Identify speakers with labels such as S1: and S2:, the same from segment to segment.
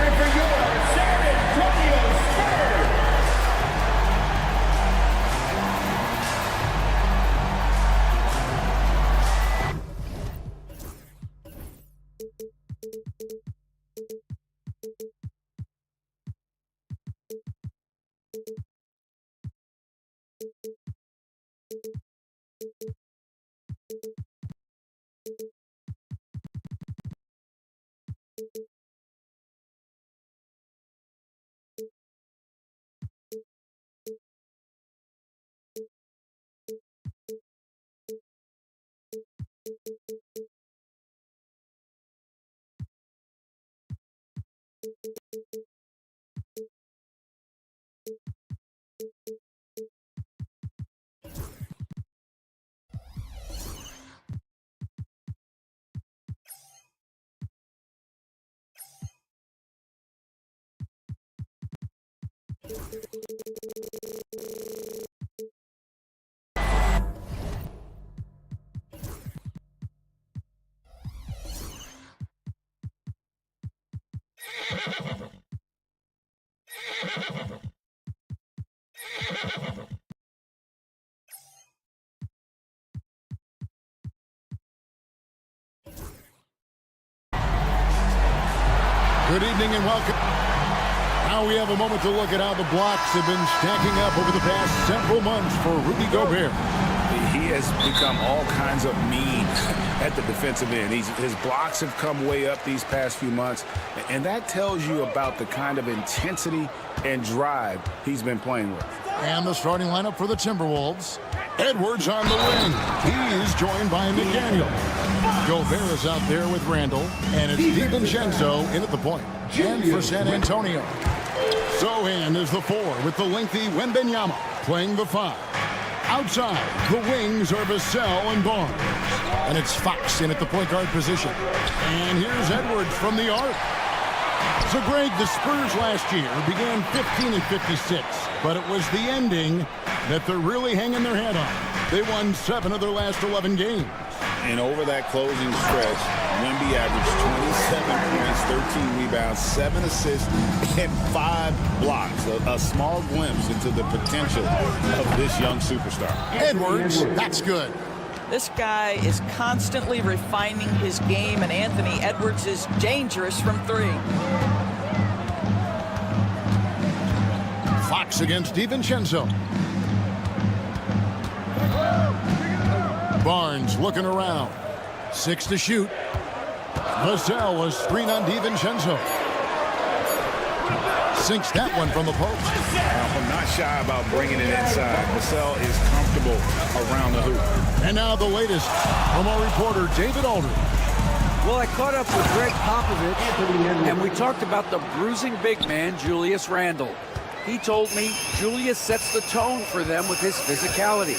S1: Playing for your San Antonio Spurs.
S2: Good evening and welcome. Now we have a moment to look at how the blocks have been stacking up over the past several months for Rudy Gobert.
S3: He has become all kinds of mean at the defensive end. His blocks have come way up these past few months, and that tells you about the kind of intensity and drive he's been playing with.
S2: And the starting lineup for the Timberwolves. Edwards on the wing. He is joined by McDaniel. Gobert is out there with Randall, and it's DiVincenzo in at the point. And for San Antonio, Sohan is the 4 with the lengthy Wembanyama playing the 5. Outside, the wings are Vassell and Barnes. And it's Fox in at the point guard position. And here's Edwards from the arc. So, Greg, the Spurs last year began 15-56, but it was the ending that they're really hanging their head on. They won 7 of their last 11 games.
S3: And over that closing stretch, Wemby averaged 27 points, 13 rebounds, 7 assists, and 5 blocks. A small glimpse into the potential of this young superstar.
S2: Edwards, that's good.
S4: This guy is constantly refining his game, and Anthony Edwards is dangerous from 3.
S2: Fox against DiVincenzo. Barnes looking around. 6 to shoot. Vassell was screen on DiVincenzo. Sinks that one from the post.
S3: I'm not shy about bringing it inside. Vassell is comfortable around the hoop.
S2: And now the latest from our reporter, David Aldridge.
S5: Well, I caught up with Greg Popovich, and we talked about the bruising big man, Julius Randle. He told me Julius sets the tone for them with his physicality.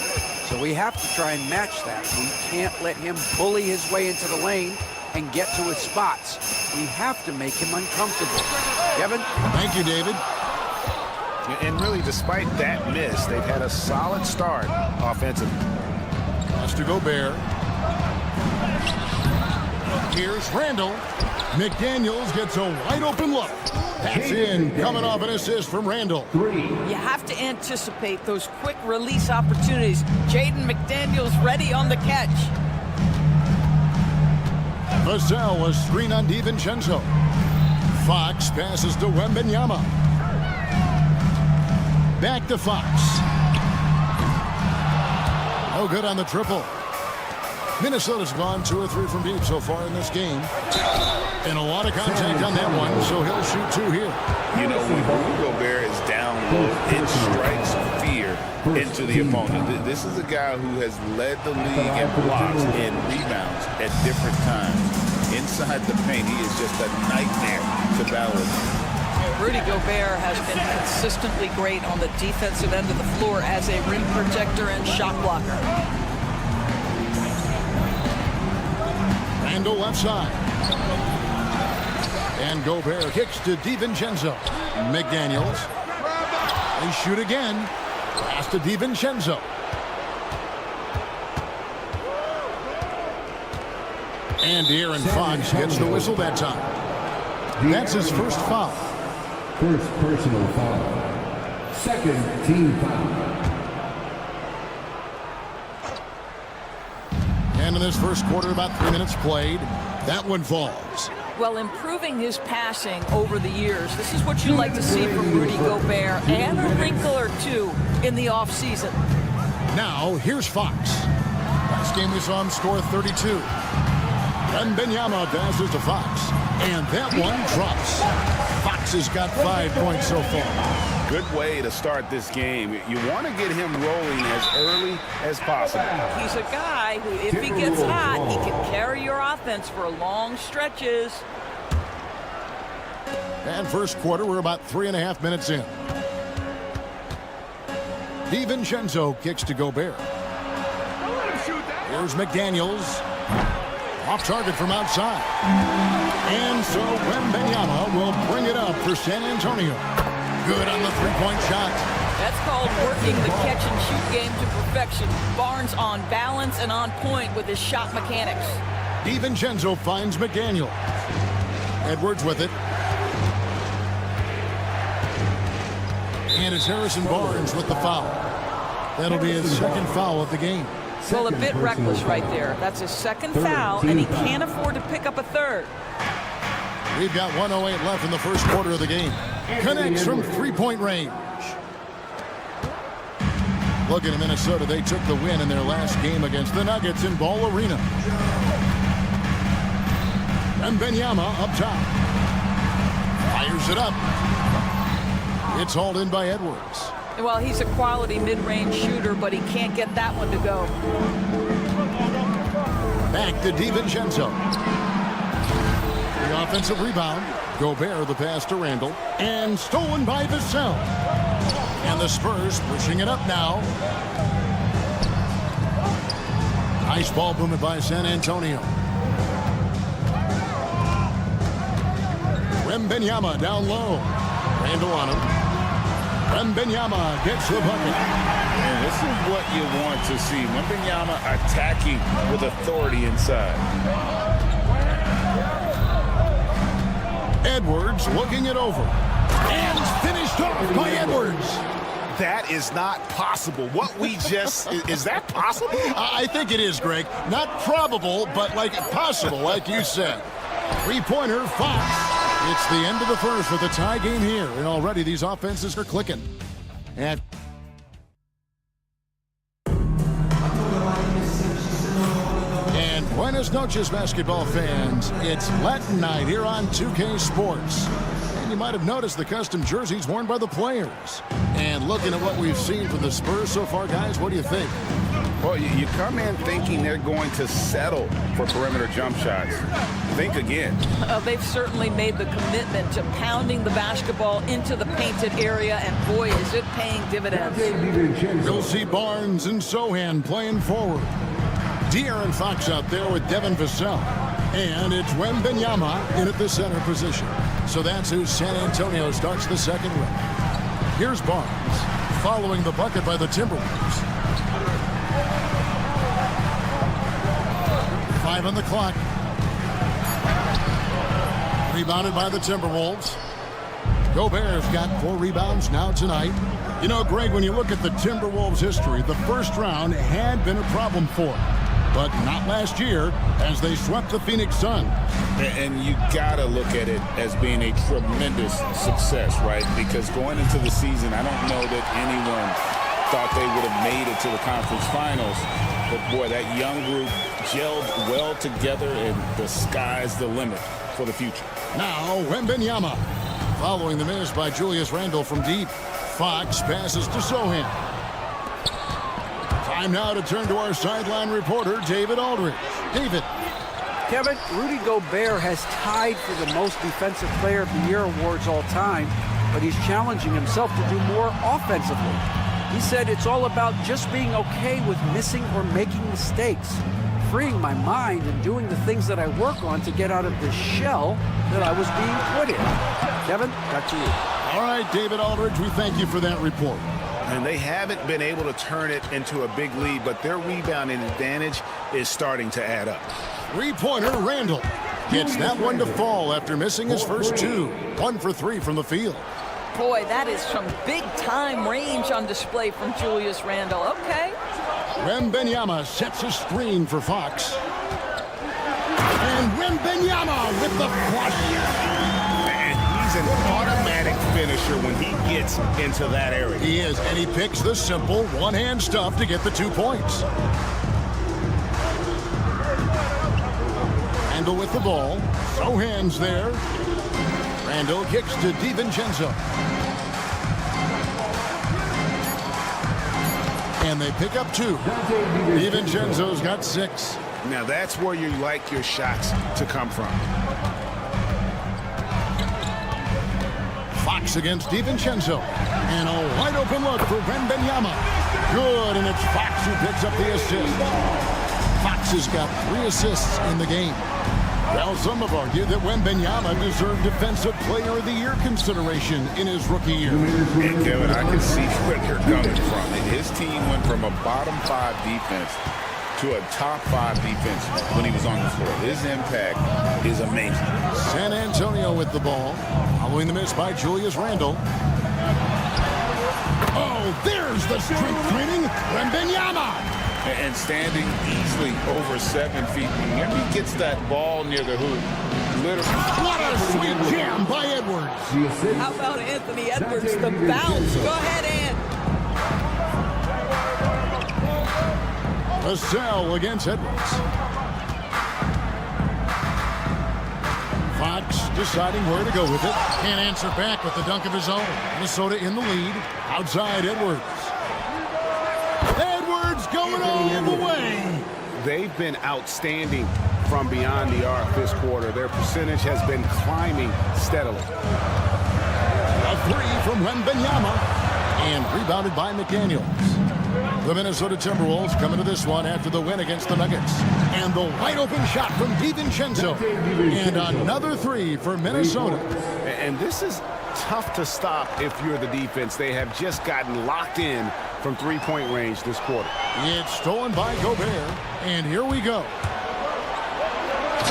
S5: So we have to try and match that. We can't let him bully his way into the lane and get to his spots. We have to make him uncomfortable. Kevin?
S2: Thank you, David.
S3: And really, despite that miss, they've had a solid start offensively.
S2: Pass to Gobert. Here's Randall. McDaniels gets a wide open look. That's in, coming off an assist from Randall.
S4: You have to anticipate those quick release opportunities. Jaden McDaniels ready on the catch.
S2: Vassell was screen on DiVincenzo. Fox passes to Wembanyama. Back to Fox. No good on the triple. Minnesota's gone 2 or 3 from deep so far in this game. And a lot of contact on that one, so he'll shoot 2 here.
S3: You know, when Rudy Gobert is down low, it strikes fear into the opponent. This is a guy who has led the league in blocks and rebounds at different times. Inside the paint, he is just a nightmare to battle with.
S4: Rudy Gobert has been consistently great on the defensive end of the floor as a rim protector and shot blocker.
S2: Randall left side. And Gobert kicks to DiVincenzo. McDaniels. They shoot again. Pass to DiVincenzo. And Aaron Fox gets the whistle that time. That's his first foul.
S6: First personal foul. Second team foul.
S2: And in this first quarter, about 3 minutes played. That one falls.
S4: Well, improving his passing over the years, this is what you like to see from Rudy Gobert, and a wrinkle or two in the offseason.
S2: Now, here's Fox. Last game we saw him score 32. And Wembanyama passes to Fox. And that one drops. Fox has got 5 points so far.
S3: Good way to start this game. You want to get him rolling as early as possible.
S4: He's a guy who, if he gets hot, he can carry your offense for long stretches.
S2: And first quarter, we're about 3.5 minutes in. DiVincenzo kicks to Gobert. Here's McDaniels. Off target from outside. And so Wembanyama will bring it up for San Antonio. Good on the three-point shot.
S4: That's called working the catch-and-shoot game to perfection. Barnes on balance and on point with his shot mechanics.
S2: DiVincenzo finds McDaniel. Edwards with it. And it's Harrison Barnes with the foul. That'll be his second foul of the game.
S4: Well, a bit reckless right there. That's his second foul, and he can't afford to pick up a third.
S2: We've got 1:08 left in the first quarter of the game. Connects from three-point range. Looking at Minnesota, they took the win in their last game against the Nuggets in Ball Arena. And Wembanyama up top. Fires it up. It's hauled in by Edwards.
S4: Well, he's a quality mid-range shooter, but he can't get that one to go.
S2: Back to DiVincenzo. The offensive rebound. Gobert the pass to Randall. And stolen by Vassell. And the Spurs pushing it up now. Nice ball movement by San Antonio. Wembanyama down low. Randall on him. Wembanyama gets the bucket.
S3: And this is what you want to see. Wembanyama attacking with authority inside.
S2: Edwards looking it over. And finished off by Edwards.
S3: That is not possible. What we just... is that possible?
S2: I think it is, Greg. Not probable, but like possible, like you said. Three-pointer, Fox. It's the end of the first with a tie game here. And already these offenses are clicking. And buenas noches, basketball fans. It's Latin night here on 2K Sports. And you might have noticed the custom jerseys worn by the players. And looking at what we've seen from the Spurs so far, guys, what do you think?
S3: Well, you come in thinking they're going to settle for perimeter jump shots. Think again.
S4: They've certainly made the commitment to pounding the basketball into the painted area, and boy, is it paying dividends.
S2: You'll see Barnes and Sohan playing forward. De'Aaron Fox out there with Devin Vassell. And it's Wembanyama in at the center position. So that's who San Antonio starts the second with. Here's Barnes following the bucket by the Timberwolves. 5 on the clock. Rebounded by the Timberwolves. Gobert's got 4 rebounds now tonight. You know, Greg, when you look at the Timberwolves' history, the first round had been a problem for them. But not last year, as they swept the Phoenix Suns.
S3: And you gotta look at it as being a tremendous success, right? Because going into the season, I don't know that anyone thought they would have made it to the conference finals. But boy, that young group gelled well together, and the sky's the limit for the future.
S2: Now, Wembanyama, following the miss by Julius Randle from deep. Fox passes to Sohan. Time now to turn to our sideline reporter, David Aldridge. David.
S5: Kevin, Rudy Gobert has tied for the most Defensive Player of the Year awards all time, but he's challenging himself to do more offensively. He said it's all about just being okay with missing or making mistakes, freeing my mind and doing the things that I work on to get out of the shell that I was being put in. Kevin, back to you.
S2: All right, David Aldridge, we thank you for that report.
S3: And they haven't been able to turn it into a big lead, but their rebounding advantage is starting to add up.
S2: Three-pointer, Randall. Gets that one to fall after missing his first two. 1 for 3 from the field.
S4: Boy, that is some big-time range on display from Julius Randle. Okay.
S2: Wembanyama sets a screen for Fox. And Wembanyama with the flush.
S3: And he's an automatic finisher when he gets into that area.
S2: He is, and he picks the simple one-hand stuff to get the 2 points. Randle with the ball. No hands there. Randle kicks to DiVincenzo. And they pick up 2. DiVincenzo's got 6.
S3: Now that's where you like your shots to come from.
S2: Fox against DiVincenzo. And a wide open look for Wembanyama. Good, and it's Fox who picks up the assist. Fox has got 3 assists in the game. Well, some have argued that Wembanyama deserved Defensive Player of the Year consideration in his rookie year.
S3: And Kevin, I can see where they're coming from. His team went from a bottom 5 defense to a top 5 defense when he was on the floor. His impact is amazing.
S2: San Antonio with the ball. Following the miss by Julius Randle. Oh, there's the strength training. Wembanyama.
S3: And standing easily over 7 feet. Whenever he gets that ball near the hoop, literally.
S2: What a sweet jam by Edwards.
S4: How about Anthony Edwards, the bounce? Go ahead, Ant.
S2: A sell against Edwards. Fox deciding where to go with it. Can't answer back with the dunk of his own. Minnesota in the lead. Outside Edwards. Edwards going all the way.
S7: They've been outstanding from beyond the arc this quarter. Their percentage has been climbing steadily.
S2: A 3 from Wembanyama. And rebounded by McDaniels. The Minnesota Timberwolves coming to this one after the win against the Nuggets. And the wide open shot from DiVincenzo. And another 3 for Minnesota.
S7: And this is tough to stop if you're the defense. They have just gotten locked in from 3-point range this quarter.
S2: It's stolen by Gobert. And here we go.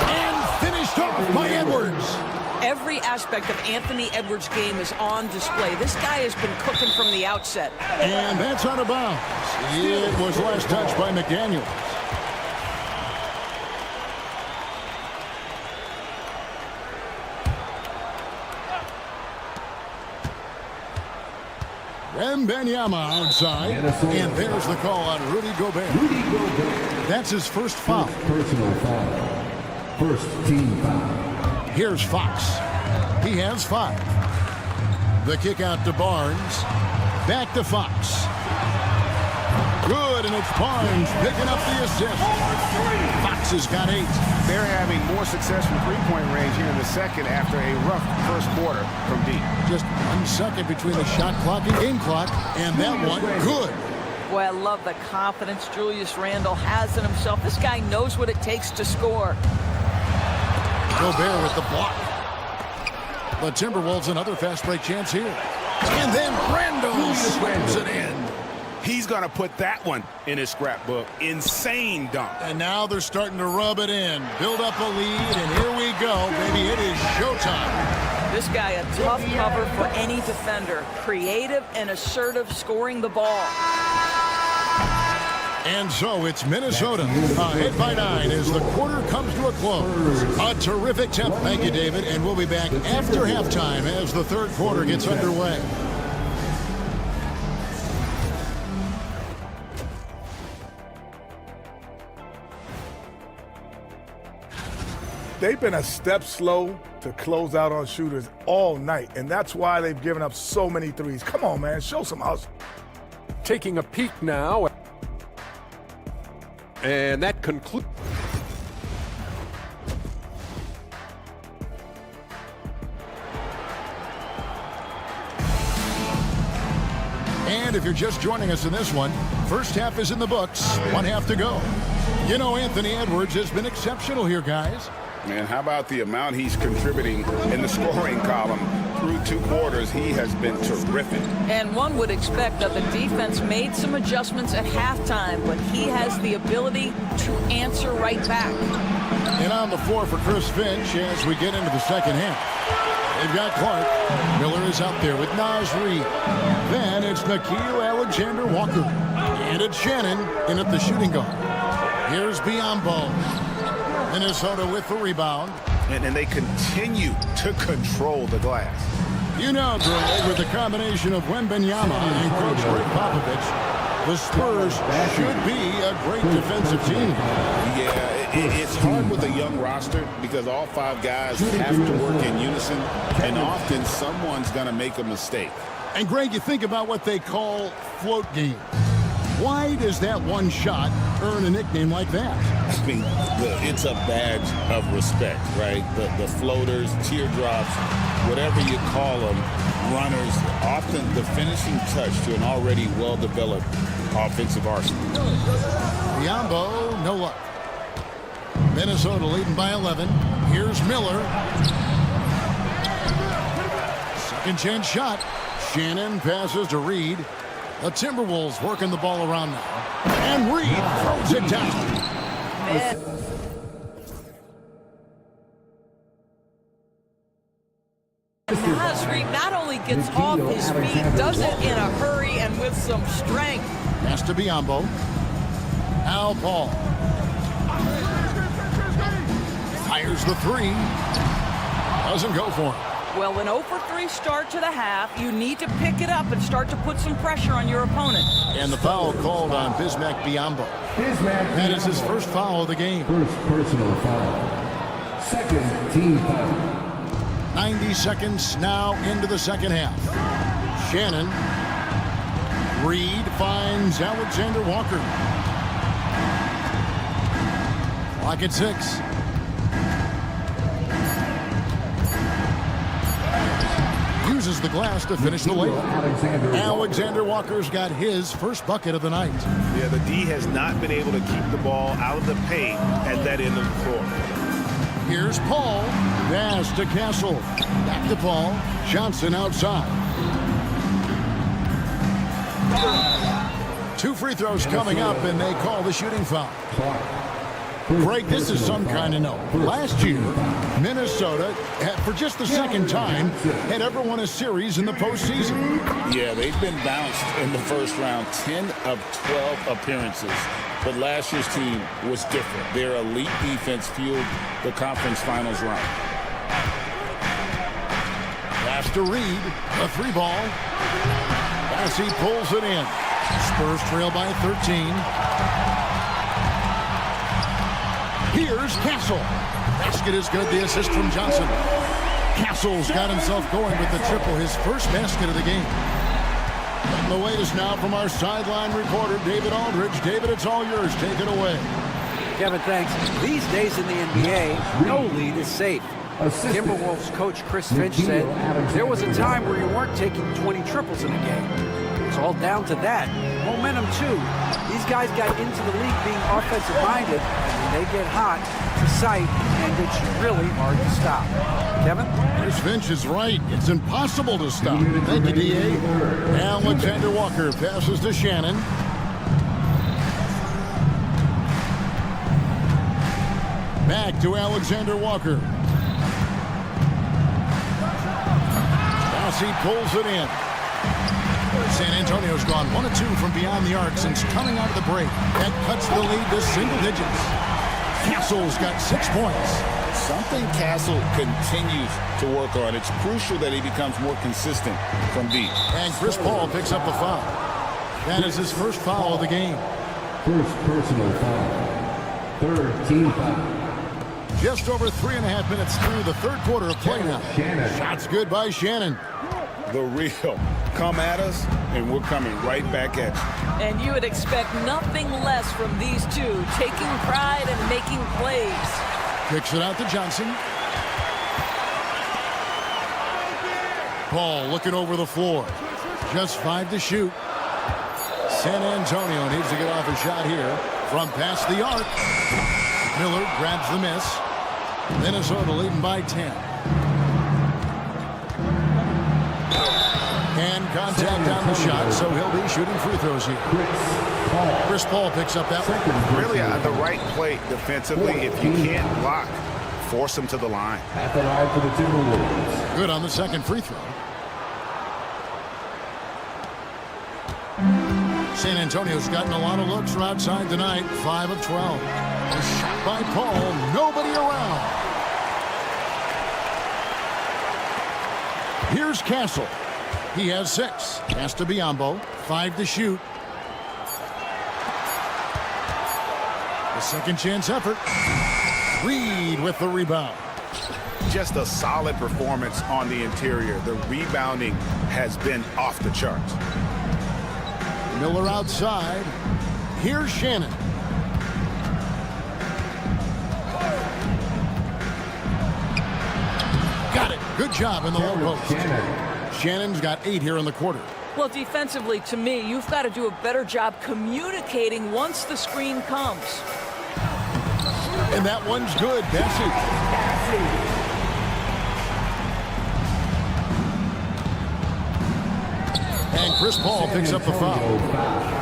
S2: And finished off by Edwards.
S4: Every aspect of Anthony Edwards' game is on display. This guy has been cooking from the outset.
S2: And that's out of bounds. It was last touched by McDaniels. Wembanyama outside. And there's the call on Rudy Gobert. That's his first foul.
S6: Personal foul. First team foul.
S2: Here's Fox. He has 5. The kick out to Barnes. Back to Fox. Good, and it's Barnes picking up the assist. Fox has got 8.
S7: They're having more success from 3-point range here in the second after a rough first quarter from deep.
S2: Just 1 second between the shot clock and game clock, and that one good.
S4: Boy, I love the confidence Julius Randle has in himself. This guy knows what it takes to score.
S2: Gobert with the block. The Timberwolves another fast break chance here. And then Randle slams it in.
S3: He's going to put that one in his scrapbook. Insane dunk.
S2: And now they're starting to rub it in. Build up a lead, and here we go, baby. It is showtime.
S4: This guy, a tough cover for any defender. Creative and assertive scoring the ball.
S2: And so it's Minnesota ahead by 9 as the quarter comes to a close. A terrific temp. Thank you, David. And we'll be back after halftime as the third quarter gets underway.
S8: They've been a step slow to close out on shooters all night, and that's why they've given up so many threes. Come on, man, show some hustle.
S9: Taking a peek now. And that concludes.
S2: And if you're just joining us in this one, first half is in the books, 1 half to go. You know, Anthony Edwards has been exceptional here, guys.
S3: Man, how about the amount he's contributing in the scoring column through 2 quarters? He has been terrific.
S4: And one would expect that the defense made some adjustments at halftime, but he has the ability to answer right back.
S2: And on the floor for Chris Finch as we get into the second half. They've got Clark. Miller is out there with Naz Reid. Then it's Nickeil Alexander-Walker. And it's Shannon in at the shooting guard. Here's Biyombo. Minnesota with the rebound.
S7: And they continue to control the glass.
S2: You know, Drew, with the combination of Wembanyama and Coach Greg Popovich, the Spurs should be a great defensive team.
S3: Yeah, it's hard with a young roster because all 5 guys have to work in unison, and often someone's going to make a mistake.
S2: And, Greg, you think about what they call float games. Why does that one shot earn a nickname like that?
S3: I mean, it's a badge of respect, right? The floaters, teardrops, whatever you call them, runners, often the finishing touch to an already well-developed offensive arsenal.
S2: Biyombo, no luck. Minnesota leading by 11. Here's Miller. Second chance shot. Shannon passes to Reid. The Timberwolves working the ball around now. And Reid throws it down.
S4: Naz Reid not only gets off his feet, does it in a hurry and with some strength.
S2: Pass to Biyombo. Al Paul. Fires the 3. Doesn't go for him.
S4: Well, an 0 for 3 start to the half. You need to pick it up and start to put some pressure on your opponent.
S2: And the foul called on Bismack Biyombo. That is his first foul of the game.
S6: First personal foul. Second team foul.
S2: 90 seconds now into the second half. Shannon. Reid finds Alexander Walker. Clock at 6. Uses the glass to finish the layup. Alexander Walker's got his first bucket of the night.
S7: Yeah, the D has not been able to keep the ball out of the paint at that end of the floor.
S2: Here's Paul. Pass to Castle. Back to Paul. Johnson outside. 2 free throws coming up, and they call the shooting foul. Greg, this is some kind of note. Last year, Minnesota, for just the second time, had ever won a series in the postseason.
S3: Yeah, they've been bounced in the first round, 10 of 12 appearances. But last year's team was different. Their elite defense fueled the conference finals run.
S2: Pass to Reid, a 3 ball. As he pulls it in. Spurs trail by 13. Here's Castle. Basket is good. The assist from Johnson. Castle's got himself going with the triple, his first basket of the game. And the latest now from our sideline reporter, David Aldridge. David, it's all yours. Take it away.
S5: Kevin, thanks. These days in the NBA, no lead is safe. Timberwolves coach Chris Finch said there was a time where you weren't taking 20 triples in a game. It's all down to that. Momentum, too. These guys got into the league being offensive-minded, and when they get hot, it's a sight, and it's really hard to stop. Kevin?
S2: Chris Finch is right. It's impossible to stop. Thank you, D.A. Alexander Walker passes to Shannon. Back to Alexander Walker. As he pulls it in. San Antonio's gone 1 of 2 from beyond the arc since coming out of the break. That cuts the lead to single digits. Castle's got 6 points.
S3: Something Castle continues to work on. It's crucial that he becomes more consistent from deep.
S2: And Chris Paul picks up the foul. That is his first foul of the game.
S6: First personal foul. Third team foul.
S2: Just over 3.5 minutes through the third quarter of play now. Shots good by Shannon.
S3: The real. Come at us, and we're coming right back at you.
S4: And you would expect nothing less from these two, taking pride and making plays.
S2: Kicks it out to Johnson. Paul looking over the floor. Just 5 to shoot. San Antonio needs to get off a shot here from past the arc. Miller grabs the miss. Minnesota leading by 10. And contact on the shot, so he'll be shooting free throws here. Chris Paul picks up that one.
S7: Really the right play defensively. If you can't block, force him to the line.
S6: At the line for the Timberwolves.
S2: Good on the second free throw. San Antonio's gotten a lot of looks from outside tonight. 5 of 12. A shot by Paul. Nobody around. Here's Castle. He has 6. Pass to Biyombo. 5 to shoot. The second chance effort. Reed with the rebound.
S7: Just a solid performance on the interior. The rebounding has been off the charts.
S2: Miller outside. Here's Shannon. Got it. Good job in the low post. Shannon's got 8 here in the quarter.
S4: Well, defensively, to me, you've got to do a better job communicating once the screen comes.
S2: And that one's good. Bessie. And Chris Paul picks up the foul.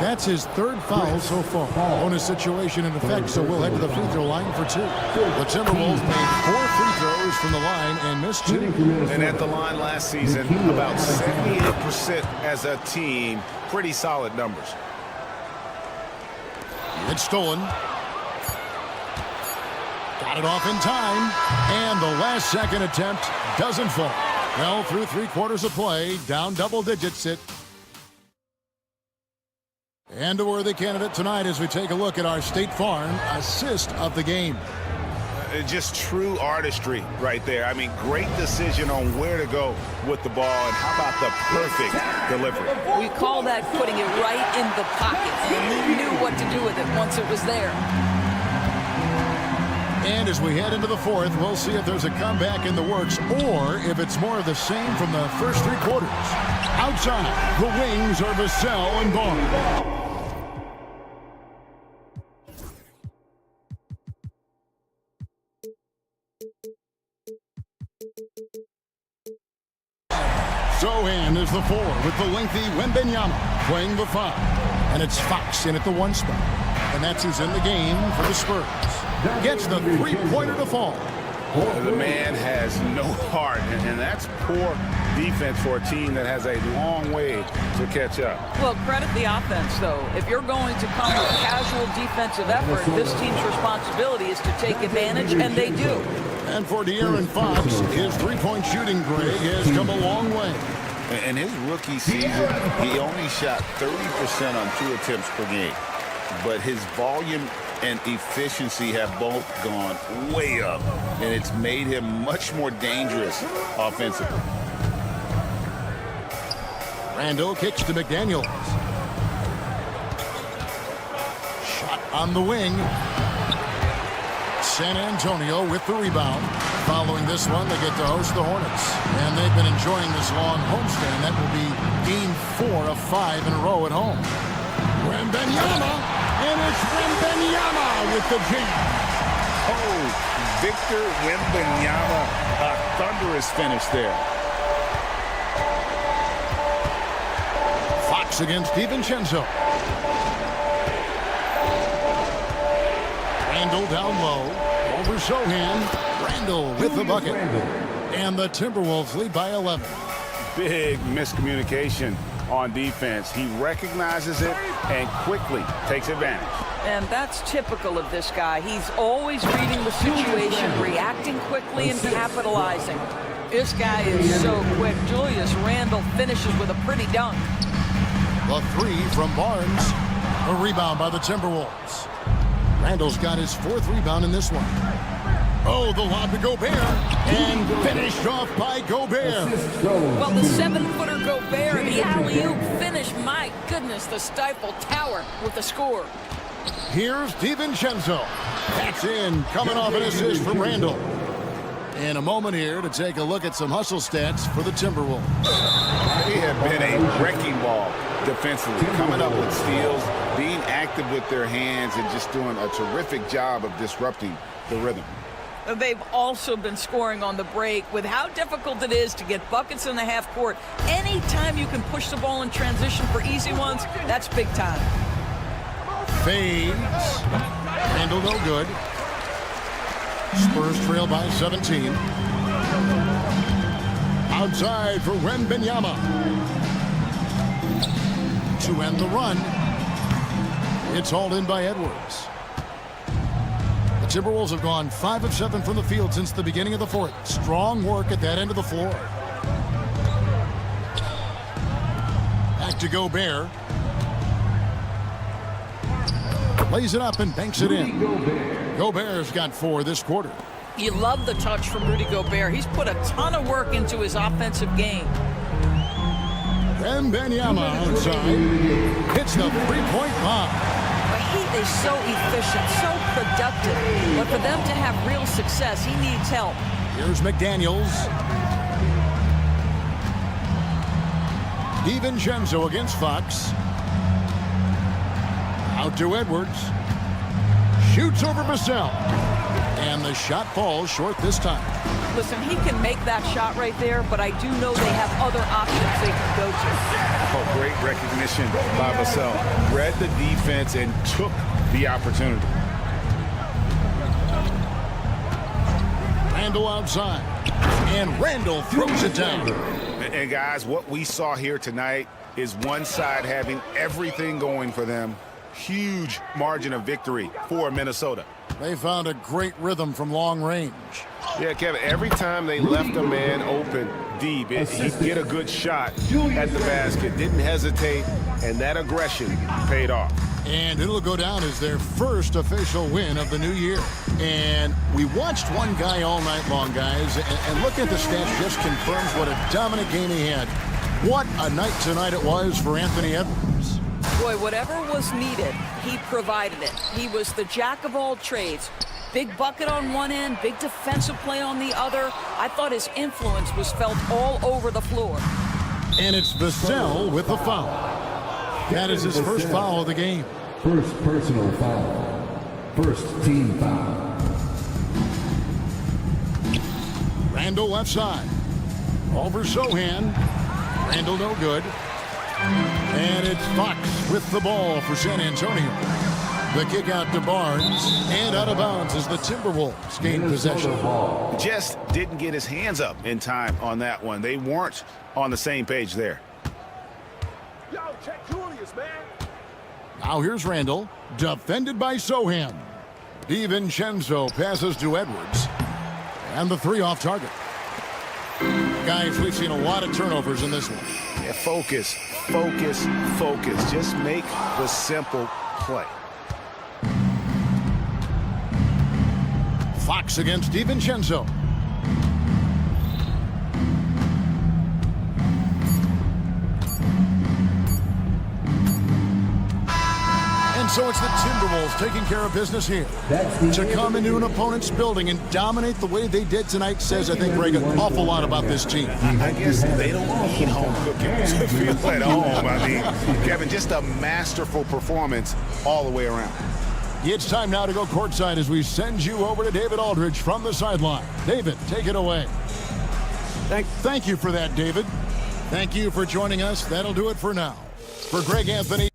S2: That's his 3rd foul so far. Bonus situation in effect, so we'll head to the free throw line for 2. The Timberwolves made 4 free throws from the line and missed 2.
S7: And at the line last season, about 78% as a team. Pretty solid numbers.
S2: It's stolen. Got it off in time. And the last second attempt doesn't fall. Well, through 3 quarters of play, down double digits it. And a worthy candidate tonight as we take a look at our State Farm assist of the game.
S7: Just true artistry right there. I mean, great decision on where to go with the ball, and how about the perfect delivery?
S4: We call that putting it right in the pocket, and he knew what to do with it once it was there.
S2: And as we head into the 4th, we'll see if there's a comeback in the works or if it's more of the same from the first 3 quarters. Outside, the wings are Vassell and Barnes. Sohan is the 4 with the lengthy Wembanyama playing the 5. And it's Fox in at the 1 spot. And that's who's in the game for the Spurs. Gets the 3-pointer to fall.
S7: The man has no heart, and that's poor defense for a team that has a long way to catch up.
S4: Well, credit the offense, though. If you're going to come with casual defensive effort, this team's responsibility is to take advantage, and they do.
S2: And for De'Aaron Fox, his 3-point shooting, Greg, has come a long way.
S3: In his rookie season, he only shot 30% on 2 attempts per game. But his volume and efficiency have both gone way up, and it's made him much more dangerous offensively.
S2: Randall kicks to McDaniels. Shot on the wing. San Antonio with the rebound. Following this one, they get to host the Hornets. And they've been enjoying this long homestand. That will be game 4 of 5 in a row at home. Wembanyama. And it's Wembanyama with the jam.
S3: Oh, Victor Wembanyama, a thunderous finish there.
S2: Fox against DiVincenzo. Randall down low. Over Sohan. Randall with the bucket. And the Timberwolves lead by 11.
S7: Big miscommunication on defense. He recognizes it and quickly takes advantage.
S4: And that's typical of this guy. He's always reading the situation, reacting quickly and capitalizing. This guy is so quick. Julius Randle finishes with a pretty dunk.
S2: The 3 from Barnes. A rebound by the Timberwolves. Randall's got his 4th rebound in this one. Oh, the lob to Gobert. And finished off by Gobert.
S4: Well, the 7-footer Gobert and the alley-oop finish. My goodness, the Stifle Tower with the score.
S2: Here's DiVincenzo. That's in, coming off an assist from Randall. In a moment here to take a look at some hustle stats for the Timberwolves.
S3: They have been a wrecking ball defensively, coming up with steals, being active with their hands, and just doing a terrific job of disrupting the rhythm.
S4: They've also been scoring on the break. With how difficult it is to get buckets in the half court, anytime you can push the ball in transition for easy ones, that's big time.
S2: Fades. Handle no good. Spurs trail by 17. Outside for Wembanyama. To end the run. It's hauled in by Edwards. The Timberwolves have gone 5 of 7 from the field since the beginning of the fourth. Strong work at that end of the floor. Back to Gobert. Lays it up and banks it in. Gobert's got 4 this quarter.
S4: You love the touch from Rudy Gobert. He's put a ton of work into his offensive game.
S2: Wembanyama outside. Hits the three-point bomb.
S4: He is so efficient, so productive. But for them to have real success, he needs help.
S2: Here's McDaniels. DiVincenzo against Fox. Out to Edwards. Shoots over Vassell. And the shot falls short this time.
S4: Listen, he can make that shot right there, but I do know they have other options they can go to.
S3: Oh, great recognition by Vassell. Read the defense and took the opportunity.
S2: Randle outside. And Randle throws it down.
S3: And guys, what we saw here tonight is one side having everything going for them. Huge margin of victory for Minnesota.
S2: They found a great rhythm from long range.
S7: Yeah, Kevin, every time they left a man open deep, he'd get a good shot at the basket. Didn't hesitate, and that aggression paid off.
S2: And it'll go down as their first official win of the new year. And we watched one guy all night long, guys, and looking at the stats just confirms what a dominant game he had. What a night tonight it was for Anthony Edwards.
S4: Boy, whatever was needed, he provided it. He was the jack of all trades. Big bucket on one end, big defensive play on the other. I thought his influence was felt all over the floor.
S2: And it's Vassell with the foul. That is his first foul of the game.
S6: First personal foul. First team foul.
S2: Randle left side. Over Sohan. Randle no good. And it's Fox with the ball for San Antonio. The kick out to Barnes and out of bounds as the Timberwolves gain possession.
S3: Just didn't get his hands up in time on that one. They weren't on the same page there.
S9: Yo, check Julius, man.
S2: Now here's Randle, defended by Sohan. DiVincenzo passes to Edwards. And the 3 off target. Guys, we've seen a lot of turnovers in this one.
S3: Yeah, focus, focus, focus. Just make the simple play.
S2: Fox against DiVincenzo. And so it's the Timberwolves taking care of business here. To come into an opponent's building and dominate the way they did tonight says, I think, Greg, an awful lot about this team.
S3: I guess they don't need home cooking to feel at home. I mean, Kevin, just a masterful performance all the way around.
S2: It's time now to go courtside as we send you over to David Aldridge from the sideline. David, take it away. Thank you for that, David. Thank you for joining us. That'll do it for now. For Greg Anthony.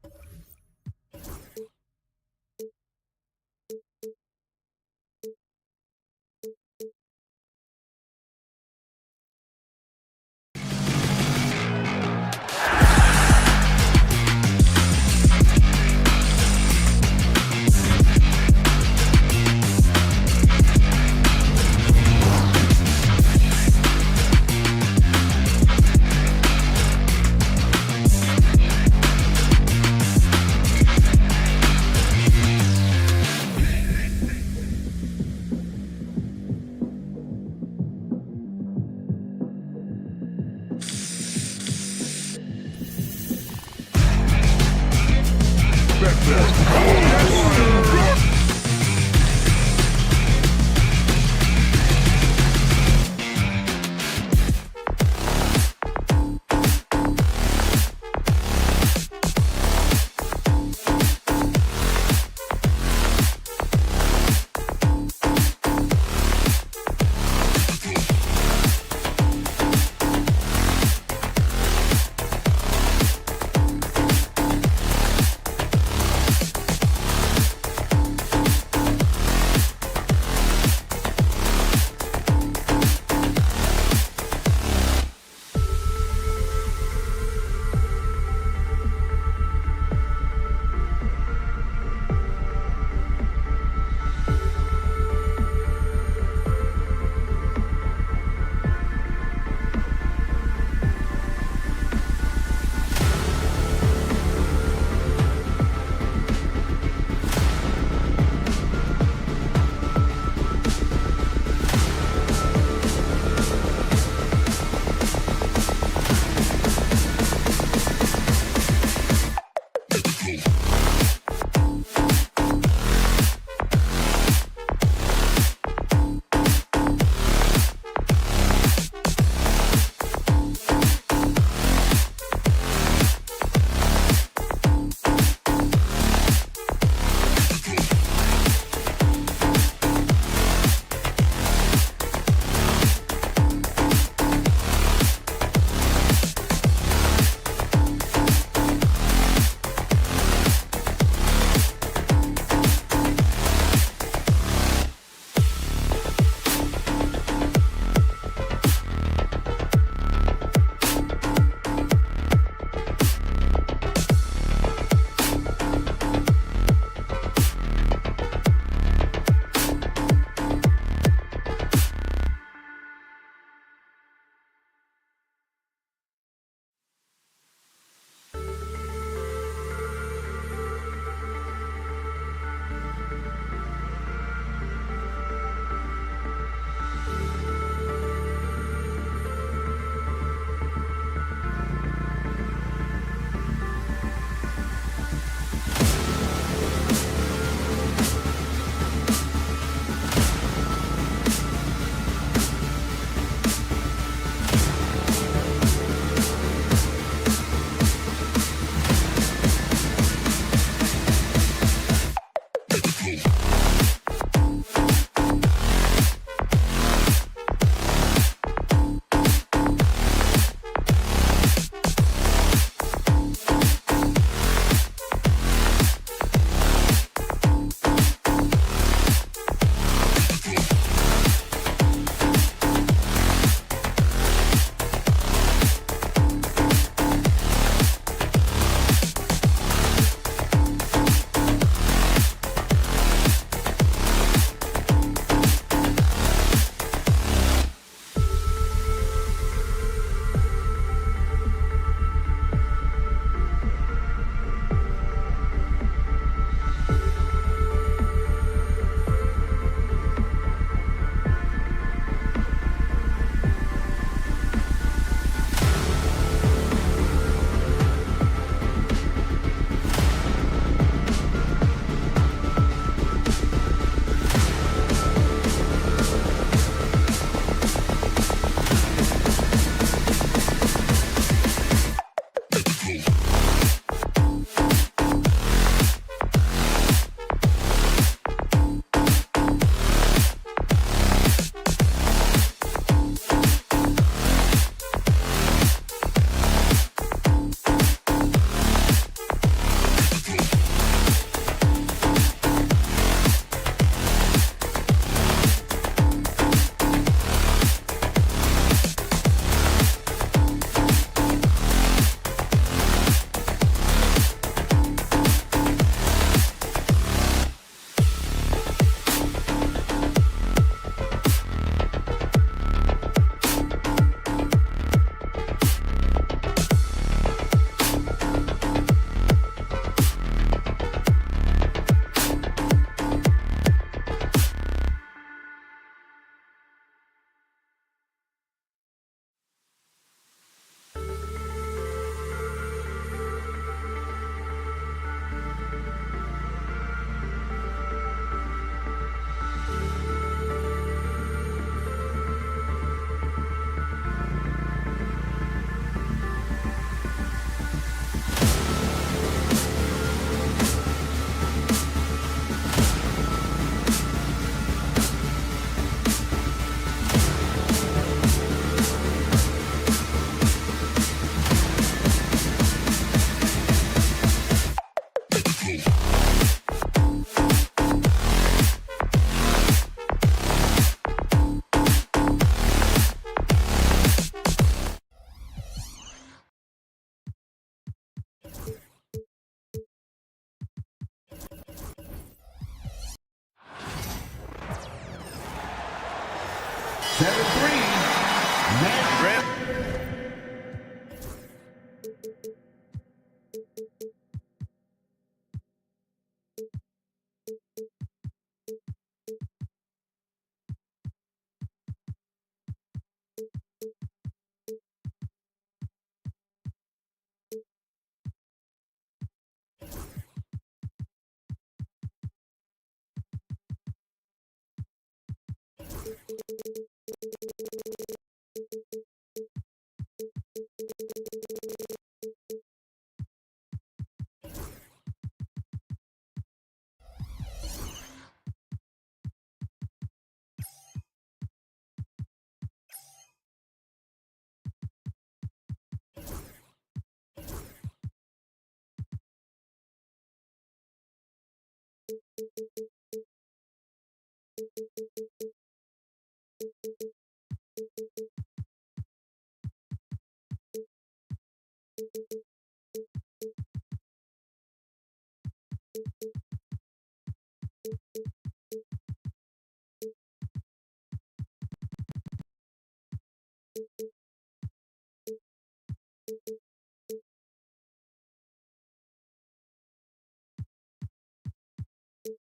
S7: Nothing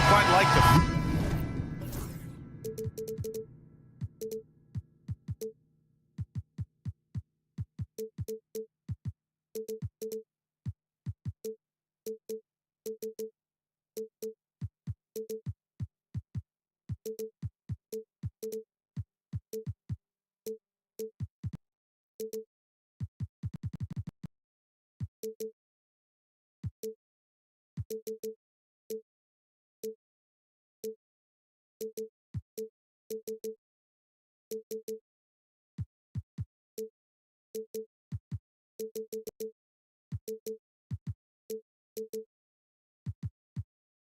S7: quite like the...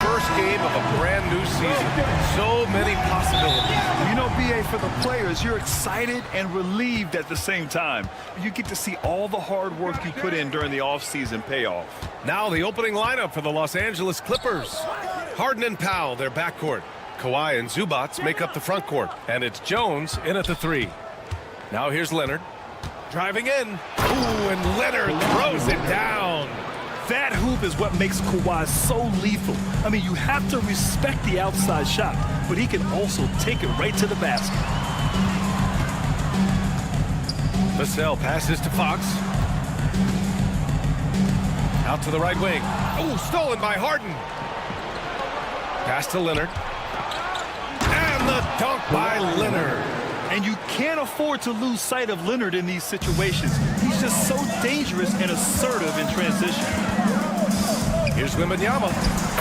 S7: First game of a brand new season. So many possibilities.
S10: You know, BA, for the players, you're excited and relieved at the same time. You get to see all the hard work you put in during the offseason pay off.
S7: Now the opening lineup for the Los Angeles Clippers. Harden and Powell, their backcourt. Kawhi and Zubats make up the front court. And it's Jones in at the 3. Now here's Leonard. Driving in. Ooh, and Leonard throws it down.
S10: That hoop is what makes Kawhi so lethal. I mean, you have to respect the outside shot, but he can also take it right to the basket.
S7: Vassell passes to Fox. Out to the right wing. Oh, stolen by Harden. Pass to Leonard. And the dunk by Leonard.
S10: And you can't afford to lose sight of Leonard in these situations. He's just so dangerous and assertive in transition.
S7: Here's Wembanyama.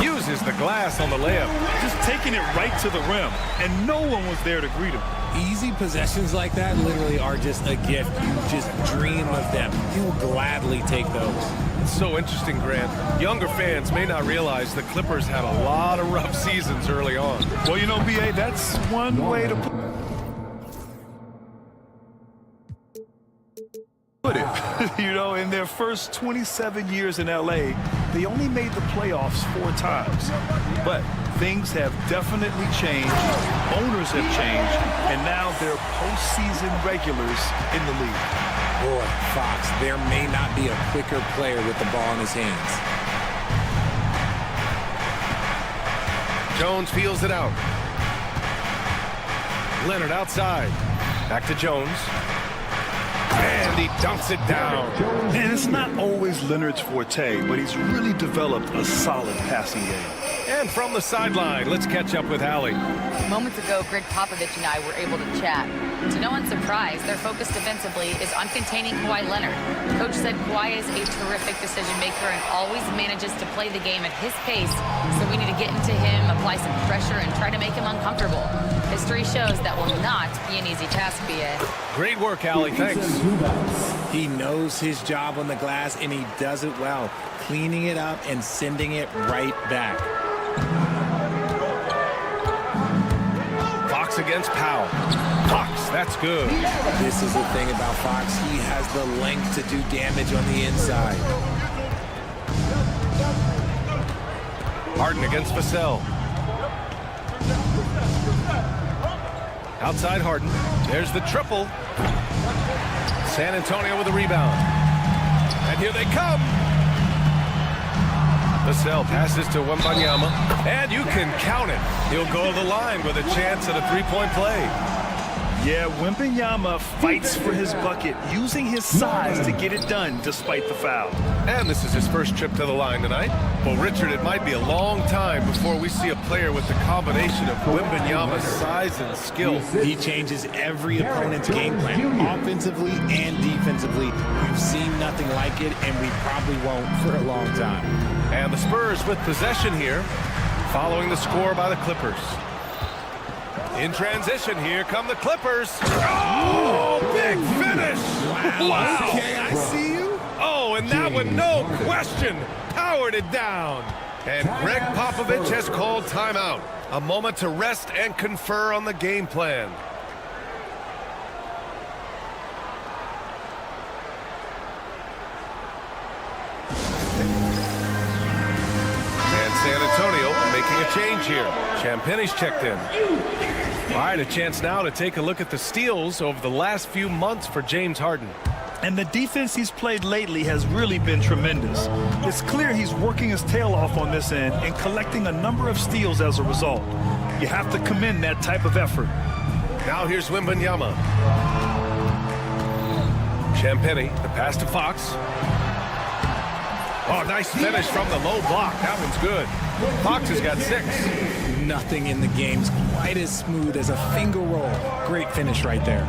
S7: Uses the glass on the layup.
S10: Just taking it right to the rim, and no one was there to greet him.
S11: Easy possessions like that literally are just a gift. You just dream of them. He'll gladly take those.
S7: It's so interesting, Grant. Younger fans may not realize the Clippers had a lot of rough seasons early on.
S10: Well, you know, BA, that's one way to put it. You know, in their first 27 years in LA, they only made the playoffs 4 times. But things have definitely changed. Owners have changed, and now they're postseason regulars in the league.
S11: Boy, Fox, there may not be a quicker player with the ball in his hands.
S7: Jones feels it out. Leonard outside. Back to Jones. And he dunks it down.
S10: And it's not always Leonard's forte, but he's really developed a solid passing game.
S7: And from the sideline, let's catch up with Allie.
S12: Moments ago, Greg Popovich and I were able to chat. To no one's surprise, their focus defensively is on containing Kawhi Leonard. Coach said Kawhi is a terrific decision maker and always manages to play the game at his pace, so we need to get into him, apply some pressure, and try to make him uncomfortable. History shows that will not be an easy task, BA.
S7: Great work, Allie. Thanks.
S11: He knows his job on the glass, and he does it well, cleaning it up and sending it right back.
S7: Fox against Powell. Fox, that's good.
S11: This is the thing about Fox. He has the length to do damage on the inside.
S7: Harden against Vassell. Outside Harden. There's the triple. San Antonio with a rebound. And here they come. Vassell passes to Wembanyama. And you can count it. He'll go to the line with a chance at a three-point play.
S10: Yeah, Wembanyama fights for his bucket, using his size to get it done despite the foul.
S7: And this is his first trip to the line tonight. Well, Richard, it might be a long time before we see a player with the combination of Wembanyama's size and skill.
S11: He changes every opponent's game plan, offensively and defensively. We've seen nothing like it, and we probably won't for a long time.
S7: And the Spurs with possession here, following the score by the Clippers. In transition, here come the Clippers. Oh, big finish! Wow.
S11: Okay, I see you.
S7: Oh, and that one, no question, powered it down. And Greg Popovich has called timeout. A moment to rest and confer on the game plan. And San Antonio makes making a change here. Champagne's checked in. All right, a chance now to take a look at the steals over the last few months for James Harden.
S10: And the defense he's played lately has really been tremendous. It's clear he's working his tail off on this end and collecting a number of steals as a result. You have to commend that type of effort.
S7: Now here's Wembanyama. Champagne, the pass to Fox. Oh, nice finish from the low block. That one's good. Fox has got 6.
S11: Nothing in the game's quite as smooth as a finger roll. Great finish right there.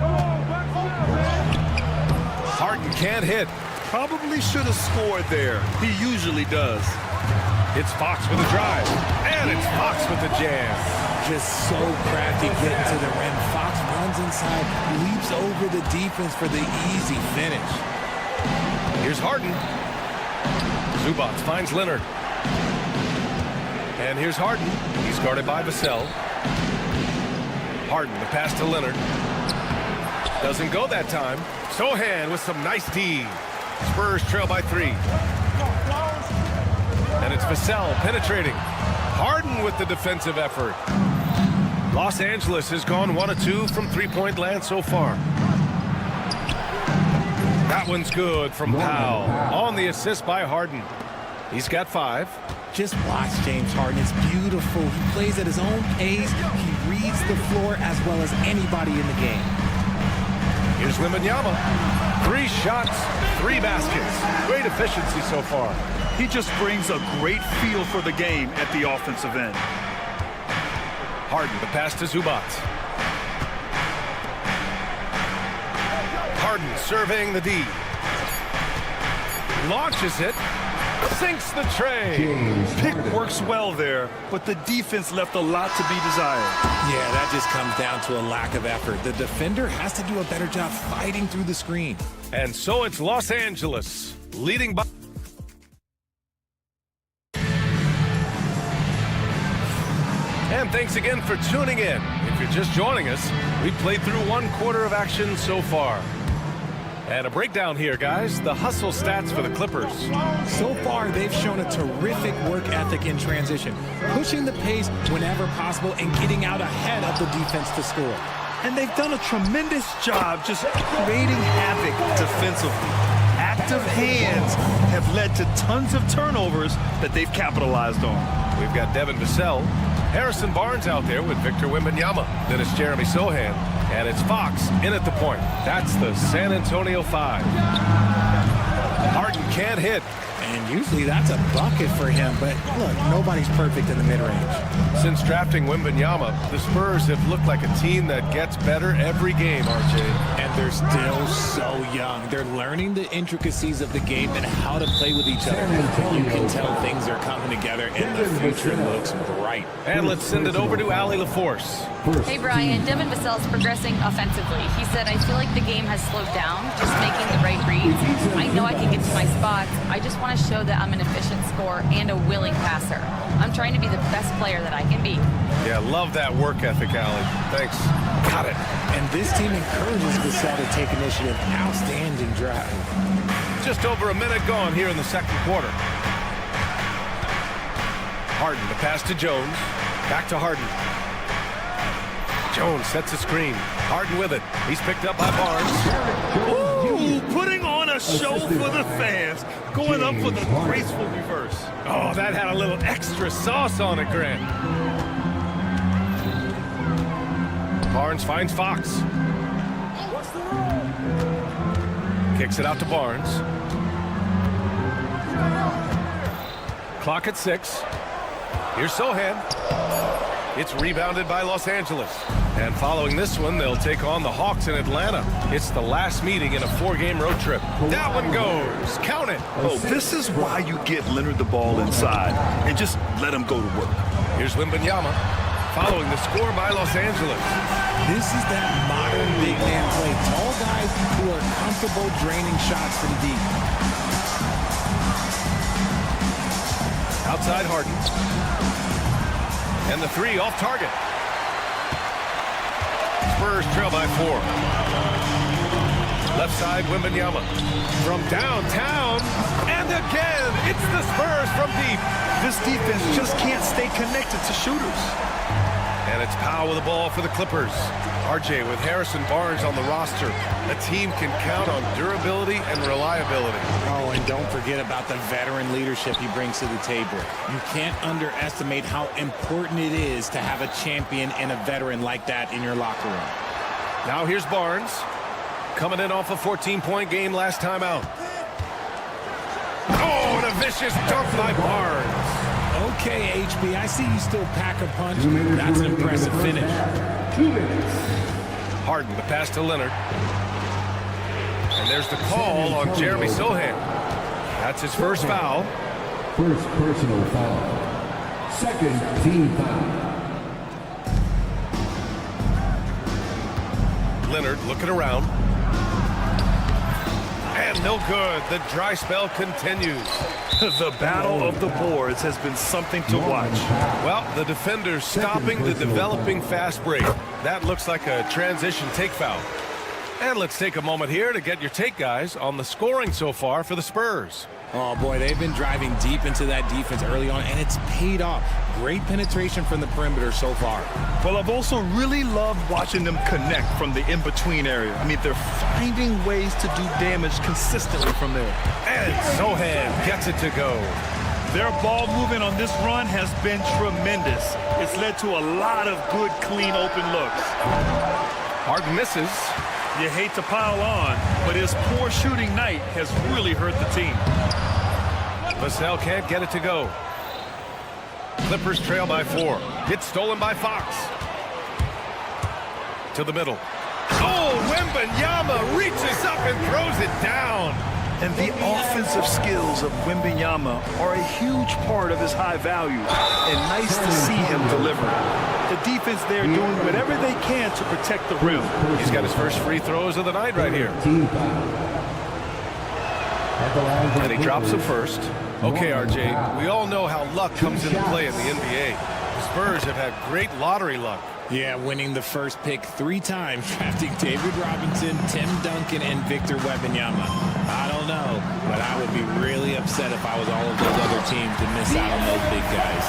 S7: Harden can't hit.
S10: Probably should have scored there. He usually does.
S7: It's Fox with a drive. And it's Fox with the jam.
S11: Just so crafty getting to the rim. Fox runs inside, leaps over the defense for the easy finish.
S7: Here's Harden. Zubac finds Leonard. And here's Harden. He's guarded by Vassell. Harden, the pass to Leonard. Doesn't go that time. Sohan with some nice D. Spurs trail by 3. And it's Vassell penetrating. Harden with the defensive effort. Los Angeles has gone 1 of 2 from three-point land so far. That one's good from Powell. On the assist by Harden. He's got 5.
S11: Just watch James Harden. It's beautiful. He plays at his own pace. He reads the floor as well as anybody in the game.
S7: Here's Wembanyama. 3 shots, 3 baskets. Great efficiency so far.
S10: He just brings a great feel for the game at the offensive end.
S7: Harden, the pass to Zubac. Harden surveying the D. Launches it. Sinks the tray.
S10: Pick works well there, but the defense left a lot to be desired.
S11: Yeah, that just comes down to a lack of effort. The defender has to do a better job fighting through the screen.
S7: And so it's Los Angeles leading by. And thanks again for tuning in. If you're just joining us, we've played through 1 quarter of action so far. And a breakdown here, guys. The hustle stats for the Clippers.
S11: So far, they've shown a terrific work ethic in transition, pushing the pace whenever possible and getting out ahead of the defense to score.
S10: And they've done a tremendous job just creating havoc defensively. Active hands have led to tons of turnovers that they've capitalized on.
S7: We've got Devin Vassell, Harrison Barnes out there with Victor Wembanyama. Then it's Jeremy Sohan, and it's Fox in at the point. That's the San Antonio 5. Harden can't hit.
S11: And usually that's a bucket for him, but look, nobody's perfect in the mid-range.
S7: Since drafting Wembanyama, the Spurs have looked like a team that gets better every game, RJ.
S11: And they're still so young. They're learning the intricacies of the game and how to play with each other. You can tell things are coming together and the future looks bright.
S7: And let's send it over to Allie LaForce.
S12: Hey, Brian, Devin Vassell's progressing offensively. He said, I feel like the game has slowed down, just making the right reads. I know I can get to my spots. I just want to show that I'm an efficient scorer and a willing passer. I'm trying to be the best player that I can be.
S7: Yeah, love that work ethic, Allie. Thanks. Got it.
S11: And this team encourages Vassell to take initiative. Outstanding drive.
S7: Just over a minute gone here in the second quarter. Harden, the pass to Jones. Back to Harden. Jones sets a screen. Harden with it. He's picked up by Barnes.
S10: Ooh, putting on a show for the fans. Going up for the graceful reverse.
S7: Oh, that had a little extra sauce on it, Grant. Barnes finds Fox. Kicks it out to Barnes. Clock at 6. Here's Sohan. It's rebounded by Los Angeles. And following this one, they'll take on the Hawks in Atlanta. It's the last meeting in a 4-game road trip. That one goes. Count it.
S10: Oh, this is why you get Leonard the ball inside and just let him go to work.
S7: Here's Wembanyama following the score by Los Angeles.
S11: This is that modern big man play. Tall guys who are comfortable draining shots from deep.
S7: Outside Harden. And the 3 off target. Spurs trail by 4. Left side, Wembanyama. From downtown. And again, it's the Spurs from deep.
S10: This defense just can't stay connected to shooters.
S7: And it's Powell with the ball for the Clippers. RJ with Harrison Barnes on the roster. A team can count on durability and reliability.
S11: Oh, and don't forget about the veteran leadership he brings to the table. You can't underestimate how important it is to have a champion and a veteran like that in your locker room.
S7: Now here's Barnes. Coming in off a 14-point game last time out. Oh, and a vicious dunk by Barnes.
S11: Okay, HB, I see you still pack a punch. That's an impressive finish.
S6: 2 minutes.
S7: Harden, the pass to Leonard. And there's the call on Jeremy Sohan. That's his first foul.
S6: First personal foul. Second team foul.
S7: Leonard looking around. And no good. The dry spell continues.
S10: The battle of the boards has been something to watch.
S7: Well, the defender's stopping the developing fast break. That looks like a transition take foul. And let's take a moment here to get your take, guys, on the scoring so far for the Spurs.
S11: Oh, boy, they've been driving deep into that defense early on, and it's paid off. Great penetration from the perimeter so far.
S10: Well, I've also really loved watching them connect from the in-between area. I mean, they're finding ways to do damage consistently from there.
S7: And Sohan gets it to go.
S10: Their ball movement on this run has been tremendous. It's led to a lot of good, clean, open looks.
S7: Harden misses.
S10: You hate to pile on, but his poor shooting night has really hurt the team.
S7: Vassell can't get it to go. Clippers trail by 4. It's stolen by Fox. To the middle. Oh, Wembanyama reaches up and throws it down.
S10: And the offensive skills of Wembanyama are a huge part of his high value. And nice to see him deliver. The defense there doing whatever they can to protect the rim.
S7: He's got his first free throws of the night right here. And he drops the first. Okay, RJ, we all know how luck comes into play in the NBA. The Spurs have had great lottery luck.
S11: Yeah, winning the first pick 3 times, drafting David Robinson, Tim Duncan, and Victor Wembanyama. I don't know, but I would be really upset if I was all of those other teams to miss out on those big guys.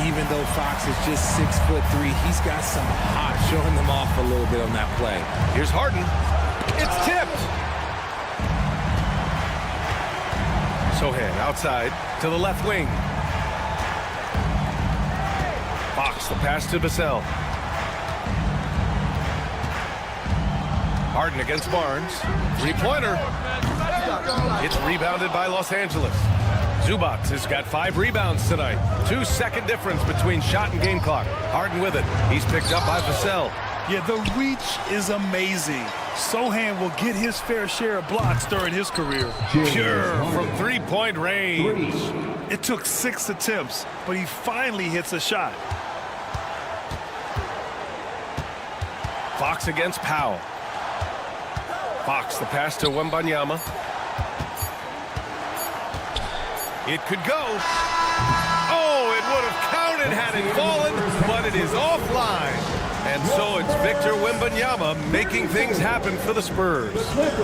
S11: Even though Fox is just 6'3", he's got some hot, showing them off a little bit on that play.
S7: Here's Harden. It's tipped. Sohan outside to the left wing. Fox, the pass to Vassell. Harden against Barnes. 3-pointer. It's rebounded by Los Angeles. Zubac has got 5 rebounds tonight. 2-second difference between shot and game clock. Harden with it. He's picked up by Vassell.
S10: Yeah, the reach is amazing. Sohan will get his fair share of blocks during his career.
S7: Pure from 3-point range.
S10: It took 6 attempts, but he finally hits a shot.
S7: Fox against Powell. Fox, the pass to Wembanyama. It could go. Oh, it would have counted had it fallen, but it is offline. And so it's Victor Wembanyama making things happen for the Spurs.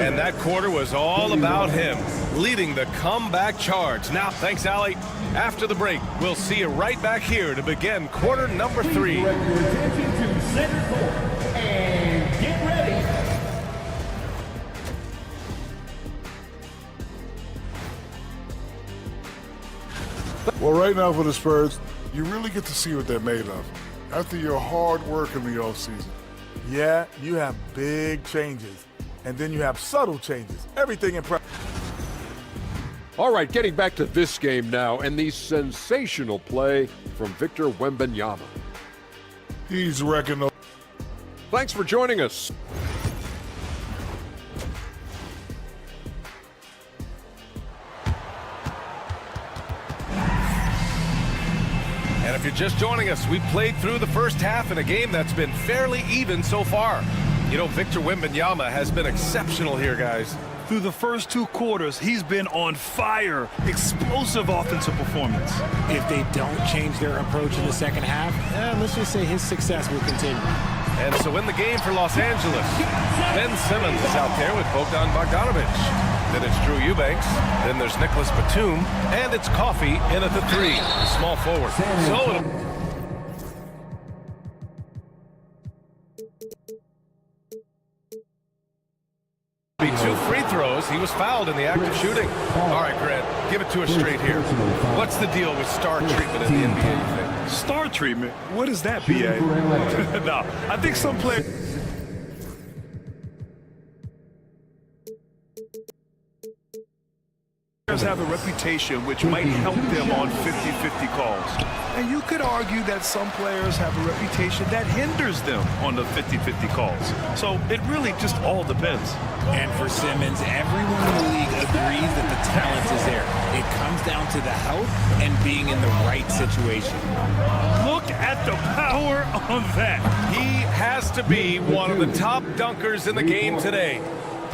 S7: And that quarter was all about him, leading the comeback charge. Now, thanks, Allie. After the break, we'll see you right back here to begin quarter number 3.
S1: Direct your attention to center court and get ready.
S8: Well, right now for the Spurs, you really get to see what they're made of. After your hard work in the offseason, yeah, you have big changes. And then you have subtle changes. Everything in practice.
S13: All right, getting back to this game now and the sensational play from Victor Wembanyama.
S8: He's wrecking the...
S13: Thanks for joining us.
S7: And if you're just joining us, we played through the first half in a game that's been fairly even so far. You know, Victor Wembanyama has been exceptional here, guys.
S10: Through the first 2 quarters, he's been on fire. Explosive offensive performance.
S11: If they don't change their approach in the second half, let's just say his success will continue.
S7: And so in the game for Los Angeles, Ben Simmons is out there with Bogdan Bogdanovic. Then it's Drew Eubanks. Then there's Nicholas Batum. And it's Coffey in at the 3, small forward. So be 2 free throws. He was fouled in the act of shooting. All right, Grant, give it to us straight here. What's the deal with star treatment in the NBA, you think?
S10: Star treatment? What is that, BA? No, I think some players have a reputation which might help them on 50-50 calls. And you could argue that some players have a reputation that hinders them on the 50-50 calls. So it really just all depends.
S11: And for Simmons, everyone in the league agrees that the talent is there. It comes down to the health and being in the right situation.
S10: Look at the power on that.
S7: He has to be one of the top dunkers in the game today.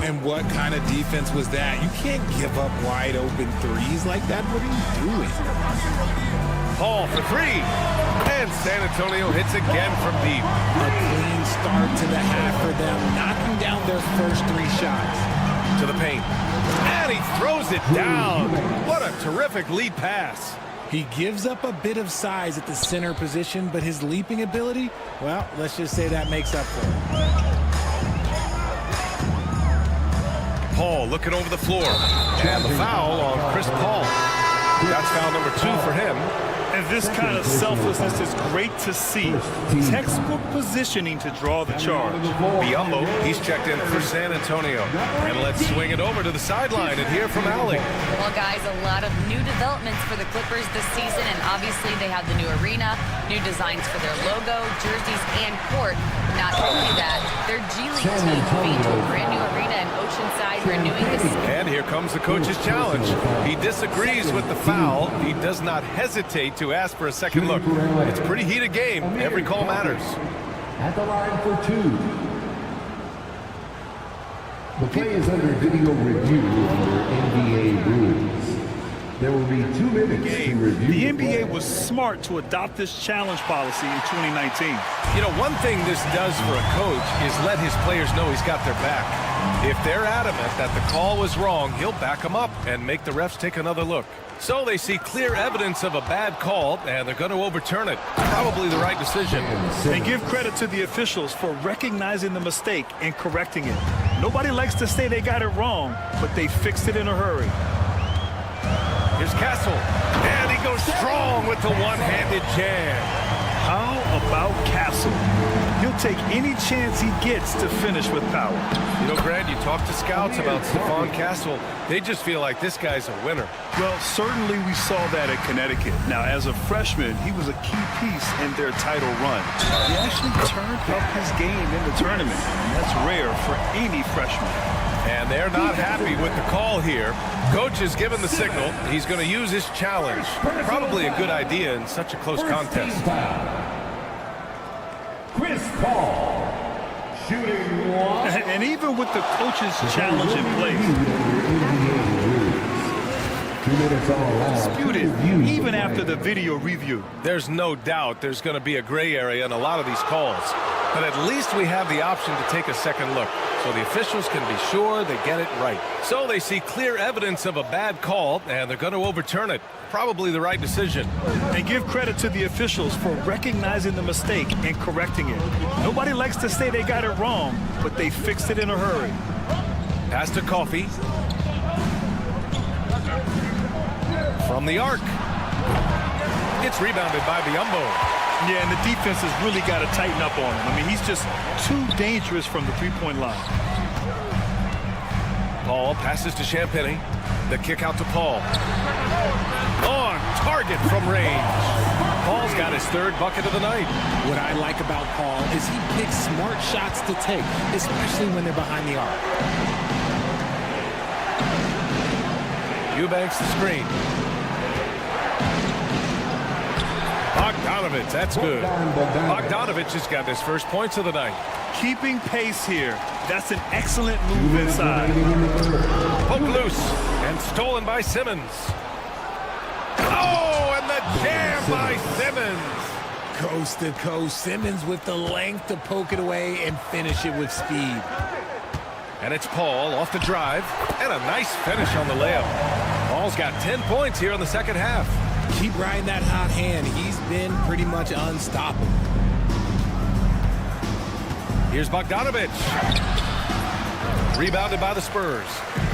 S11: And what kind of defense was that? You can't give up wide open threes like that. What are you doing?
S7: Paul for 3. And San Antonio hits again from deep.
S11: A clean start to the half for them, knocking down their first 3 shots.
S7: To the paint. And he throws it down. What a terrific lead pass.
S11: He gives up a bit of size at the center position, but his leaping ability, well, let's just say that makes up for it.
S7: Paul looking over the floor. And the foul on Chris Paul. That's foul number 2 for him.
S10: And this kind of selflessness is great to see. Textbook positioning to draw the charge.
S7: Biyombo, he's checked in for San Antonio. And let's swing it over to the sideline and hear from Allie.
S12: Well, guys, a lot of new developments for the Clippers this season, and obviously they have the new arena, new designs for their logo, jerseys, and court. Not only that, their G League team moving to a brand new arena in Oceanside, renewing this.
S7: And here comes the coach's challenge. He disagrees with the foul. He does not hesitate to ask for a second look. It's a pretty heated game. Every call matters.
S6: At the line for 2. The play is under video review under NBA rules. There will be 2 minutes to review.
S10: The NBA was smart to adopt this challenge policy in 2019.
S7: You know, one thing this does for a coach is let his players know he's got their back. If they're adamant that the call was wrong, he'll back them up and make the refs take another look. So they see clear evidence of a bad call, and they're going to overturn it. Probably the right decision.
S10: They give credit to the officials for recognizing the mistake and correcting it. Nobody likes to say they got it wrong, but they fixed it in a hurry.
S7: Here's Castle, and he goes strong with the one-handed jam.
S10: How about Castle? He'll take any chance he gets to finish with power.
S7: You know, Grant, you talk to scouts about Stephon Castle. They just feel like this guy's a winner.
S10: Well, certainly we saw that at Connecticut. Now, as a freshman, he was a key piece in their title run. He actually turned up his game in the tournament, and that's rare for any freshman.
S7: And they're not happy with the call here. Coach has given the signal. He's going to use his challenge. Probably a good idea in such a close contest.
S1: Chris Paul, shooting 1.
S10: And even with the coach's challenge in place,
S6: 2 minutes all allowed.
S10: disputed even after the video review.
S7: There's no doubt there's going to be a gray area in a lot of these calls. But at least we have the option to take a second look, so the officials can be sure they get it right. So they see clear evidence of a bad call, and they're going to overturn it. Probably the right decision.
S10: And give credit to the officials for recognizing the mistake and correcting it. Nobody likes to say they got it wrong, but they fixed it in a hurry.
S7: Pass to Coffey. From the arc. It's rebounded by Biyombo.
S10: Yeah, and the defense has really got to tighten up on him. I mean, he's just too dangerous from the three-point line.
S7: Paul passes to Champagny. The kick out to Paul. On target from range. Paul's got his 3rd bucket of the night.
S11: What I like about Paul is he picks smart shots to take, especially when they're behind the arc.
S7: Eubanks the screen. Bogdanovich, that's good. Bogdanovich has got his first points of the night.
S10: Keeping pace here. That's an excellent move inside.
S7: Poke loose and stolen by Simmons. Oh, and the jam by Simmons.
S11: Coast to coast, Simmons with the length to poke it away and finish it with speed.
S7: And it's Paul off the drive. And a nice finish on the layup. Paul's got 10 points here in the second half.
S11: Keep riding that hot hand. He's been pretty much unstoppable.
S7: Here's Bogdanovic. Rebounded by the Spurs.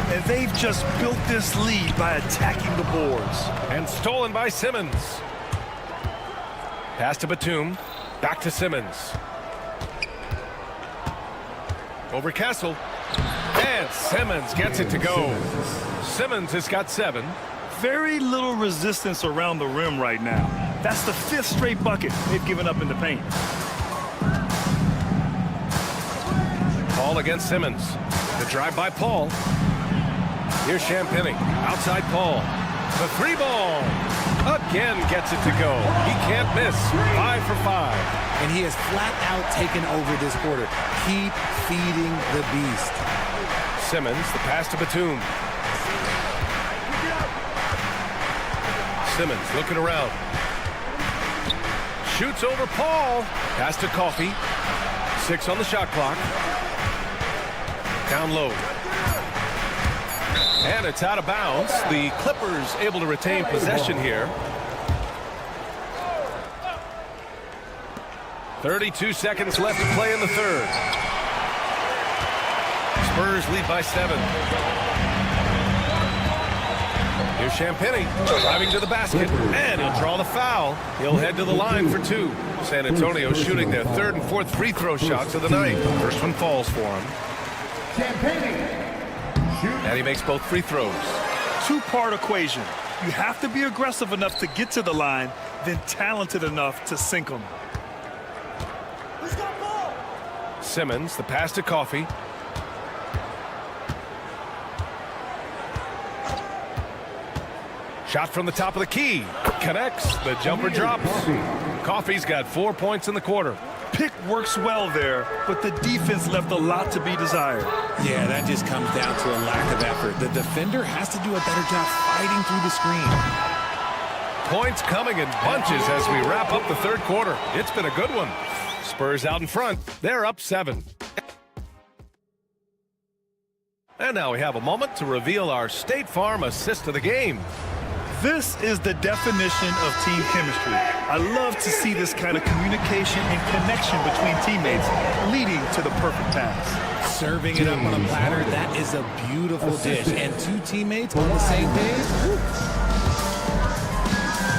S10: And they've just built this lead by attacking the boards.
S7: And stolen by Simmons. Pass to Batum. Back to Simmons. Over Castle. And Simmons gets it to go. Simmons has got 7.
S10: Very little resistance around the rim right now. That's the 5th straight bucket they've given up in the paint.
S7: Paul against Simmons. The drive by Paul. Here's Champagny. Outside Paul. The 3-ball. Again gets it to go. He can't miss. 5 for 5.
S11: And he has flat out taken over this quarter. Keep feeding the beast.
S7: Simmons, the pass to Batum. Simmons looking around. Shoots over Paul. Pass to Coffey. 6 on the shot clock. Down low. And it's out of bounds. The Clippers able to retain possession here. 32 seconds left to play in the third. Spurs lead by 7. Here's Champagny driving to the basket, and he'll draw the foul. He'll head to the line for 2. San Antonio shooting their 3rd and 4th free throw shots of the night. First one falls for him. And he makes both free throws.
S10: 2-part equation. You have to be aggressive enough to get to the line, then talented enough to sink them.
S7: Simmons, the pass to Coffey. Shot from the top of the key. Connects. The jumper drops. Coffey's got 4 points in the quarter.
S10: Pick works well there, but the defense left a lot to be desired.
S11: Yeah, that just comes down to a lack of effort. The defender has to do a better job fighting through the screen.
S7: Points coming in bunches as we wrap up the third quarter. It's been a good one. Spurs out in front. They're up 7. And now we have a moment to reveal our State Farm assist of the game.
S10: This is the definition of team chemistry. I love to see this kind of communication and connection between teammates leading to the perfect pass.
S11: Serving it up on a platter, that is a beautiful dish. And 2 teammates on the same page.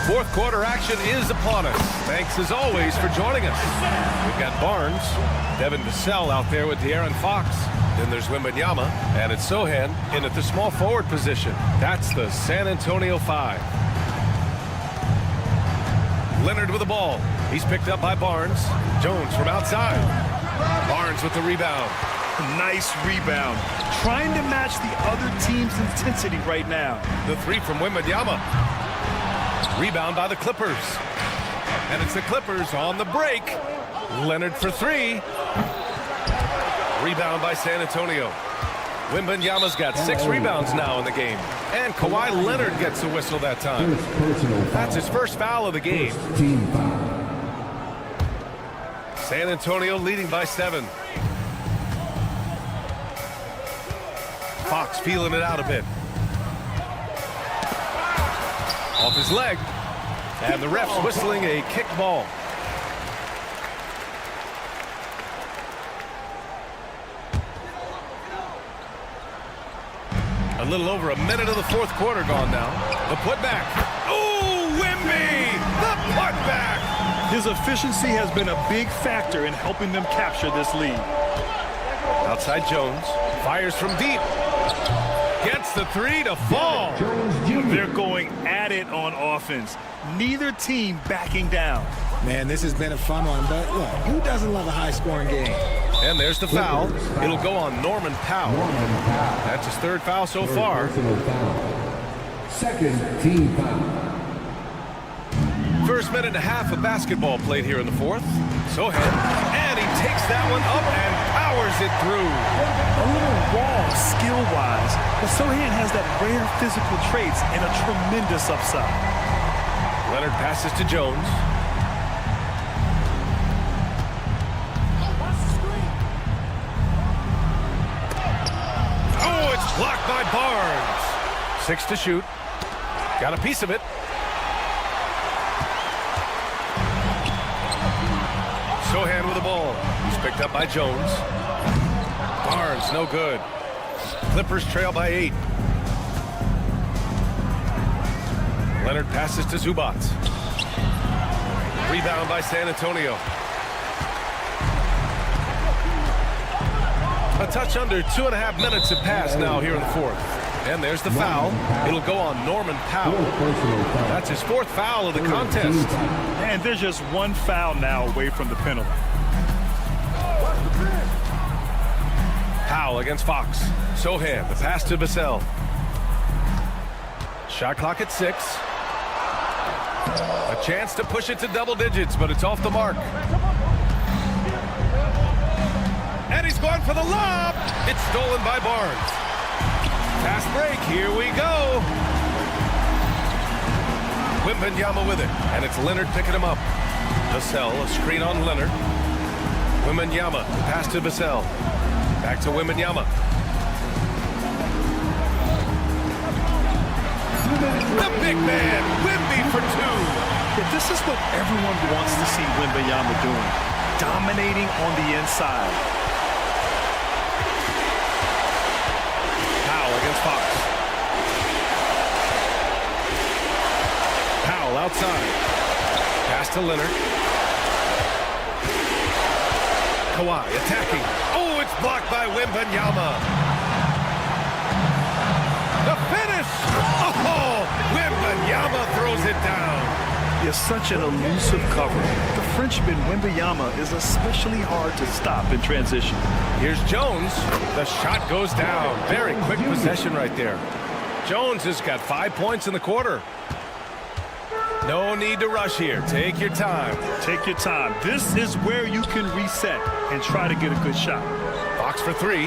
S7: Fourth quarter action is upon us. Thanks as always for joining us. We've got Barnes, Devin Vassell out there with De'Aaron Fox. Then there's Wembanyama, and it's Sohan in at the small forward position. That's the San Antonio 5. Leonard with the ball. He's picked up by Barnes. Jones from outside. Barnes with the rebound.
S10: Nice rebound. Trying to match the other team's intensity right now.
S7: The 3 from Wembanyama. Rebound by the Clippers. And it's the Clippers on the break. Leonard for 3. Rebound by San Antonio. Wembanyama's got 6 rebounds now in the game. And Kawhi Leonard gets a whistle that time. That's his first foul of the game. San Antonio leading by 7. Fox feeling it out a bit. Off his leg. And the ref's whistling a kick ball. A little over a minute of the fourth quarter gone now. The putback. Oh, Wemby! The putback!
S10: His efficiency has been a big factor in helping them capture this lead.
S7: Outside Jones. Fires from deep. Gets the 3 to fall.
S10: They're going at it on offense. Neither team backing down.
S11: Man, this has been a fun one, but look, who doesn't love a high-scoring game?
S7: And there's the foul. It'll go on Norman Powell. That's his 3rd foul so far.
S6: Second team foul.
S7: First minute and a half of basketball played here in the 4th. Sohan, and he takes that one up and powers it through.
S10: A little raw skill-wise, but Sohan has that rare physical traits and a tremendous upside.
S7: Leonard passes to Jones. it's blocked by Barnes. 6 to shoot. Got a piece of it. Sohan with the ball. He's picked up by Jones. Barnes, no good. Clippers trail by 8. Leonard passes to Zubac. Rebound by San Antonio. A touch under 2.5 minutes have passed now here in the fourth. And there's the foul. It'll go on Norman Powell. That's his 4th foul of the contest.
S10: And there's just one foul now away from the penalty.
S7: Powell against Fox. Sohan, the pass to Vassell. Shot clock at 6. A chance to push it to double digits, but it's off the mark. And he's going for the lob. It's stolen by Barnes. Fast break, here we go. Wembanyama with it, and it's Leonard picking him up. Vassell, a screen on Leonard. Wembanyama, pass to Vassell. Back to Wembanyama. The big man, Wemby for 2.
S10: Yeah, this is what everyone wants to see Wembanyama doing. Dominating on the inside.
S7: Powell against Fox. Powell outside. Pass to Leonard. Kawhi attacking. Oh, it's blocked by Wembanyama. The finish! Oh, Wembanyama throws it down.
S10: He is such an elusive cover. The Frenchman Wembanyama is especially hard to stop in transition.
S7: Here's Jones. The shot goes down. Very quick possession right there. Jones has got 5 points in the quarter. No need to rush here. Take your time.
S10: Take your time. This is where you can reset and try to get a good shot.
S7: Fox for 3.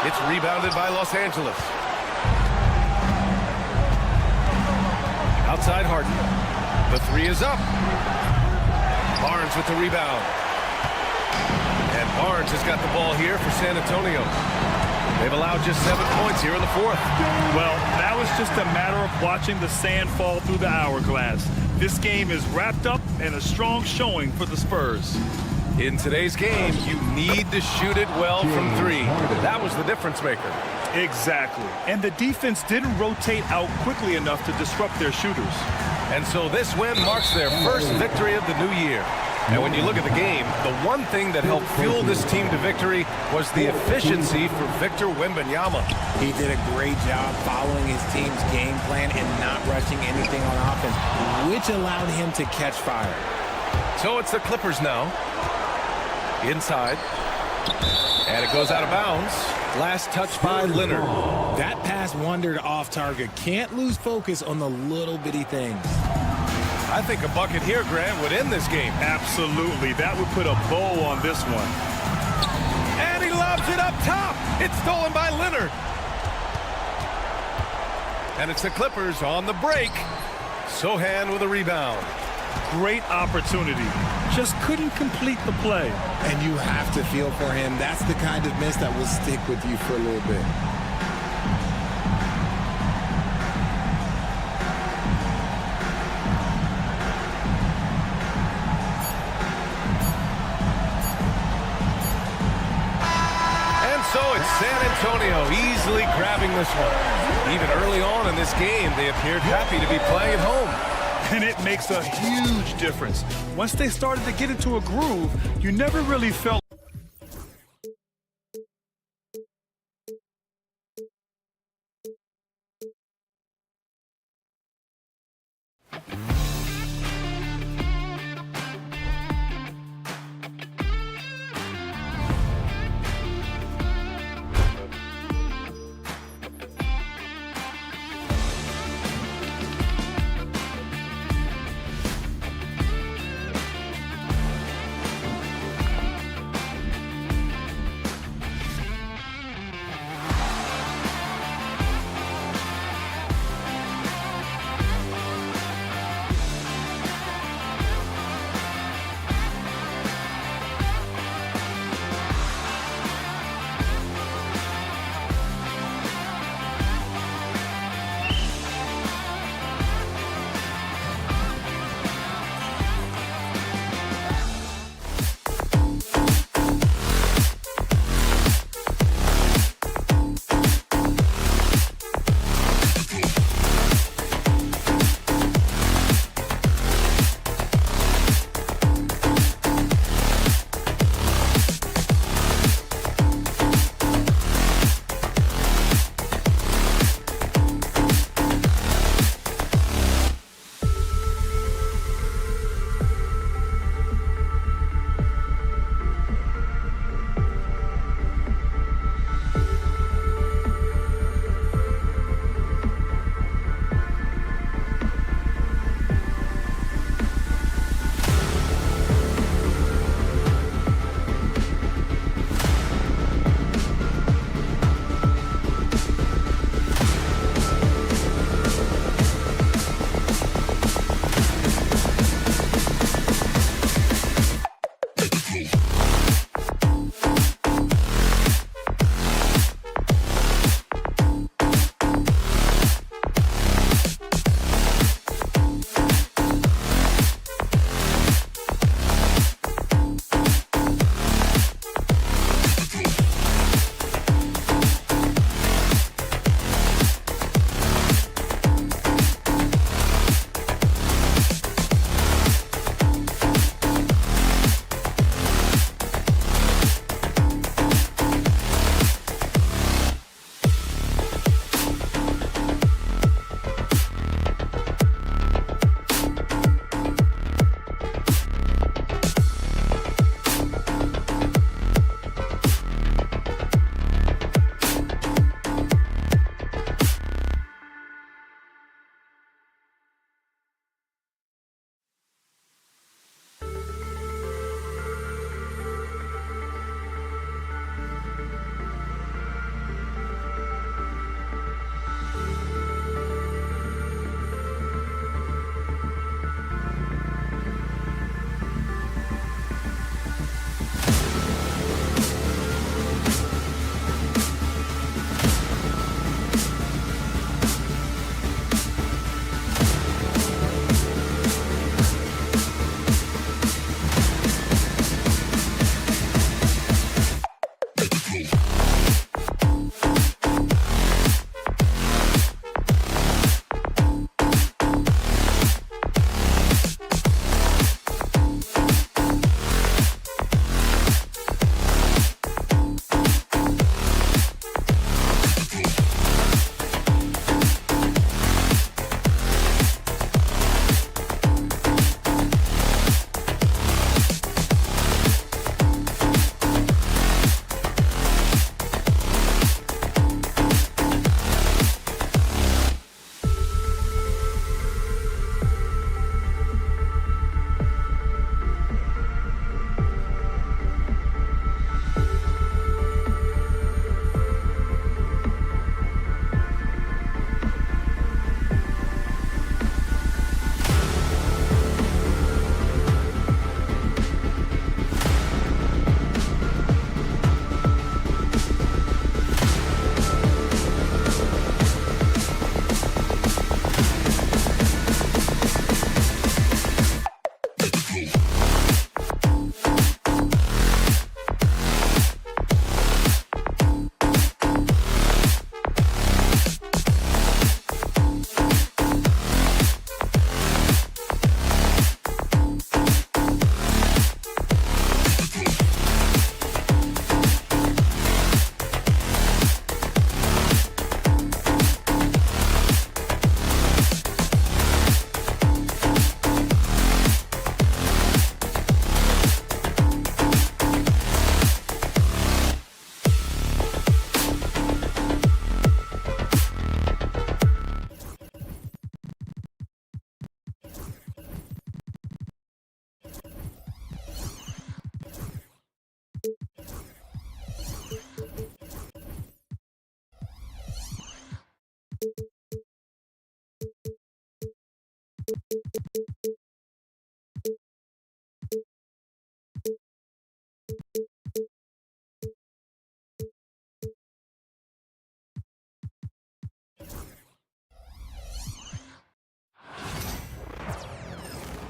S7: It's rebounded by Los Angeles. Outside Harden. The 3 is up. Barnes with the rebound. And Barnes has got the ball here for San Antonio. They've allowed just 7 points here in the fourth.
S10: Well, now it's just a matter of watching the sand fall through the hourglass. This game is wrapped up in a strong showing for the Spurs.
S7: In today's game, you need to shoot it well from 3. That was the difference maker.
S10: Exactly. And the defense didn't rotate out quickly enough to disrupt their shooters.
S7: And so this win marks their first victory of the new year. And when you look at the game, the one thing that helped fuel this team to victory was the efficiency for Victor Wembanyama.
S11: He did a great job following his team's game plan and not rushing anything on offense, which allowed him to catch fire.
S7: So it's the Clippers now. Inside. And it goes out of bounds. Last touch by Leonard.
S11: That pass wandered off target. Can't lose focus on the little bitty things.
S7: I think a bucket here, Grant, would end this game.
S10: Absolutely. That would put a bow on this one.
S7: And he lobs it up top. It's stolen by Leonard. And it's the Clippers on the break. Sohan with a rebound.
S10: Great opportunity. Just couldn't complete the play.
S11: And you have to feel for him. That's the kind of miss that will stick with you for a little bit.
S7: So it's San Antonio easily grabbing this one. Even early on in this game, they appeared happy to be playing at home.
S10: And it makes a huge difference. Once they started to get into a groove, you never really felt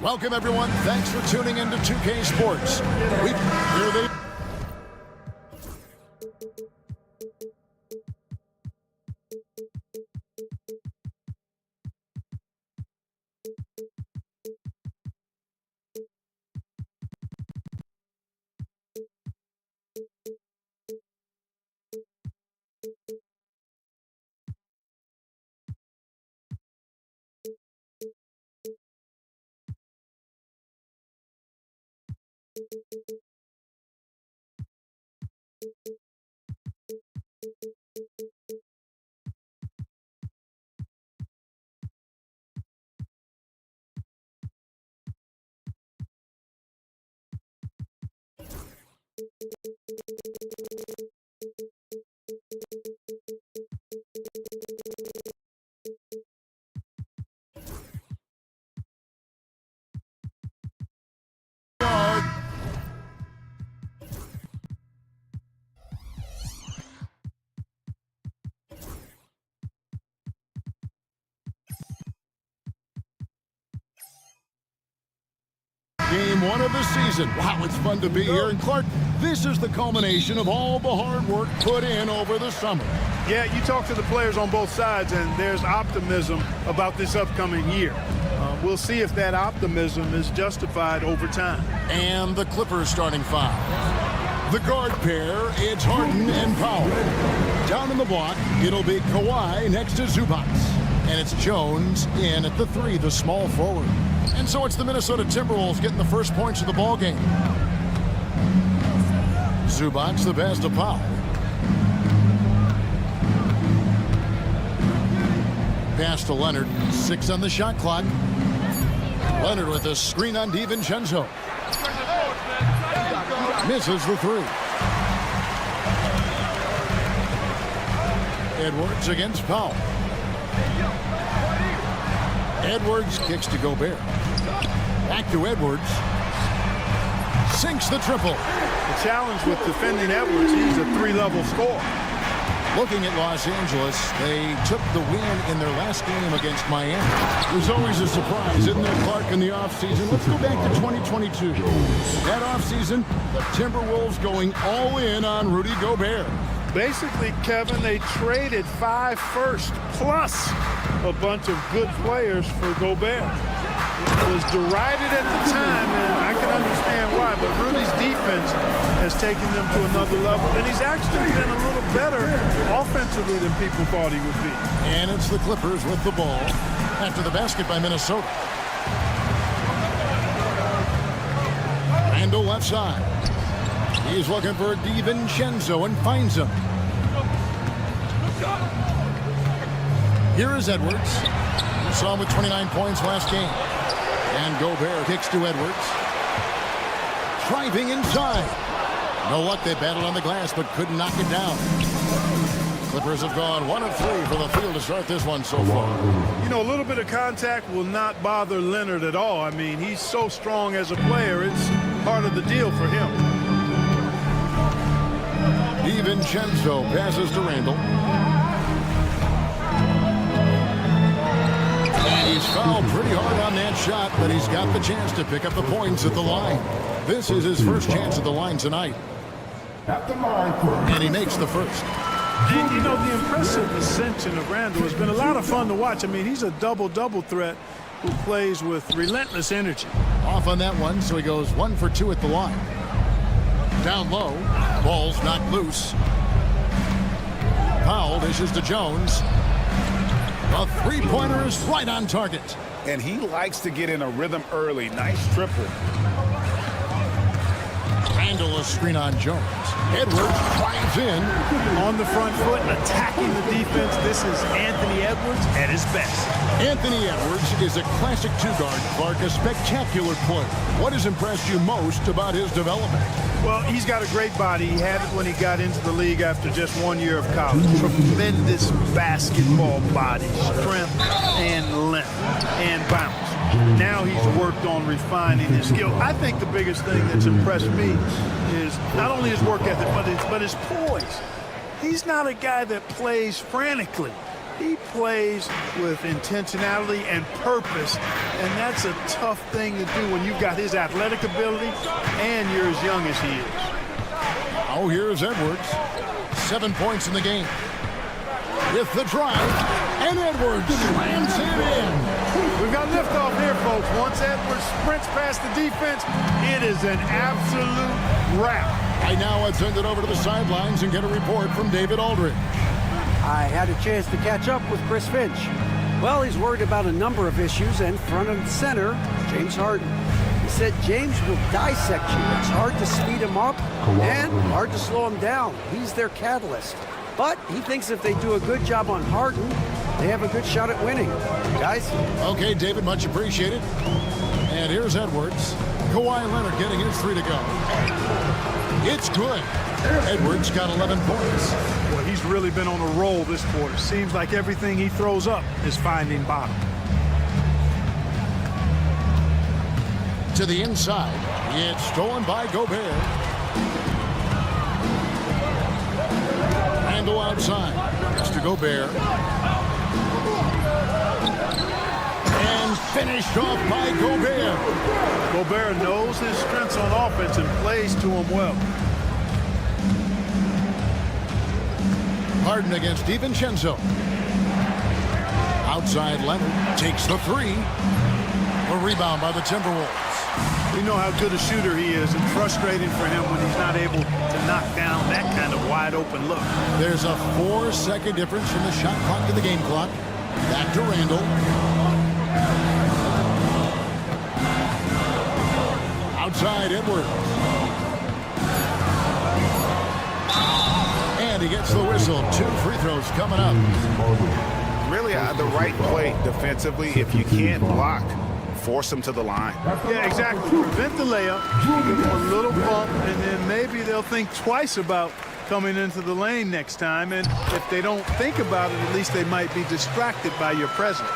S2: Welcome, everyone. Thanks for tuning into 2K Sports. Here they Game 1 of the season. Wow, it's fun to be here. And Clark, this is the culmination of all the hard work put in over the summer.
S14: Yeah, you talk to the players on both sides, and there's optimism about this upcoming year. We'll see if that optimism is justified over time.
S2: And the Clippers starting five. The guard pair, it's Harden and Powell. Down in the block, it'll be Kawhi next to Zubac. And it's Jones in at the 3, the small forward. And so it's the Minnesota Timberwolves getting the first points of the ball game. Zubac the pass to Powell. Pass to Leonard. 6 on the shot clock. Leonard with a screen on DiVincenzo. Misses the 3. Edwards against Powell. Edwards kicks to Gobert. Back to Edwards. Sinks the triple.
S14: The challenge with defending Edwards, he's a 3-level scorer.
S2: Looking at Los Angeles, they took the win in their last game against Miami. There's always a surprise, isn't there, Clark, in the offseason? Let's go back to 2022. That offseason, the Timberwolves going all in on Rudy Gobert.
S14: Basically, Kevin, they traded 5 firsts plus a bunch of good players for Gobert. It was derided at the time, and I can understand why, but Rudy's defense has taken them to another level, and he's actually been a little better offensively than people thought he would be.
S2: And it's the Clippers with the ball after the basket by Minnesota. Randle left side. He's looking for DiVincenzo and finds him. Here is Edwards. We saw him with 29 points last game. And Gobert kicks to Edwards. Driving inside. No luck, they battled on the glass but couldn't knock it down. Clippers have gone 1 of 3 for the field to start this one so far.
S14: You know, a little bit of contact will not bother Leonard at all. I mean, he's so strong as a player. It's part of the deal for him.
S2: DiVincenzo passes to Randle. And he's fouled pretty hard on that shot, but he's got the chance to pick up the points at the line. This is his first chance at the line tonight.
S6: At the line
S2: and he makes the first.
S14: And, you know, the impressive ascension of Randle has been a lot of fun to watch. I mean, he's a double-double threat who plays with relentless energy.
S2: Off on that one, so he goes 1 for 2 at the line. Down low, ball's knocked loose. Powell dishes to Jones. A three-pointer is right on target.
S3: And he likes to get in a rhythm early. Nice triple.
S2: Randle a screen on Jones. Edwards drives in.
S14: On the front foot and attacking the defense. This is Anthony Edwards at his best.
S2: Anthony Edwards is a classic two-guard, Clark, a spectacular player. What has impressed you most about his development?
S14: Well, he's got a great body. He had it when he got into the league after just 1 year of college. Tremendous basketball body, strength and length and bounce. Now he's worked on refining his skill. I think the biggest thing that's impressed me is not only his work ethic, but his poise. He's not a guy that plays frantically. He plays with intentionality and purpose, and that's a tough thing to do when you've got his athletic ability and you're as young as he is.
S2: Oh, here's Edwards. 7 points in the game. With the drive, and Edwards slams it in.
S14: We've got liftoff here, folks. Once Edwards sprints past the defense, it is an absolute wrap.
S2: Right now, let's send it over to the sidelines and get a report from David Aldridge.
S5: I had a chance to catch up with Chris Finch. Well, he's worried about a number of issues, and front and center, James Harden. He said James will dissect you. It's hard to speed him up and hard to slow him down. He's their catalyst. But he thinks if they do a good job on Harden, they have a good shot at winning. Guys?
S2: Okay, David, much appreciated. And here's Edwards. Kawhi Leonard getting his 3 to go. It's good. Edwards got 11 points.
S14: Well, he's really been on a roll this quarter. Seems like everything he throws up is finding bottom.
S2: To the inside. It's stolen by Gobert. Randle outside. Mr. Gobert. And finished off by Gobert.
S14: Gobert knows his strengths on offense and plays to him well.
S2: Harden against DiVincenzo. Outside Leonard takes the 3. A rebound by the Timberwolves.
S14: We know how good a shooter he is, and frustrating for him when he's not able to knock down that kind of wide open look.
S2: There's a 4-second difference from the shot clock to the game clock. Back to Randle. Outside Edwards. And he gets the whistle. 2 free throws coming up.
S3: Really the right play defensively. If you can't block, force him to the line.
S14: Yeah, exactly. Prevent the layup, give them a little bump, and then maybe they'll think twice about coming into the lane next time. And if they don't think about it, at least they might be distracted by your presence.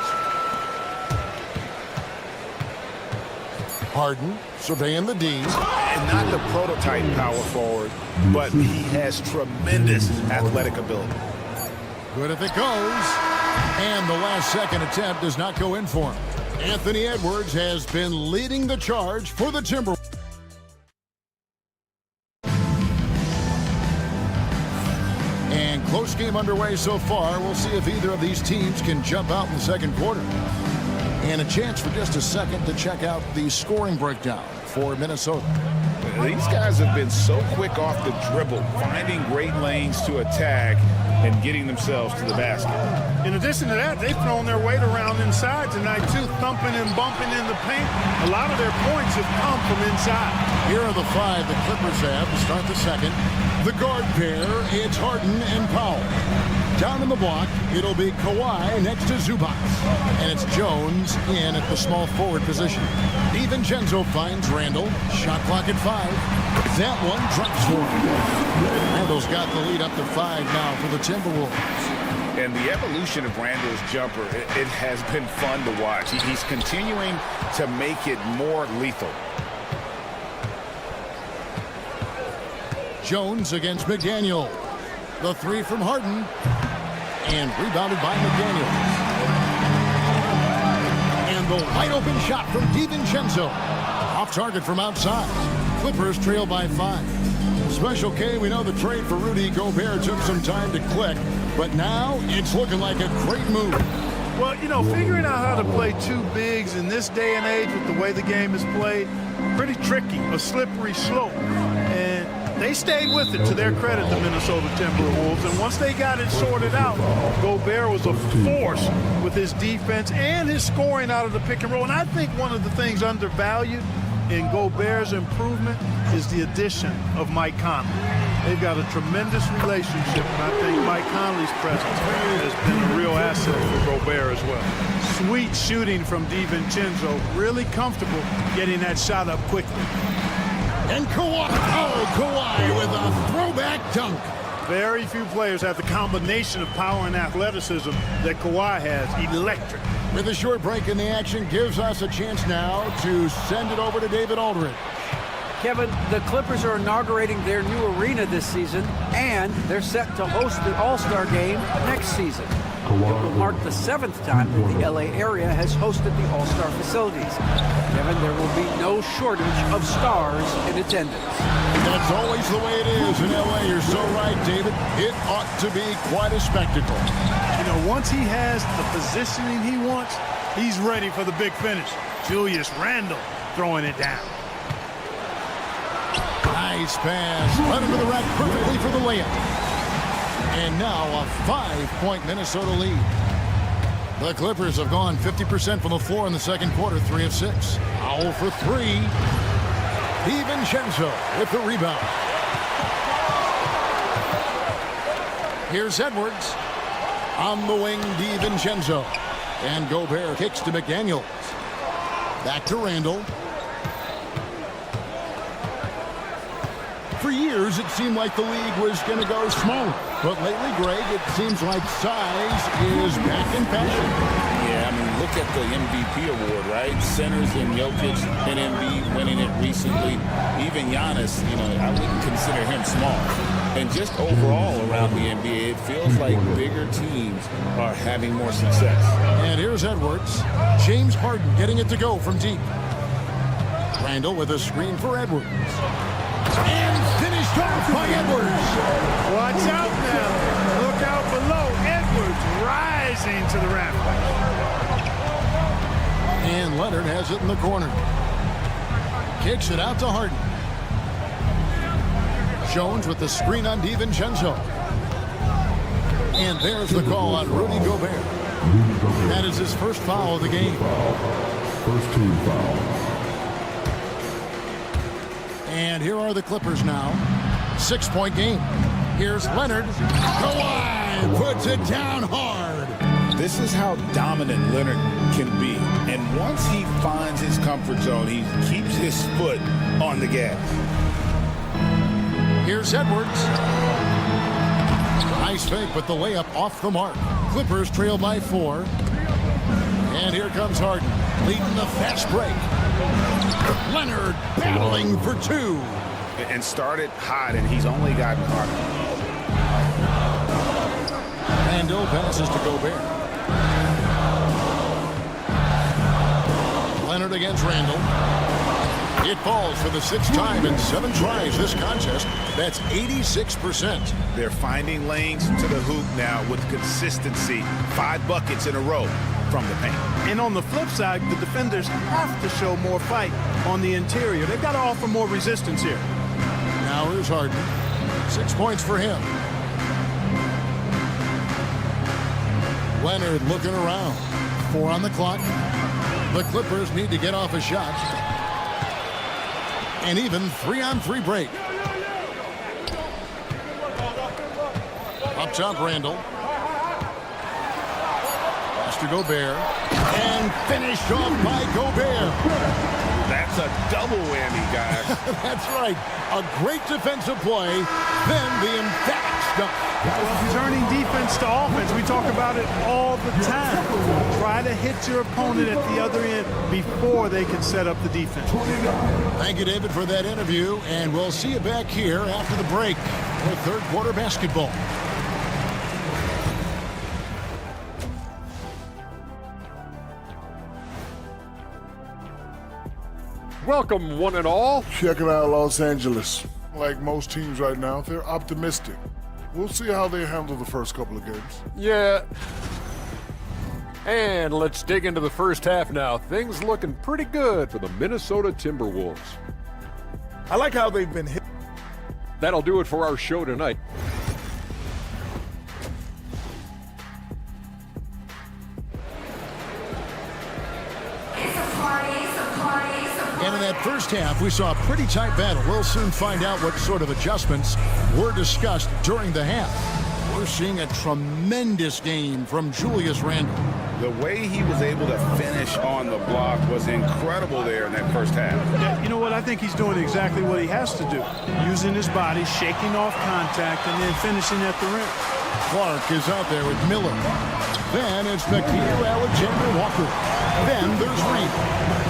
S2: Harden surveying the D.
S3: And not the prototype power forward, but he has tremendous athletic ability.
S2: Good if it goes. And the last second attempt does not go in for him. Anthony Edwards has been leading the charge for the Timberwolves. And close game underway so far. We'll see if either of these teams can jump out in the second quarter. And a chance for just a second to check out the scoring breakdown for Minnesota.
S3: These guys have been so quick off the dribble, finding great lanes to attack and getting themselves to the basket.
S14: In addition to that, they've thrown their weight around inside tonight, too, thumping and bumping in the paint. A lot of their points have come from inside.
S2: Here are the 5 the Clippers have to start the second. The guard pair, it's Harden and Powell. Down in the block, it'll be Kawhi next to Zubac. And it's Jones in at the small forward position. DiVincenzo finds Randle. Shot clock at 5. That one drops for him. Randle's got the lead up to 5 now for the Timberwolves.
S3: And the evolution of Randle's jumper, it has been fun to watch. He's continuing to make it more lethal.
S2: Jones against McDaniel. The 3 from Harden. And rebounded by McDaniel. And the wide open shot from DiVincenzo. Off target from outside. Clippers trail by 5. Special K, we know the trade for Rudy Gobert took some time to click, but now it's looking like a great move.
S14: Well, you know, figuring out how to play 2 bigs in this day and age with the way the game is played, pretty tricky, a slippery slope. And they stayed with it, to their credit, the Minnesota Timberwolves. And once they got it sorted out, Gobert was a force with his defense and his scoring out of the pick and roll. And I think one of the things undervalued in Gobert's improvement is the addition of Mike Conley. They've got a tremendous relationship, and I think Mike Conley's presence has been a real asset for Gobert as well. Sweet shooting from DiVincenzo, really comfortable getting that shot up quickly.
S2: And Kawhi, Kawhi with a throwback dunk.
S14: Very few players have the combination of power and athleticism that Kawhi has. Electric.
S2: With a short break in the action, gives us a chance now to send it over to David Aldridge.
S5: Kevin, the Clippers are inaugurating their new arena this season, and they're set to host the All-Star game next season. It will mark the 7th time that the LA area has hosted the All-Star facilities. Kevin, there will be no shortage of stars in attendance.
S2: That's always the way it is in LA. You're so right, David. It ought to be quite a spectacle.
S14: You know, once he has the positioning he wants, he's ready for the big finish. Julius Randle throwing it down.
S2: Nice pass. Right under the rack perfectly for the layup. And now a 5-point Minnesota lead. The Clippers have gone 50% from the floor in the second quarter, 3 of 6. Foul for 3. DiVincenzo with the rebound. Here's Edwards. On the wing, DiVincenzo. And Gobert kicks to McDaniels. Back to Randle. For years, it seemed like the league was going to go small. But lately, Greg, it seems like size is back in fashion.
S3: Yeah, I mean, look at the MVP award, right? Centers and Jokic and Embiid winning it recently. Even Giannis, you know, I wouldn't consider him small. And just overall around the NBA, it feels like bigger teams are having more success.
S2: And here's Edwards. James Harden getting it to go from deep. Randle with a screen for Edwards. And finished off by Edwards.
S14: Watch out now. Look out below. Edwards rising to the rafters.
S2: And Leonard has it in the corner. Kicks it out to Harden. Jones with the screen on DiVincenzo. And there's the call on Rudy Gobert. That is his first foul of the game.
S6: First team foul.
S2: And here are the Clippers now. 6-point game. Here's Leonard. Kawhi puts it down hard.
S3: This is how dominant Leonard can be. And once he finds his comfort zone, he keeps his foot on the gas.
S2: Here's Edwards. Nice fake, but the layup off the mark. Clippers trail by 4. And here comes Harden, leading the fast break. Leonard battling for 2.
S3: And started hot, and he's only gotten harder.
S2: Randle passes to Gobert. Leonard against Randle. It falls for the 6th time in 7 tries this contest. That's 86%.
S3: They're finding lanes to the hoop now with consistency. 5 buckets in a row from the paint.
S14: And on the flip side, the defenders have to show more fight on the interior. They've got to offer more resistance here.
S2: Now here's Harden. 6 points for him. Leonard looking around. 4 on the clock. The Clippers need to get off a shot. And even 3-on-3 break. Up top, Randle. Pass to Gobert. And finished off by Gobert.
S3: That's a double whammy, guys.
S2: That's right. A great defensive play, then the emphatic stuff.
S14: Well, turning defense to offense, we talk about it all the time. Try to hit your opponent at the other end before they can set up the defense.
S2: Thank you, David, for that interview, and we'll see you back here after the break for third quarter basketball.
S13: Welcome, one and all.
S8: Checking out Los Angeles. Like most teams right now, they're optimistic. We'll see how they handle the first couple of games.
S13: Yeah. And let's dig into the first half now. Things looking pretty good for the Minnesota Timberwolves.
S8: I like how they've been hit.
S13: That'll do it for our show tonight.
S2: And in that first half, we saw a pretty tight battle. We'll soon find out what sort of adjustments were discussed during the half. We're seeing a tremendous game from Julius Randle.
S3: The way he was able to finish on the block was incredible there in that first half.
S14: Yeah, you know what? I think he's doing exactly what he has to do. Using his body, shaking off contact, and then finishing at the rim.
S2: Clark is out there with Miller. Then it's Nickeil Alexander-Walker. Then there's Reed.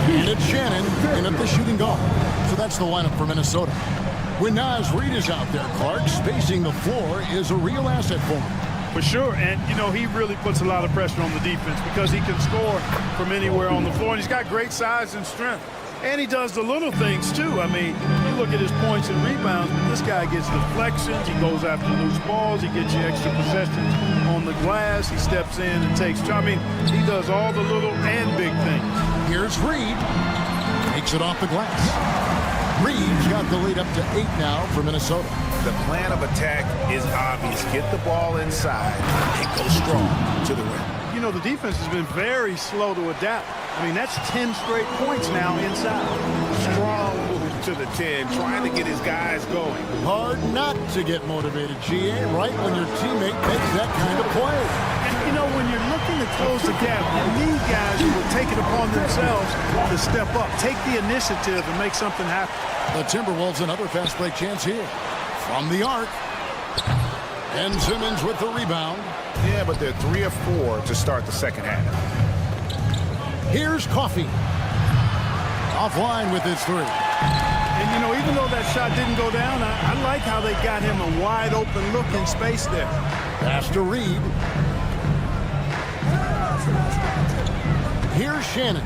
S2: And it's Shannon in at the shooting guard. So that's the lineup for Minnesota. When Naz Reid is out there, Clark spacing the floor is a real asset for him.
S14: For sure, and you know, he really puts a lot of pressure on the defense because he can score from anywhere on the floor, and he's got great size and strength. And he does the little things too. I mean, you look at his points and rebounds, but this guy gets deflections, he goes after loose balls, he gets you extra possessions on the glass, he steps in and takes charge. I mean, he does all the little and big things.
S2: Here's Reed. Takes it off the glass. Reed's got the lead up to 8 now for Minnesota.
S3: The plan of attack is obvious. Get the ball inside and go strong to the rim.
S14: You know, the defense has been very slow to adapt. I mean, that's 10 straight points now inside.
S3: Strong move to the 10, trying to get his guys going.
S2: Hard not to get motivated, GA, right when your teammate makes that kind of play.
S14: And, you know, when you're looking to close the gap, you need guys who will take it upon themselves to step up, take the initiative, and make something happen.
S2: The Timberwolves another fast break chance here. From the arc. And Simmons with the rebound.
S3: Yeah, but they're 3 of 4 to start the second half.
S2: Here's Coffey. Offline with his 3.
S14: And, you know, even though that shot didn't go down, I like how they got him a wide open look in space there.
S2: Pass to Reed. Here's Shannon.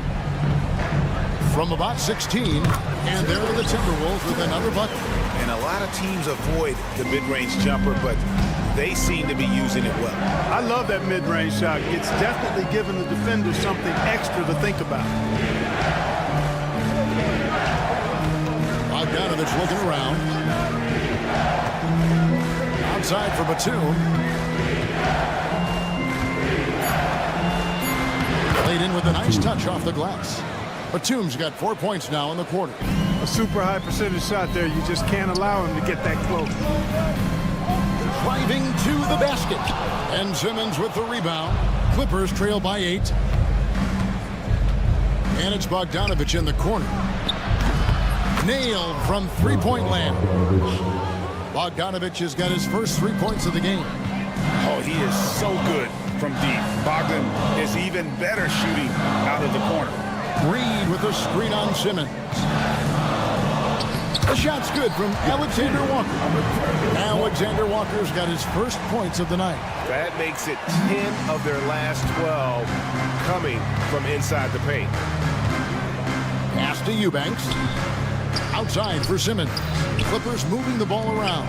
S2: From about 16. And there are the Timberwolves with another bucket.
S3: And a lot of teams avoid the mid-range jumper, but they seem to be using it well.
S14: I love that mid-range shot. It's definitely giving the defender something extra to think about.
S2: Bogdanovich looking around. Outside for Batum. Played in with a nice touch off the glass. Batum's got 4 points now in the quarter.
S14: A super high percentage shot there. You just can't allow him to get that close.
S2: Driving to the basket. And Simmons with the rebound. Clippers trail by 8. And it's Bogdanovich in the corner. Nailed from three-point land. Bogdanovich has got his first 3 points of the game.
S3: Oh, he is so good from deep. Bogdan is even better shooting out of the corner.
S2: Reed with a screen on Simmons. The shot's good from Alexander Walker. Alexander Walker's got his first points of the night.
S3: That makes it 10 of their last 12 coming from inside the paint.
S2: Pass to Eubanks. Outside for Simmons. Clippers moving the ball around.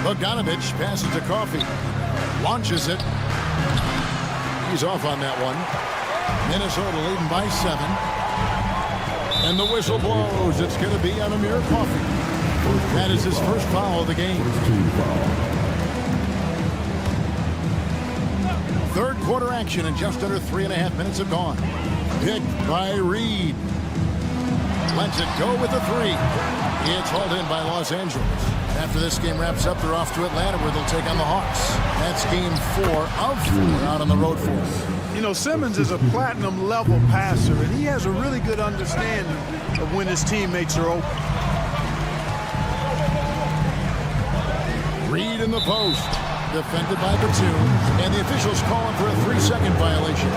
S2: Bogdanovich passes to Coffey. Launches it. He's off on that one. Minnesota leading by 7. And the whistle blows. It's going to be on Amir Coffey. That is his first foul of the game. Third quarter action and just under 3.5 minutes have gone. Picked by Reed. Lets it go with a 3. It's hauled in by Los Angeles. After this game wraps up, they're off to Atlanta where they'll take on the Hawks. That's game 4 of 4 out on the road for them.
S14: You know, Simmons is a platinum level passer, and he has a really good understanding of when his teammates are open.
S2: Reed in the post. Defended by Batum. And the officials calling for a 3-second violation.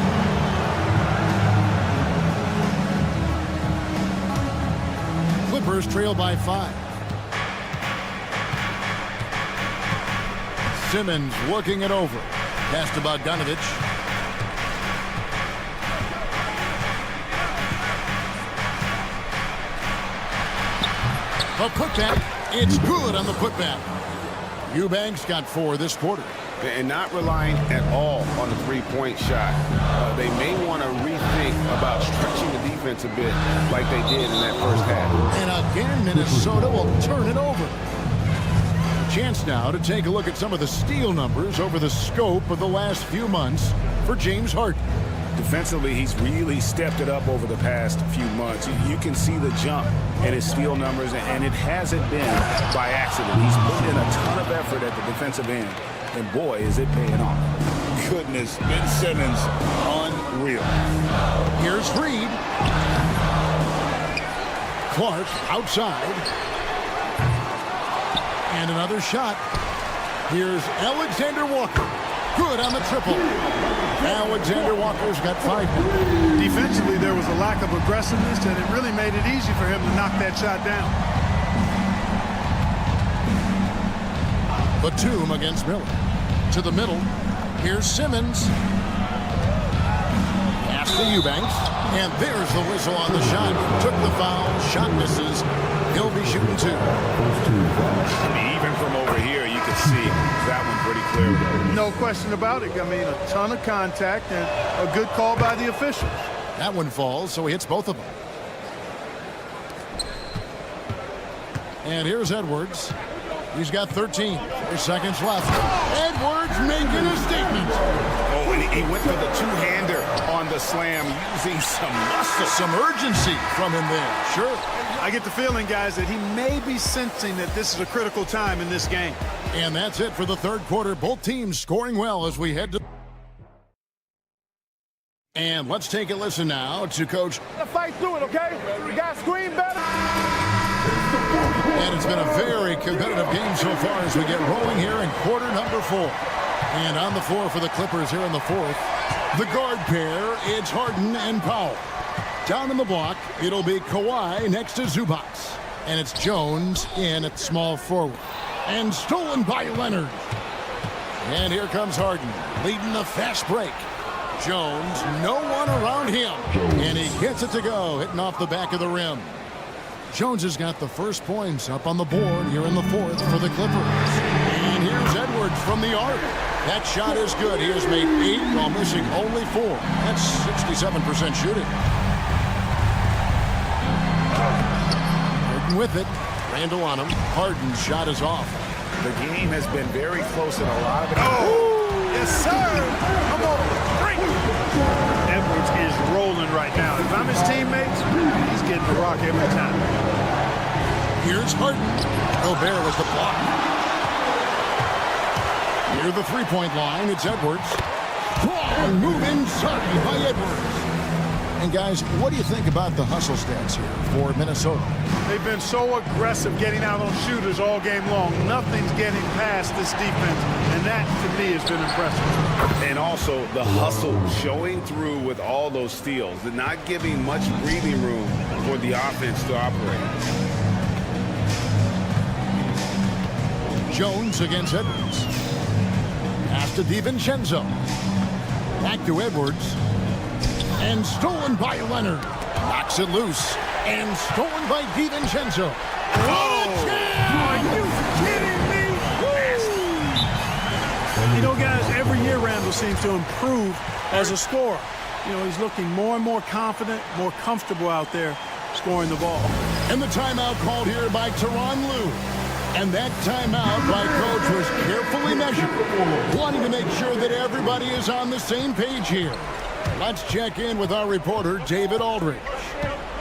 S2: Clippers trail by 5. Simmons working it over. Pass to Bogdanovich. A putback. It's good on the putback. Eubanks got 4 this quarter.
S3: And not relying at all on the three-point shot. They may want to rethink about stretching the defense a bit like they did in that first half.
S2: And again, Minnesota will turn it over. Chance now to take a look at some of the steal numbers over the scope of the last few months for James Harden.
S3: Defensively, he's really stepped it up over the past few months. You can see the jump in his steal numbers, and it hasn't been by accident. He's put in a ton of effort at the defensive end, and boy, is it paying off. Goodness, Ben Simmons, unreal.
S2: Here's Reed. Clark outside. And another shot. Here's Alexander Walker. Good on the triple. Alexander Walker's got 5 points.
S14: Defensively, there was a lack of aggressiveness, and it really made it easy for him to knock that shot down.
S2: Batum against Miller. To the middle. Here's Simmons. Pass to Eubanks. And there's the whistle on the shot. Took the foul. Shot misses. He'll be shooting 2.
S3: I mean, even from over here, you can see that one pretty clearly.
S14: No question about it. I mean, a ton of contact and a good call by the officials.
S2: That one falls, so he hits both of them. And here's Edwards. He's got 13. 4 seconds left. Edwards making a statement.
S3: Oh, and he went for the two-hander on the slam, using some muscle.
S2: Some urgency from him there. Sure.
S14: I get the feeling, guys, that he may be sensing that this is a critical time in this game.
S2: And that's it for the third quarter. Both teams scoring well as we head to... And let's take a listen now to Coach...
S9: Fight through it, okay? You guys scream better.
S2: And it's been a very competitive game so far as we get rolling here in quarter number 4. And on the floor for the Clippers here in the fourth, the guard pair, it's Harden and Powell. Down in the block, it'll be Kawhi next to Zubac. And it's Jones in at small forward. And stolen by Leonard. And here comes Harden, leading the fast break. Jones, no one around him. And he gets it to go, hitting off the back of the rim. Jones has got the first points up on the board here in the fourth for the Clippers. And here's Edwards from the arc. That shot is good. He has made 8 while missing only 4. That's 67% shooting. Harden with it. Randall on him. Harden's shot is off.
S3: The game has been very close in a lot of it.
S14: Oh, yes, sir. Come on, break. Edwards is rolling right now. If I'm his teammates, he's getting the rock every time.
S2: Here's Harden. Gobert with the block. Near the three-point line, it's Edwards. Strong move inside by Edwards. And guys, what do you think about the hustle stats here for Minnesota?
S14: They've been so aggressive getting out on shooters all game long. Nothing's getting past this defense, and that, to me, has been impressive.
S3: And also the hustle showing through with all those steals, and not giving much breathing room for the offense to operate.
S2: Jones against Edwards. Pass to DiVincenzo. Back to Edwards. And stolen by Leonard. Knocks it loose. And stolen by DiVincenzo.
S14: Oh! Are you kidding me? You know, guys, every year Randall seems to improve as a scorer. You know, he's looking more and more confident, more comfortable out there scoring the ball.
S2: And the timeout called here by SuperLu. And that timeout by Coach was carefully measured, wanting to make sure that everybody is on the same page here. Let's check in with our reporter, David Aldridge.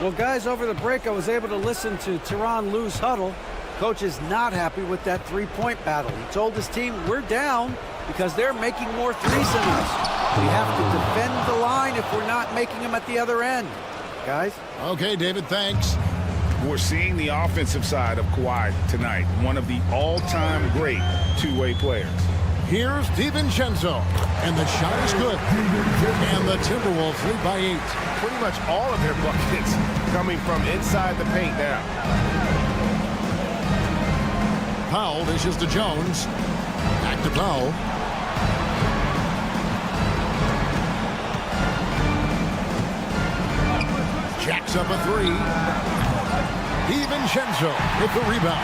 S5: Well, guys, over the break, I was able to listen to SuperLu's huddle. Coach is not happy with that three-point battle. He told his team, we're down because they're making more threes than us. We have to defend the line if we're not making them at the other end. Guys?
S2: Okay, David, thanks.
S3: We're seeing the offensive side of Kawhi tonight, one of the all-time great two-way players.
S2: Here's DiVincenzo, and the shot is good. And the Timberwolves lead by 8.
S9: Pretty much all of their buckets coming from inside the paint now.
S2: Powell dishes to Jones. Back to Powell. Jacks up a 3. DiVincenzo with the rebound.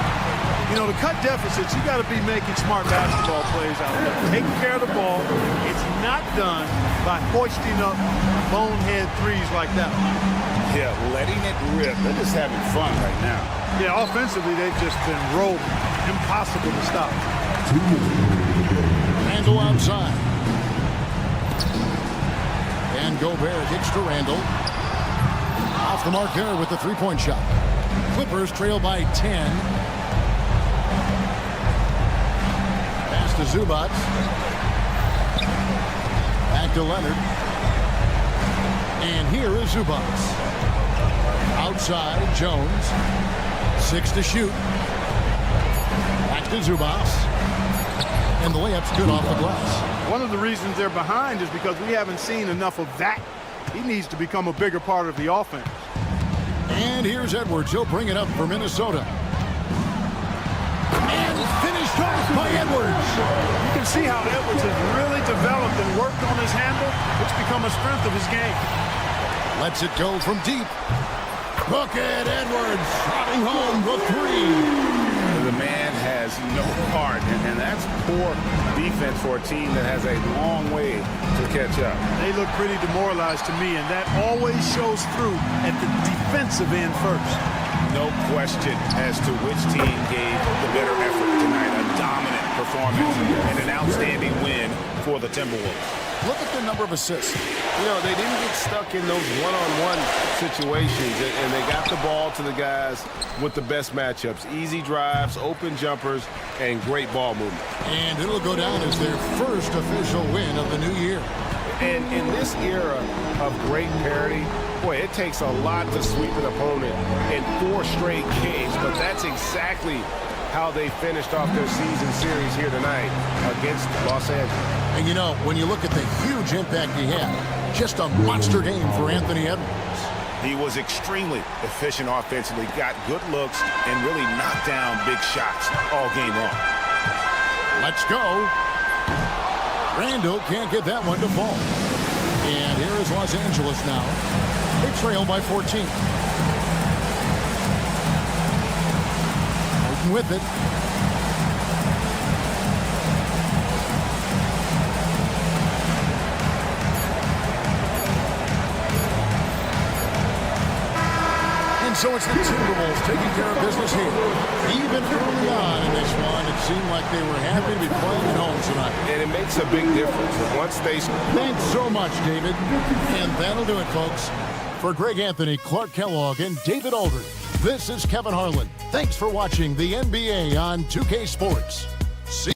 S14: You know, to cut deficits, you got to be making smart basketball plays out there. Taking care of the ball. It's not done by hoisting up bonehead threes like that.
S3: Yeah, letting it rip. They're just having fun right now.
S14: Yeah, offensively, they've just been rolling. Impossible to stop.
S2: Randall outside. And Gobert kicks to Randall. Off the mark there with the three-point shot. Clippers trail by 10. Pass to Zubac. Back to Leonard. And here is Zubac. Outside, Jones. 6 to shoot. Back to Zubac. And the layup's good off the glass.
S14: One of the reasons they're behind is because we haven't seen enough of that. He needs to become a bigger part of the offense.
S2: And here's Edwards. He'll bring it up for Minnesota. And finish Struck by Edwards.
S14: You can see how Edwards has really developed and worked on his handle. It's become a strength of his game.
S2: Lets it go from deep. Bucket Edwards trotting home the three.
S3: The man has no heart, and that's poor defense for a team that has a long way to catch up.
S14: They look pretty demoralized to me, and that always shows through at the defensive end first.
S3: No question as to which team gave the better effort tonight. A dominant performance and an outstanding win for the Timberwolves.
S2: Look at the number of assists.
S9: You know, they didn't get stuck in those one-on-one situations, and they got the ball to the guys with the best matchups. Easy drives, open jumpers, and great ball movement.
S2: And it'll go down as their first official win of the new year.
S9: And in this era of great parity, boy, it takes a lot to sweep an opponent in 4 straight games, but that's exactly how they finished off their season series here tonight against Los Angeles.
S2: And you know, when you look at the huge impact he had, just a monster game for Anthony Edwards.
S3: He was extremely efficient offensively, got good looks, and really knocked down big shots all game long.
S2: Let's go. Randall can't get that one to fall. And here is Los Angeles now. They trail by 14. Open with it. And so it's the Timberwolves taking care of business here. Even early on in this one, it seemed like they were happy to be playing at home tonight.
S9: And it makes a big difference once they...
S2: Thanks so much, David. And that'll do it, folks. For Greg Anthony, Clark Kellogg, and David Aldridge, this is Kevin Harlan. Thanks for watching the NBA on 2K Sports. See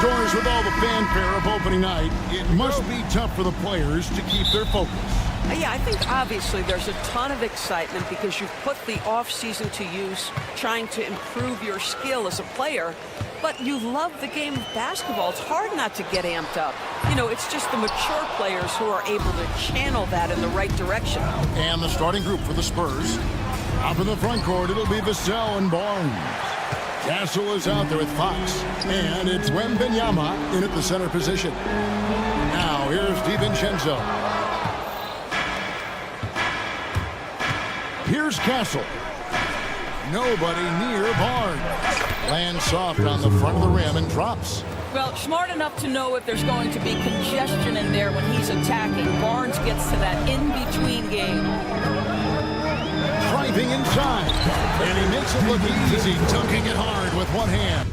S2: Outdoors with all the fanfare of opening night, it must be tough for the players to keep their focus.
S4: Yeah, I think obviously there's a ton of excitement because you've put the offseason to use trying to improve your skill as a player, but you love the game of basketball. It's hard not to get amped up. You know, it's just the mature players who are able to channel that in the right direction.
S2: And the starting group for the Spurs. Up in the front court, it'll be Vassell and Barnes. Castle is out there with Fox, and it's Wembanyama in at the center position. Now, here's DiVincenzo. Here's Castle. Nobody near Barnes. Lands soft on the front of the rim and drops.
S4: Well, smart enough to know if there's going to be congestion in there when he's attacking. Barnes gets to that in-between game.
S2: Driving inside, and he makes it look easy, dunking it hard with one hand.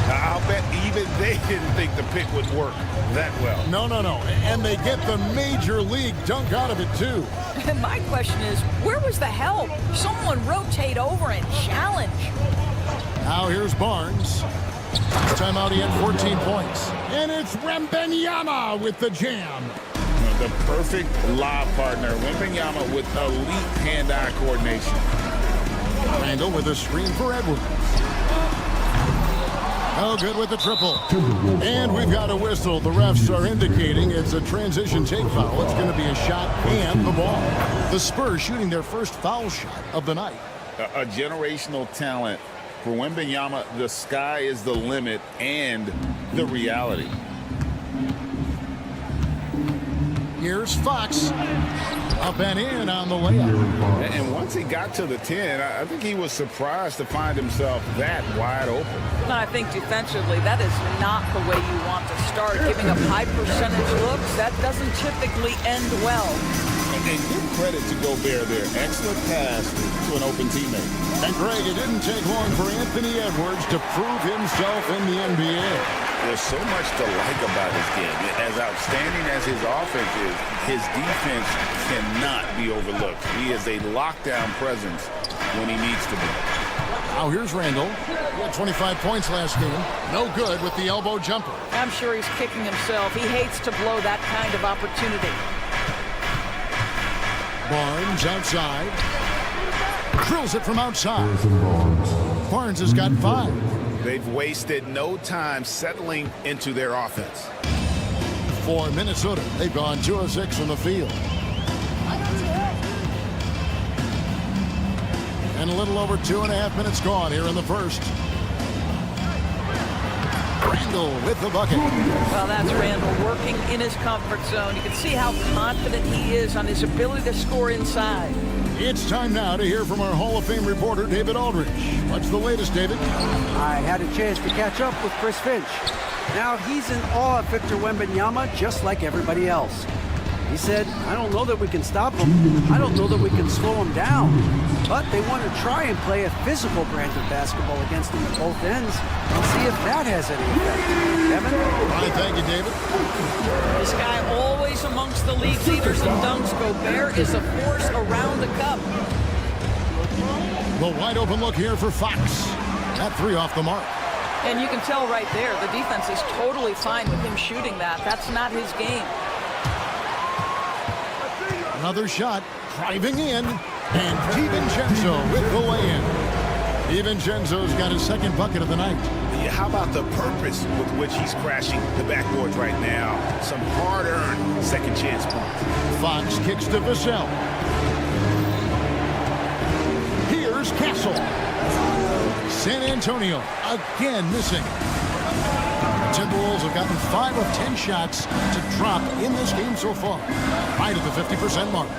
S3: I'll bet even they didn't think the pick would work that well.
S2: No. And they get the major league dunk out of it, too.
S4: My question is, where was the help? Someone rotate over and challenge.
S2: Now here's Barnes. This time out, he had 14 points. And it's Wembanyama with the jam.
S3: The perfect lob partner. Wembanyama with elite hand-eye coordination.
S2: Randall with a screen for Edwards. No good with the triple. And we've got a whistle. The refs are indicating it's a transition take foul. It's going to be a shot and the ball. The Spurs shooting their first foul shot of the night.
S3: A generational talent. For Wembanyama, the sky is the limit and the reality.
S2: Here's Fox. Up and in on the layup.
S3: And once he got to the 10, I think he was surprised to find himself that wide open.
S4: I think defensively, that is not the way you want to start. Giving up high percentage looks, that doesn't typically end well.
S3: And give credit to Gobert there. Excellent pass to an open teammate.
S2: And Greg, it didn't take long for Anthony Edwards to prove himself in the NBA.
S3: There's so much to like about his game. As outstanding as his offense is, his defense cannot be overlooked. He is a lockdown presence when he needs to be.
S2: Now here's Randall. He had 25 points last game. No good with the elbow jumper.
S4: I'm sure he's kicking himself. He hates to blow that kind of opportunity.
S2: Barnes outside. Drills it from outside. Barnes has got 5.
S3: They've wasted no time settling into their offense.
S2: For Minnesota, they've gone 2 of 6 from the field. And a little over 2.5 minutes gone here in the first. Randall with the bucket.
S4: Well, that's Randall working in his comfort zone. You can see how confident he is on his ability to score inside.
S2: It's time now to hear from our Hall of Fame reporter, David Aldridge. What's the latest, David?
S5: I had a chance to catch up with Chris Finch. Now he's in awe of Victor Wembanyama just like everybody else. He said, I don't know that we can stop him. I don't know that we can slow him down. But they want to try and play a physical brand of basketball against him at both ends and see if that has any effect. Kevin?
S2: Right, thank you, David.
S4: This guy always amongst the league leaders in dunks. Gobert is a force around the cup.
S2: The wide open look here for Fox. That 3 off the mark.
S4: And you can tell right there, the defense is totally fine with him shooting that. That's not his game.
S2: Another shot, driving in, and DiVincenzo with the lay-in. DiVincenzo's got his second bucket of the night.
S3: Yeah, how about the purpose with which he's crashing the backboards right now? Some hard-earned second chance points.
S2: Fox kicks to Vassell. Here's Castle. San Antonio again missing. Timberwolves have gotten 5 of 10 shots to drop in this game so far. Right at the 50% mark.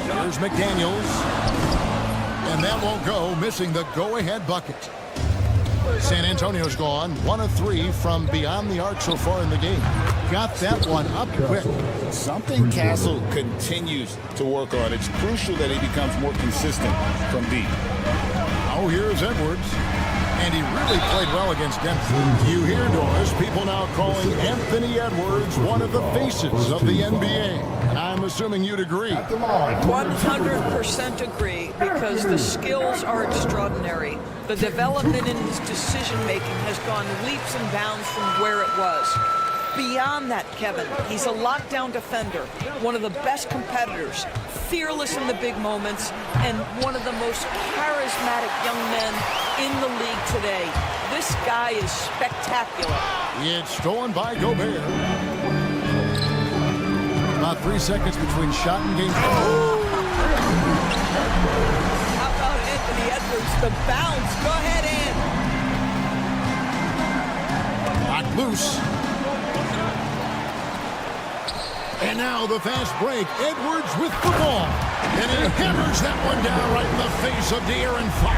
S2: There's McDaniels. And that won't go, missing the go-ahead bucket. San Antonio's gone 1 of 3 from beyond the arc so far in the game. Got that one up quick.
S3: Something Castle continues to work on. It's crucial that he becomes more consistent from deep.
S2: Now here's Edwards. And he really played well against Denver. You hear, Doris, people now calling Anthony Edwards one of the faces of the NBA. And I'm assuming you'd agree.
S4: 100% agree, because the skills are extraordinary. The development in his decision-making has gone leaps and bounds from where it was. Beyond that, Kevin, he's a lockdown defender, one of the best competitors, fearless in the big moments, and one of the most charismatic young men in the league today. This guy is spectacular.
S2: It's stolen by Gobert. About 3 seconds between shot and game.
S4: How about Anthony Edwards? The bounce. Go ahead in.
S2: Locked loose. And now the fast break. Edwards with the ball. And he hammers that one down right in the face of De'Aaron Fox.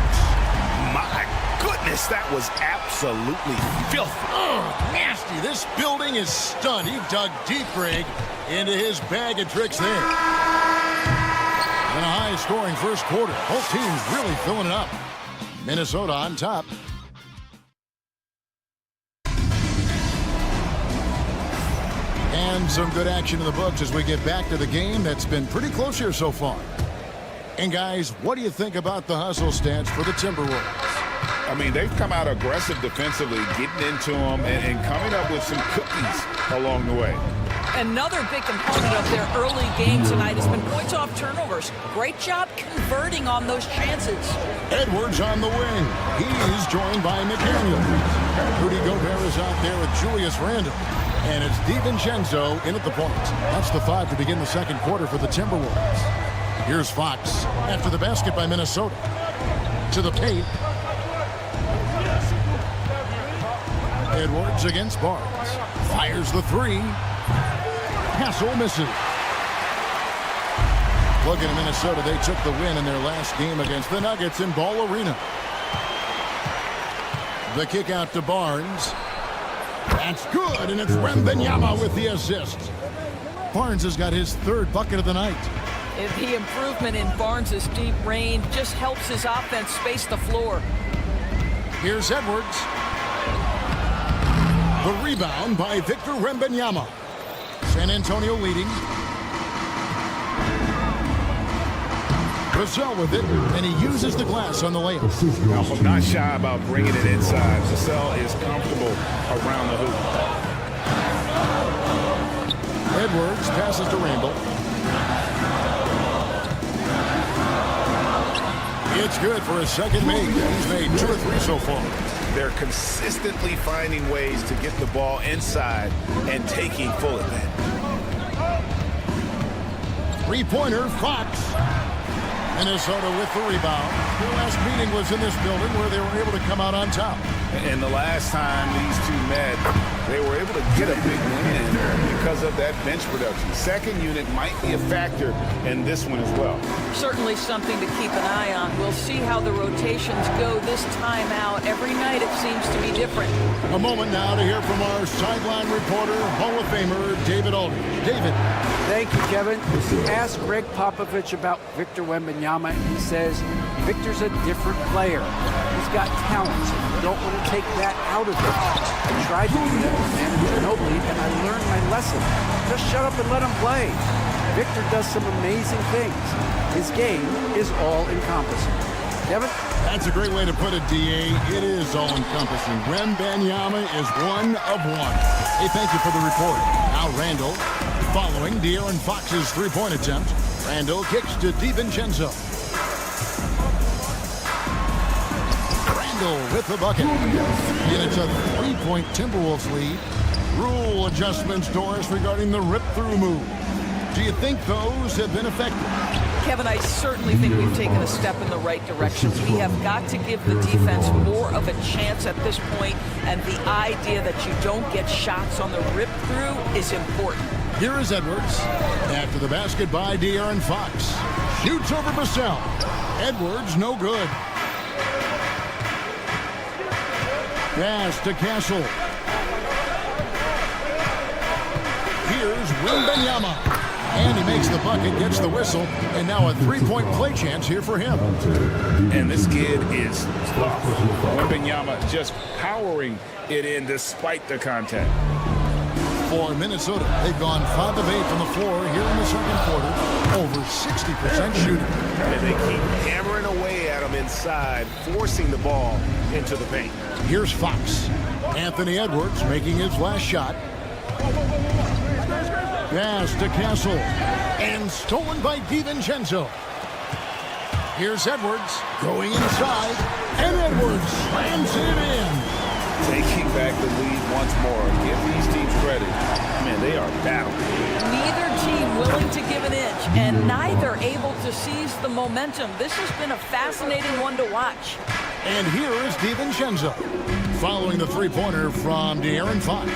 S3: My goodness, that was absolutely filthy.
S2: Oh, nasty. This building is stunned. He dug deep, Greg, into his bag of tricks there. And a high-scoring first quarter. Both teams really filling it up. Minnesota on top. And some good action in the books as we get back to the game that's been pretty close here so far. And guys, what do you think about the hustle stats for the Timberwolves?
S3: I mean, they've come out aggressive defensively, getting into them and coming up with some cookies along the way.
S4: Another big component of their early game tonight has been points off turnovers. Great job converting on those chances.
S2: Edwards on the wing. He's joined by McDaniel. Rudy Gobert is out there with Julius Randle. And it's DiVincenzo in at the point. That's the 5 to begin the second quarter for the Timberwolves. Here's Fox after the basket by Minnesota. To the paint. Edwards against Barnes. Fires the 3. Hassel misses. Looking at Minnesota, they took the win in their last game against the Nuggets in Ball Arena. The kick out to Barnes. That's good, and it's Wembanyama with the assist. Barnes has got his 3rd bucket of the night.
S4: The improvement in Barnes' deep range just helps his offense space the floor.
S2: Here's Edwards. The rebound by Victor Wembanyama. San Antonio leading. Vassell with it, and he uses the glass on the layup.
S3: I'm not shy about bringing it inside. Vassell is comfortable around the hoop.
S2: Edwards passes to Randle. It's good for a second make. He's made 2 or 3 so far.
S3: They're consistently finding ways to get the ball inside and taking full advantage.
S2: 3-pointer, Fox. Minnesota with the rebound. Their last meeting was in this building where they were able to come out on top.
S3: And the last time these two met, they were able to get a big win because of that bench production. Second unit might be a factor in this one as well.
S4: Certainly something to keep an eye on. We'll see how the rotations go this time out. Every night it seems to be different.
S2: A moment now to hear from our sideline reporter, Hall of Famer David Aldridge. David.
S5: Thank you, Kevin. Ask Greg Popovich about Victor Wembanyama, and he says Victor's a different player. He's got talent. You don't want to take that out of him. I tried to do that with manager Ginobili, and I learned my lesson. Just shut up and let him play. Victor does some amazing things. His game is all-encompassing. Kevin?
S2: That's a great way to put it, D.A. It is all-encompassing. Wembanyama is one of one. Hey, thank you for the report. Now Randle, following De'Aaron Fox's 3-point attempt. Randle kicks to DiVincenzo. Randle with the bucket. And it's a 3-point Timberwolves lead. Rule adjustments, Doris, regarding the rip-through move. Do you think those have been effective?
S4: Kevin, I certainly think we've taken a step in the right direction. We have got to give the defense more of a chance at this point, and the idea that you don't get shots on the rip-through is important.
S2: Here is Edwards. After the basket by De'Aaron Fox. Shoots over Vassell. Edwards, no good. Pass to Castle. Here's Wembanyama. And he makes the bucket, gets the whistle, and now a three-point play chance here for him.
S3: And this kid is tough. Wembanyama just powering it in despite the contact.
S2: For Minnesota, they've gone 5 of 8 from the floor here in the second quarter. Over 60% shooting.
S9: And they keep hammering away at him inside, forcing the ball into the paint.
S2: Here's Fox. Anthony Edwards making his last shot. Pass to Castle. And stolen by DiVincenzo. Here's Edwards going inside. And Edwards slams it in.
S3: Taking back the lead once more. Give these teams credit. Man, they are battling.
S4: Neither team willing to give an inch, and neither able to seize the momentum. This has been a fascinating one to watch.
S2: And here is DiVincenzo, following the three-pointer from De'Aaron Fox.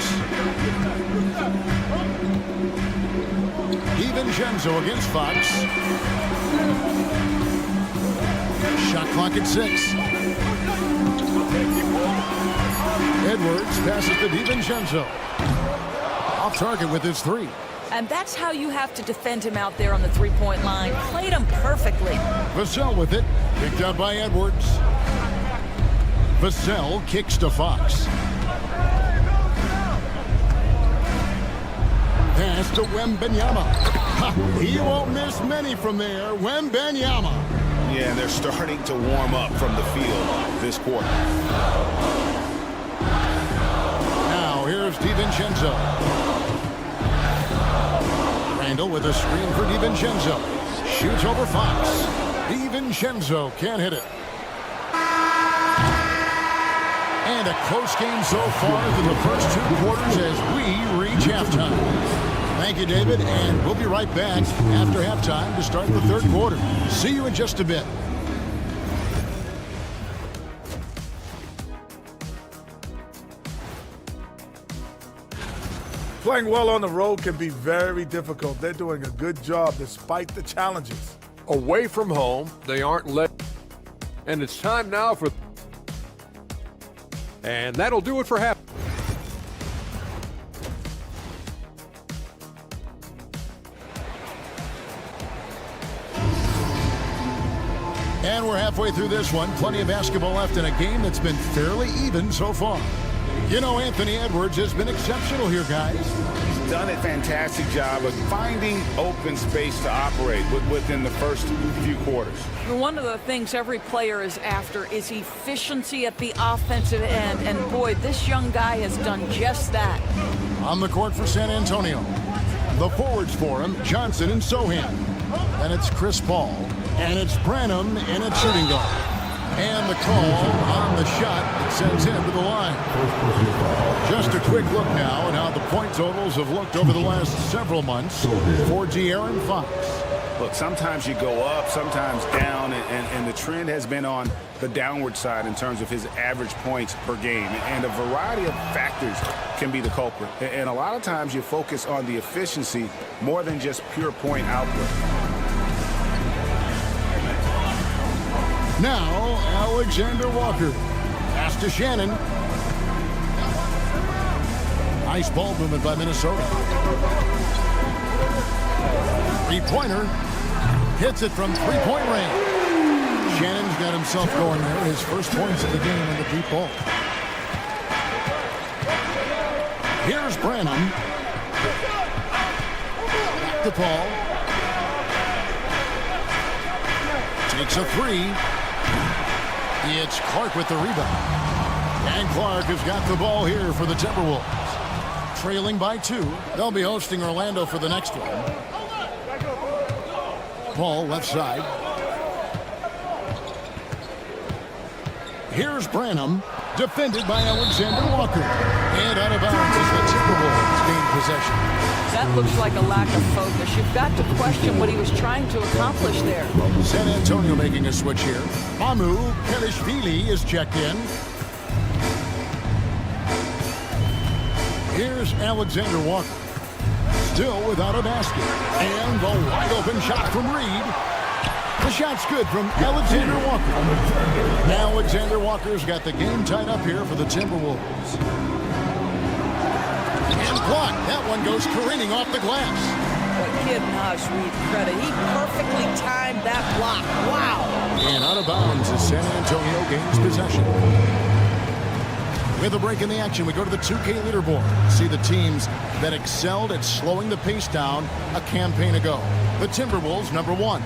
S2: DiVincenzo against Fox. Shot clock at 6. Edwards passes to DiVincenzo. Off target with his 3.
S4: And that's how you have to defend him out there on the three-point line. Played him perfectly.
S2: Vassell with it. Picked up by Edwards. Vassell kicks to Fox. Pass to Wembanyama. He won't miss many from there. Wembanyama.
S3: Yeah, and they're starting to warm up from the field this quarter.
S2: Now here's DiVincenzo. Randall with a screen for DiVincenzo. Shoots over Fox. DiVincenzo can't hit it. And a close game so far through the first 2 quarters as we reach halftime. Thank you, David, and we'll be right back after halftime to start the third quarter. See you in just a bit.
S8: Playing well on the road can be very difficult. They're doing a good job despite the challenges.
S13: Away from home, they aren't led. And it's time now for... And that'll do it for half.
S2: And we're halfway through this one. Plenty of basketball left in a game that's been fairly even so far. You know, Anthony Edwards has been exceptional here, guys.
S3: He's done a fantastic job of finding open space to operate within the first few quarters.
S4: One of the things every player is after is efficiency at the offensive end. And boy, this young guy has done just that.
S2: On the court for San Antonio. The forwards for him, Johnson and Sohan. And it's Chris Paul. And it's Branham in at shooting guard. And the call on the shot that sends him to the line. Just a quick look now at how the point totals have looked over the last several months for De'Aaron Fox.
S3: Look, sometimes you go up, sometimes down, and the trend has been on the downward side in terms of his average points per game. And a variety of factors can be the culprit. And a lot of times you focus on the efficiency more than just pure point output.
S2: Now, Alexander Walker. Pass to Shannon. Nice ball movement by Minnesota. Three-pointer. Hits it from three-point range. Shannon's got himself going there. His first points of the game on the deep ball. Here's Branham. Back to Paul. Takes a 3. It's Clark with the rebound. And Clark has got the ball here for the Timberwolves. Trailing by 2. They'll be hosting Orlando for the next one. Paul left side. Here's Branham. Defended by Alexander Walker. And out of bounds as the Timberwolves gain possession.
S4: That looks like a lack of focus. You've got to question what he was trying to accomplish there.
S2: San Antonio making a switch here. Amu Kelishvili is checked in. Here's Alexander Walker. Still without a basket. And the wide open shot from Reed. The shot's good from Alexander Walker. Alexander Walker's got the game tied up here for the Timberwolves. And blocked. That one goes careening off the glass.
S4: but give Naz Reid credit. He perfectly timed that block. Wow.
S2: And out of bounds as San Antonio gains possession. With a break in the action, we go to the 2K leaderboard. See the teams that excelled at slowing the pace down a campaign ago. The Timberwolves, number 1.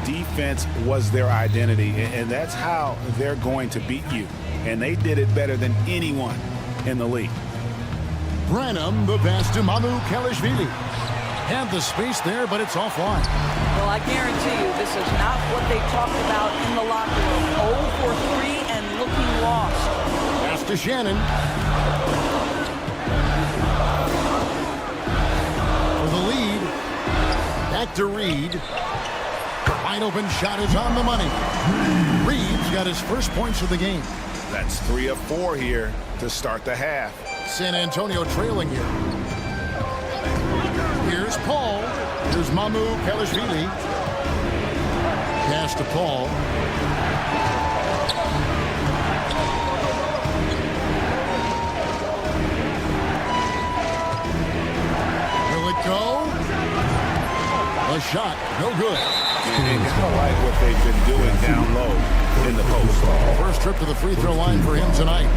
S3: Defense was their identity, and that's how they're going to beat you. And they did it better than anyone in the league.
S2: Branham, the pass to Mamu Kelishvili. Had the space there, but it's offline.
S4: Well, I guarantee you this is not what they talked about in the locker room. 0 for 3 and looking lost.
S2: Pass to Shannon. For the lead. Back to Reid. Wide open shot is on the money. Reid's got his first points of the game.
S3: That's 3 of 4 here to start the half.
S2: San Antonio trailing here. Here's Paul. Here's Mamu Kelishvili. Pass to Paul. Will it go? A shot. No good.
S3: And kind of like what they've been doing down low in the post.
S2: First trip to the free throw line for him tonight.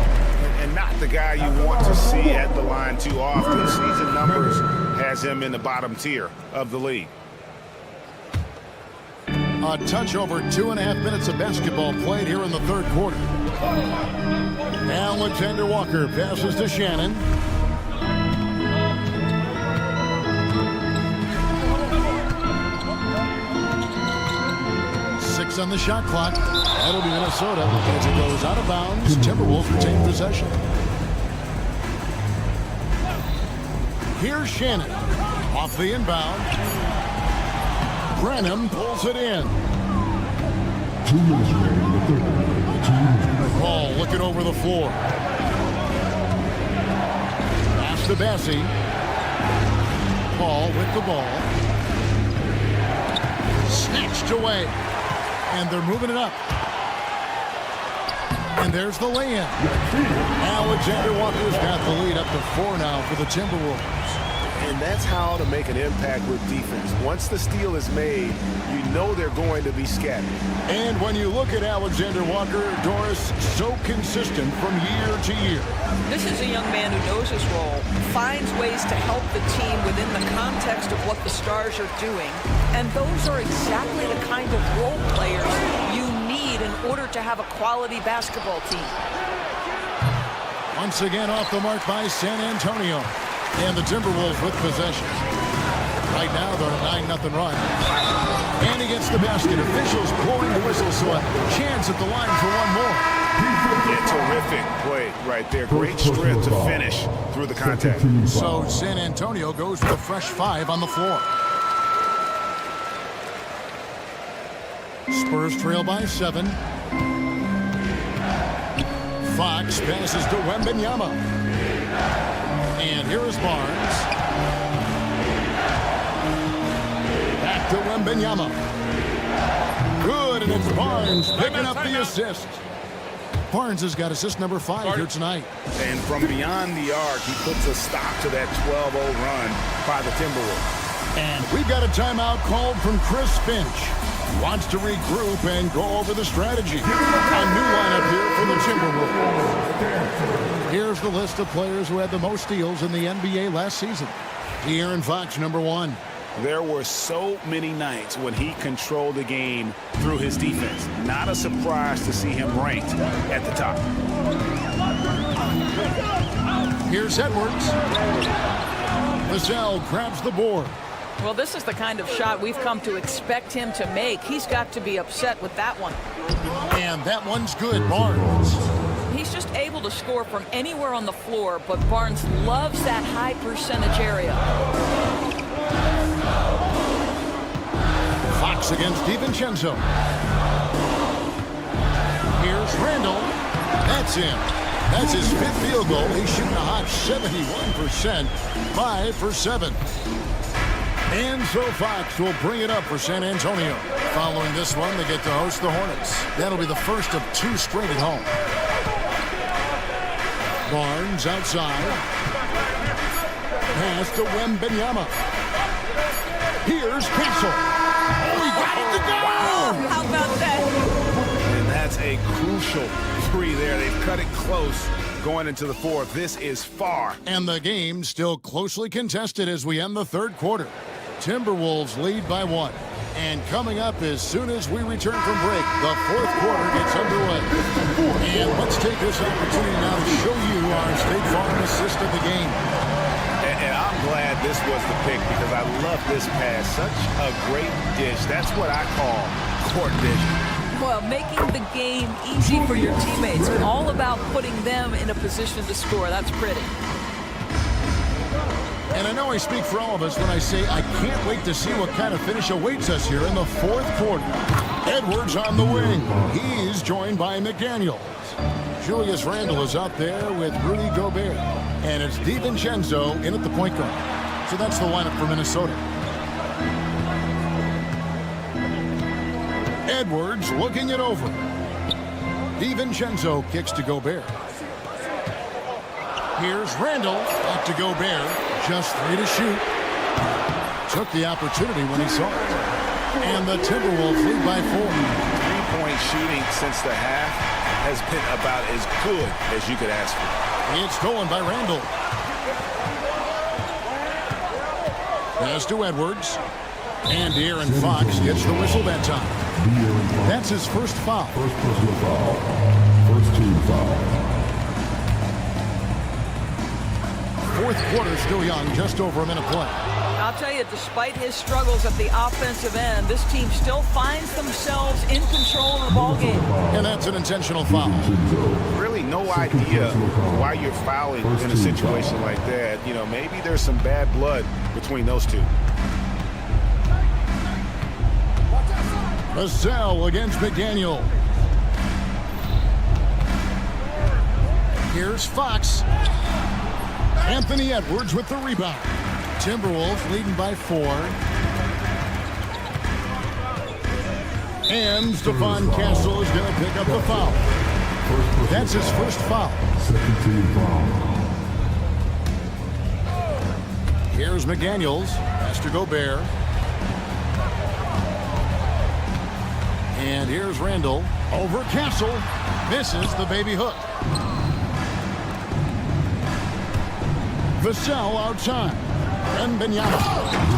S3: And not the guy you want to see at the line too often. Season numbers has him in the bottom tier of the league.
S2: A touch over 2.5 minutes of basketball played here in the third quarter. Alexander Walker passes to Shannon. On the shot clock. That'll be Minnesota as it goes out of bounds. Timberwolves retain possession. Here's Shannon. Off the inbound. Branham pulls it in.
S6: 2 minutes remaining in the third.
S2: Paul looking over the floor. Pass to Bassie. Paul with the ball. Snatched away. And they're moving it up. And there's the lay-in. Alexander Walker's got the lead up to 4 now for the Timberwolves.
S9: And that's how to make an impact with defense. Once the steal is made, you know they're going to be scattered.
S2: And when you look at Alexander Walker, Doris, so consistent from year to year.
S4: This is a young man who knows his role, finds ways to help the team within the context of what the Stars are doing. And those are exactly the kind of role players you need in order to have a quality basketball team.
S2: Once again off the mark by San Antonio. And the Timberwolves with possession. Right now, they're a 9-0 run. And he gets the basket. Officials blowing the whistle, so a chance at the line for one more.
S3: Yeah, terrific play right there. Great strength to finish through the contact.
S2: So San Antonio goes with a fresh 5 on the floor. Spurs trail by 7. Fox passes to Wembanyama. And here is Barnes. Back to Wembanyama. Good, and it's Barnes picking up the assist. Barnes has got assist number 5 here tonight.
S3: And from beyond the arc, he puts a stop to that 12-0 run by the Timberwolves.
S2: And we've got a timeout called from Chris Finch. Wants to regroup and go over the strategy. A new lineup here for the Timberwolves. Here's the list of players who had the most steals in the NBA last season. De'Aaron Fox, number 1.
S3: There were so many nights when he controlled the game through his defense. Not a surprise to see him ranked at the top.
S2: Here's Edwards. Vassell grabs the board.
S4: Well, this is the kind of shot we've come to expect him to make. He's got to be upset with that one.
S2: And that one's good, Barnes.
S4: He's just able to score from anywhere on the floor, but Barnes loves that high percentage area.
S2: Fox against DiVincenzo. Here's Randall. That's in. That's his 5th field goal. He's shooting a hot 71%. 5 for 7. And so Fox will bring it up for San Antonio. Following this one, they get to host the Hornets. That'll be the first of 2 straight at home. Barnes outside. Pass to Wembanyama. Here's Castle. Oh, he got it to go!
S4: Oh, how about that?
S9: And that's a crucial three there. They've cut it close going into the fourth. This is far.
S2: And the game still closely contested as we end the third quarter. Timberwolves lead by 1. And coming up as soon as we return from break, the fourth quarter gets underway. And let's take this opportunity now to show you our State Farm assist of the game.
S9: And I'm glad this was the pick because I love this pass. Such a great dish. That's what I call court vision.
S4: Well, making the game easy for your teammates. All about putting them in a position to score. That's pretty.
S2: And I know I speak for all of us when I say I can't wait to see what kind of finish awaits us here in the fourth quarter. Edwards on the wing. He's joined by McDaniels. Julius Randle is out there with Rudy Gobert. And it's DiVincenzo in at the point guard. So that's the lineup for Minnesota. Edwards looking it over. DiVincenzo kicks to Gobert. Here's Randle, back to Gobert, just 3 to shoot. Took the opportunity when he saw it. And the Timberwolves lead by 4.
S9: Three-point shooting since the half has been about as good as you could ask for.
S2: It's stolen by Randle. Pass to Edwards. And De'Aaron Fox gets the whistle that time. That's his first foul.
S6: First personal foul. First team foul.
S2: Fourth quarter still young, just over a minute play.
S4: I'll tell you, despite his struggles at the offensive end, this team still finds themselves in control of the ball game.
S2: And that's an intentional foul.
S9: Really no idea why you're fouling in a situation like that. You know, maybe there's some bad blood between those two.
S2: Vassell against McDaniel. Here's Fox. Anthony Edwards with the rebound. Timberwolves leading by 4. And Stephon Castle is going to pick up the foul. That's his first foul.
S6: Second team foul.
S2: Here's McDaniels. Pass to Gobert. And here's Randle. Over Castle. Misses the baby hook. Vassell outside. Wembanyama.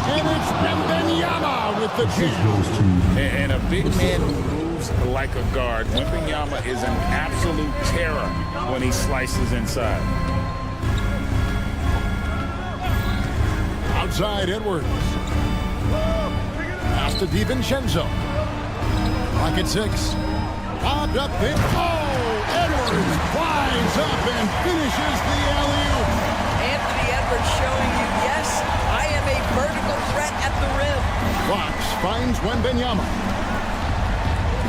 S2: And it's Wembanyama with the jam.
S3: And a big man who moves like a guard. Wembanyama is an absolute terror when he slices inside.
S2: Outside Edwards. Pass to DiVincenzo. Clock at 6. Popped up there. Oh! Edwards flies up and finishes the alley-oop.
S4: Anthony Edwards showing you, yes, I am a vertical threat at the rim.
S2: Fox finds Wembanyama.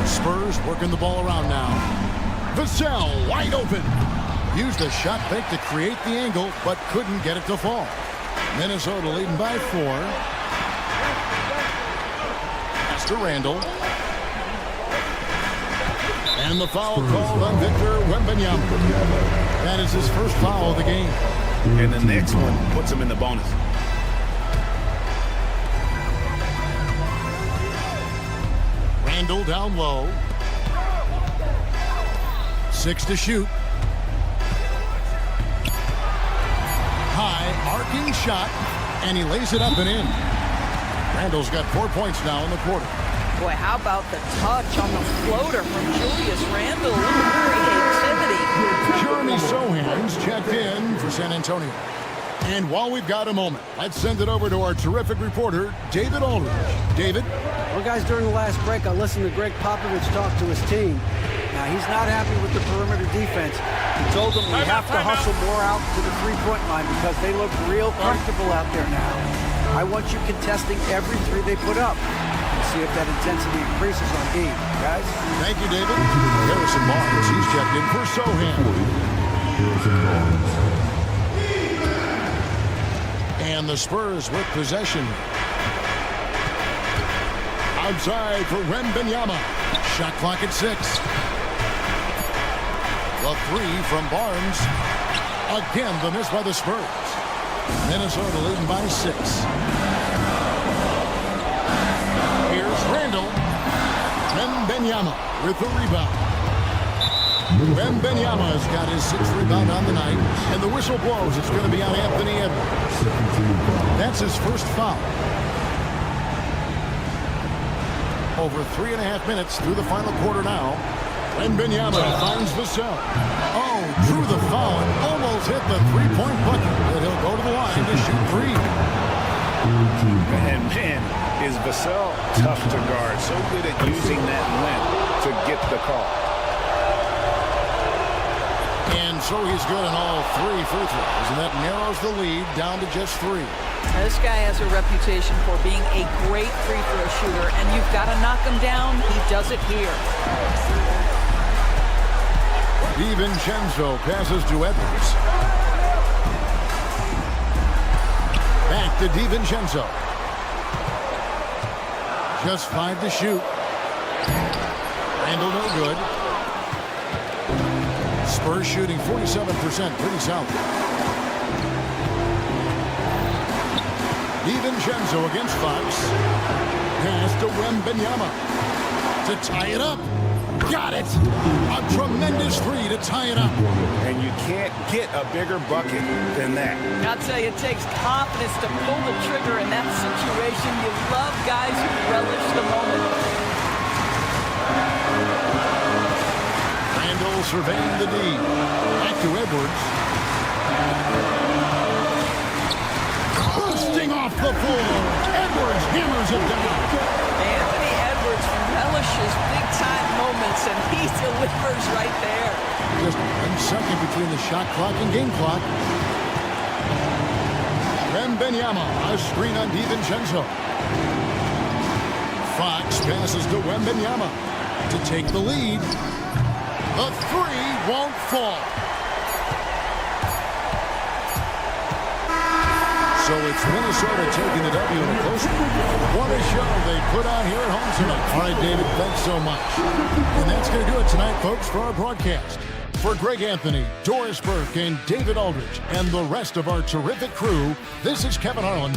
S2: Spurs working the ball around now. Vassell wide open. Used a shot fake to create the angle, but couldn't get it to fall. Minnesota leading by 4. Pass to Randle. And the foul called on Victor Wembanyama. That is his first foul of the game.
S9: And the next one puts him in the bonus.
S2: Randle down low. 6 to shoot. High arcing shot, and he lays it up and in. Randle's got 4 points now in the quarter.
S4: Boy, how about the touch on the floater from Julius Randle? Look at creativity.
S2: Jeremy Sohan's checked in for San Antonio. And while we've got a moment, let's send it over to our terrific reporter, David Aldridge. David?
S5: Well, guys, during the last break, I listened to Greg Popovich talk to his team. Now, he's not happy with the perimeter defense. He told them we have to hustle more out to the three-point line because they look real comfortable out there now. I want you contesting every three they put up. See if that intensity increases on D, guys.
S2: Thank you, David. Harrison Barnes, he's checked in for Sohan. And the Spurs with possession. Outside for Wembanyama. Shot clock at 6. The 3 from Barnes. Again, the miss by the Spurs. Minnesota leading by 6. Randall. Wembanyama with the rebound. Wembanyama has got his 6th rebound on the night, and the whistle blows. It's going to be on Anthony Edwards. That's his first foul. Over 3.5 minutes through the final quarter now. Wembanyama finds Vassell. Oh, drew the foul and almost hit the three-point bucket. But he'll go to the line to shoot 3.
S3: And man, is Vassell tough to guard. So good at using that length to get the call.
S2: And so he's good on all 3 free throws, and that narrows the lead down to just 3.
S4: This guy has a reputation for being a great free throw shooter, and you've got to knock him down. He does it here.
S2: DiVincenzo passes to Edwards. Back to DiVincenzo. Just 5 to shoot. Randall no good. Spurs shooting 47%, pretty solid. DiVincenzo against Fox. Pass to Wembanyama to tie it up. Got it. A tremendous 3 to tie it up.
S3: And you can't get a bigger bucket than that.
S4: I'll tell you, it takes confidence to pull the trigger in that situation. You love guys who relish the moment.
S2: Randall surveying the D. Back to Edwards. Bursting off the floor. Edwards hammers it down.
S4: Anthony Edwards relishes big-time moments, and he delivers right there.
S2: Just 1 second between the shot clock and game clock. Wembanyama, a screen on DiVincenzo. Fox passes to Wembanyama to take the lead. The 3 won't fall. So it's Minnesota taking the W in a close one. What a show they put on here at home tonight. All right, David, thanks so much. And that's going to do it tonight, folks, for our broadcast. For Greg Anthony, Doris Burke, and David Aldridge, and the rest of our terrific crew, this is Kevin Harlan.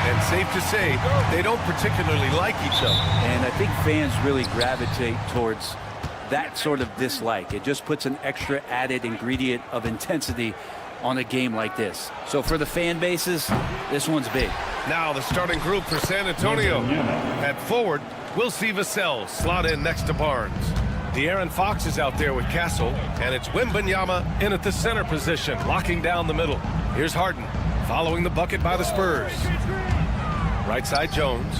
S7: And safe to say, they don't particularly like each other.
S5: And I think fans really gravitate towards that sort of dislike. It just puts an extra added ingredient of intensity on a game like this. So for the fan bases, this one's big.
S7: Now the starting group for San Antonio. At forward, we'll see Vassell slot in next to Barnes. De'Aaron Fox is out there with Castle, and it's Wembanyama in at the center position, locking down the middle. Here's Harden, following the bucket by the Spurs. Right side, Jones.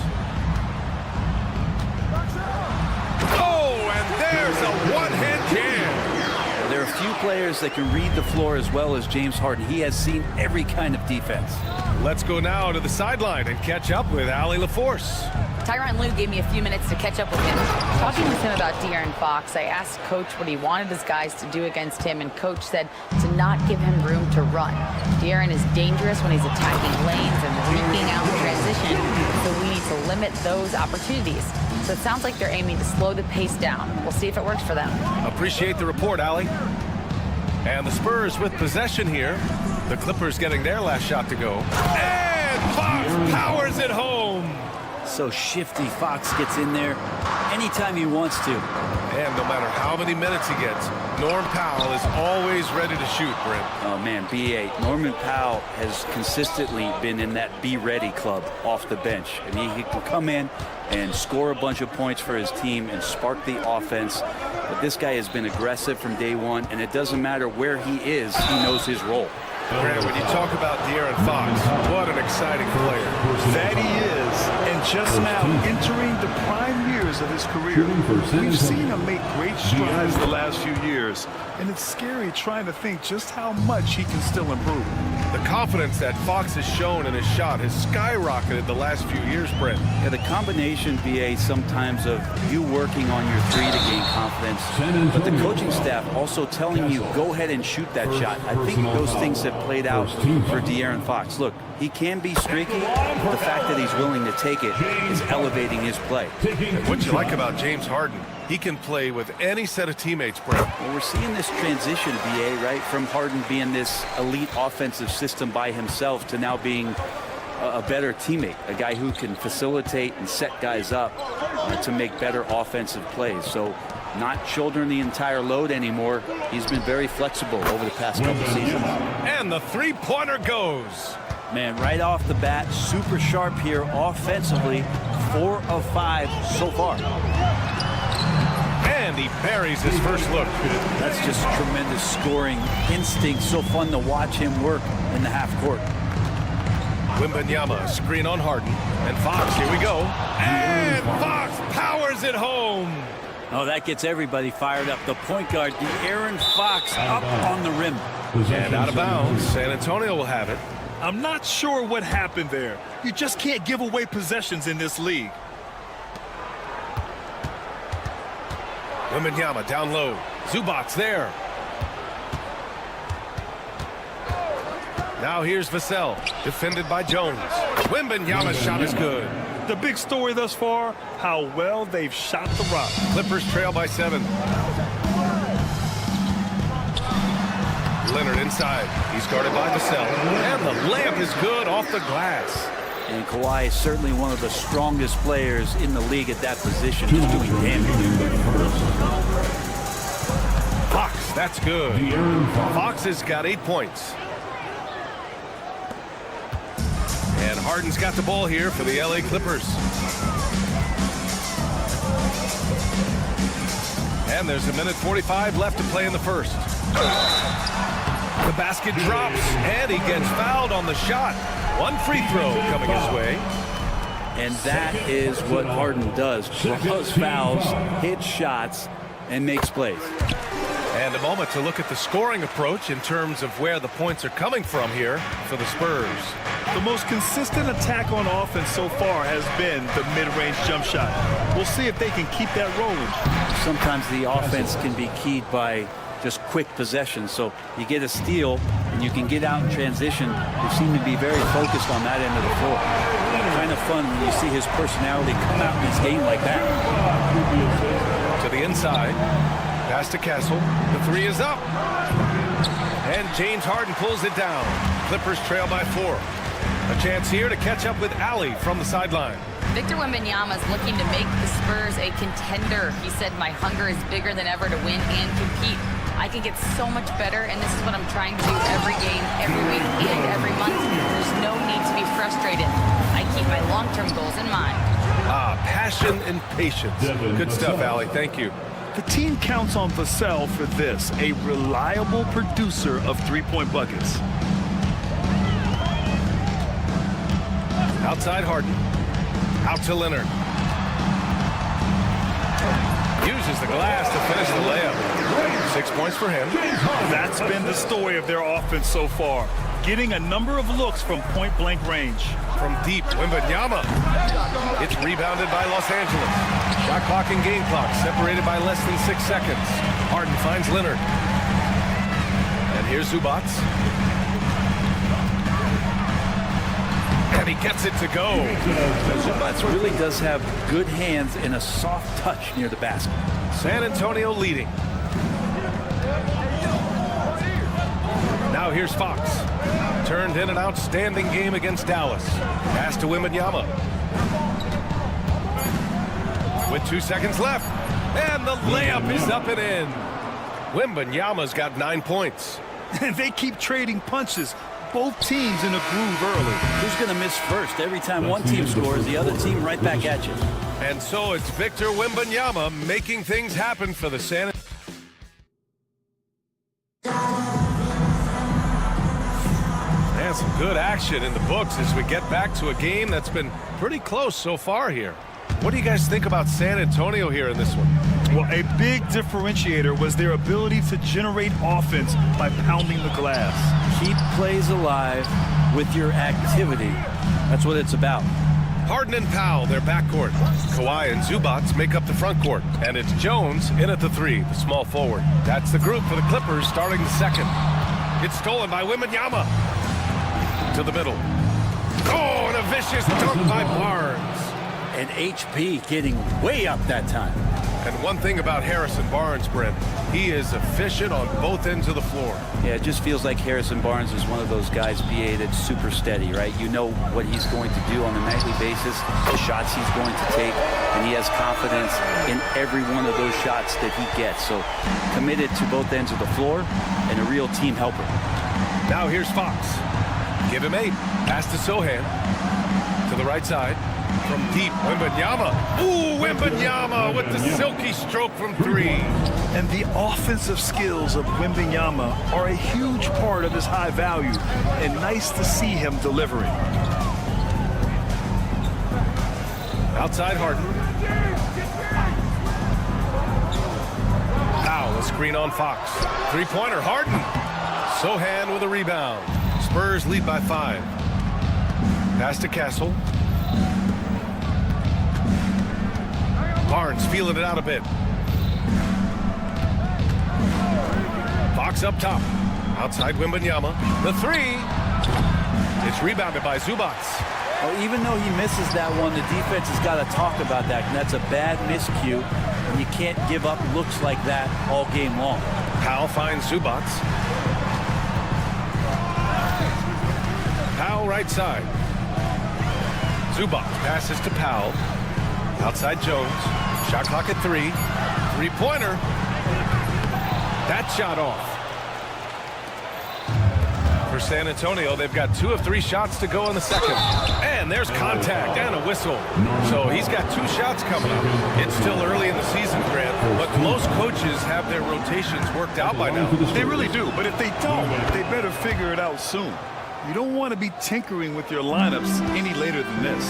S7: Oh, and there's a one-hand jam.
S5: There are a few players that can read the floor as well as James Harden. He has seen every kind of defense.
S7: Let's go now to the sideline and catch up with Allie LaForce.
S12: Tyronn Lue gave me a few minutes to catch up with him. Talking with him about De'Aaron Fox, I asked Coach what he wanted his guys to do against him, and Coach said to not give him room to run. De'Aaron is dangerous when he's attacking lanes and leaking out in transition, so we need to limit those opportunities. So it sounds like they're aiming to slow the pace down. We'll see if it works for them.
S7: Appreciate the report, Allie. And the Spurs with possession here. The Clippers getting their last shot to go. And Fox powers it home.
S5: So shifty. Fox gets in there anytime he wants to.
S7: And no matter how many minutes he gets, Norm Powell is always ready to shoot, Brent.
S5: Oh, man, B8. Norman Powell has consistently been in that be ready club off the bench. I mean, he can come in and score a bunch of points for his team and spark the offense. But this guy has been aggressive from day one, and it doesn't matter where he is, he knows his role.
S7: Grant, when you talk about De'Aaron Fox, what an exciting player.
S10: That he is, and just now entering the prime years of his career. We've seen him make great strides the last few years, and it's scary trying to think just how much he can still improve.
S7: The confidence that Fox has shown in his shot has skyrocketed the last few years, Brent.
S5: Yeah, the combination, BA, sometimes of you working on your three to gain confidence, but the coaching staff also telling you, go ahead and shoot that shot. I think those things have played out for De'Aaron Fox. Look, he can be streaky, but the fact that he's willing to take it is elevating his play.
S7: And what you like about James Harden, He can play with any set of teammates, Brent.
S5: Well, we're seeing this transition, BA, right, from Harden being this elite offensive system by himself to now being a better teammate, a guy who can facilitate and set guys up to make better offensive plays. So not shouldering the entire load anymore. He's been very flexible over the past couple seasons.
S7: And the three-pointer goes.
S5: Man, right off the bat, super sharp here offensively. 4 of 5 so far.
S7: And he buries his first look.
S5: That's just tremendous scoring instinct. So fun to watch him work in the half court.
S7: Wembanyama, screen on Harden. And Fox, here we go. And Fox powers it home.
S5: Oh, that gets everybody fired up. The point guard, the Aaron Fox, up on the rim.
S7: And out of bounds. San Antonio will have it.
S10: I'm not sure what happened there. You just can't give away possessions in this league.
S7: Wembanyama down low. Zubac's there. Now here's Vassell, defended by Jones. Wembanyama's shot is good.
S10: The big story thus far, how well they've shot the rock.
S7: Clippers trail by 7. Leonard inside. He's guarded by Vassell. And the layup is good off the glass.
S5: And Kawhi is certainly one of the strongest players in the league at that position, just doing damage.
S7: Fox, that's good. Fox has got 8 points. And Harden's got the ball here for the LA Clippers. And there's 1:45 left to play in the first. The basket drops, and he gets fouled on the shot. 1 free throw coming his way.
S5: And that is what Harden does. Draws fouls, hits shots, and makes plays.
S7: And a moment to look at the scoring approach in terms of where the points are coming from here for the Spurs.
S10: The most consistent attack on offense so far has been the mid-range jump shot. We'll see if they can keep that rolling.
S5: Sometimes the offense can be keyed by just quick possessions. So you get a steal, and you can get out in transition. They seem to be very focused on that end of the floor. Kind of fun when you see his personality come out in his game like that.
S7: To the inside. Pass to Castle. The 3 is up. And James Harden pulls it down. Clippers trail by 4. A chance here to catch up with Allie from the sideline.
S12: Victor Wembanyama is looking to make the Spurs a contender. He said, "My hunger is bigger than ever to win and compete. I can get so much better, and this is what I'm trying to do every game, every week, and every month. There's no need to be frustrated. I keep my long-term goals in mind."
S7: Passion and patience. Good stuff, Allie. Thank you.
S10: The team counts on Vassell for this, a reliable producer of three-point buckets.
S7: Outside Harden. Out to Leonard. Uses the glass to finish the layup. 6 points for him.
S10: That's been the story of their offense so far. Getting a number of looks from point-blank range.
S7: From deep, Wembanyama. It's rebounded by Los Angeles. Shot clock and game clock separated by less than 6 seconds. Harden finds Leonard. And here's Zubac. And he gets it to go.
S5: Zubac really does have good hands and a soft touch near the basket.
S7: San Antonio leading. Now here's Fox. Turned in an outstanding game against Dallas. Pass to Wembanyama. With 2 seconds left. And the layup is up and in. Wembanyama's got 9 points.
S10: And they keep trading punches. Both teams in a groove early.
S5: Who's going to miss first? Every time one team scores, the other team right back at you.
S7: And so it's Victor Wembanyama making things happen for the San. And some good action in the books as we get back to a game that's been pretty close so far here. What do you guys think about San Antonio here in this one?
S10: Well, a big differentiator was their ability to generate offense by pounding the glass.
S5: Keep plays alive with your activity. That's what it's about.
S7: Harden and Powell, their backcourt. Kawhi and Zubac make up the front court. And it's Jones in at the 3, the small forward. That's the group for the Clippers starting the second. It's stolen by Wembanyama. To the middle. Oh, and a vicious dunk by Barnes.
S5: And HP getting way up that time.
S7: And one thing about Harrison Barnes, Brent, he is efficient on both ends of the floor.
S15: Yeah, it just feels like Harrison Barnes is one of those guys, BA, that's super steady, right? You know what he's going to do on a nightly basis, the shots he's going to take, and he has confidence in every one of those shots that he gets. So committed to both ends of the floor and a real team helper.
S7: Now here's Fox. Give him 8. Pass to Sohan. To the right side. From deep, Wembanyama. Ooh, Wembanyama with the silky stroke from 3.
S10: And the offensive skills of Wembanyama are a huge part of his high value, and nice to see him delivering.
S7: Outside Harden. Powell, a screen on Fox. Three-pointer, Harden. Sohan with a rebound. Spurs lead by 5. Pass to Castle. Barnes feeling it out a bit. Fox up top. Outside Wembanyama. The 3. It's rebounded by Zubac.
S15: Well, even though he misses that one, the defense has got to talk about that. And that's a bad miscue. And you can't give up looks like that all game long.
S7: Powell finds Zubac. Powell right side. Zubac passes to Powell. Outside Jones. Shot clock at 3. Three-pointer. That shot off. For San Antonio, they've got 2 of 3 shots to go in the second. And there's contact and a whistle. So he's got 2 shots coming up. It's still early in the season, Grant, but most coaches have their rotations worked out by now.
S10: They really do, but if they don't, they better figure it out soon. You don't want to be tinkering with your lineups any later than this.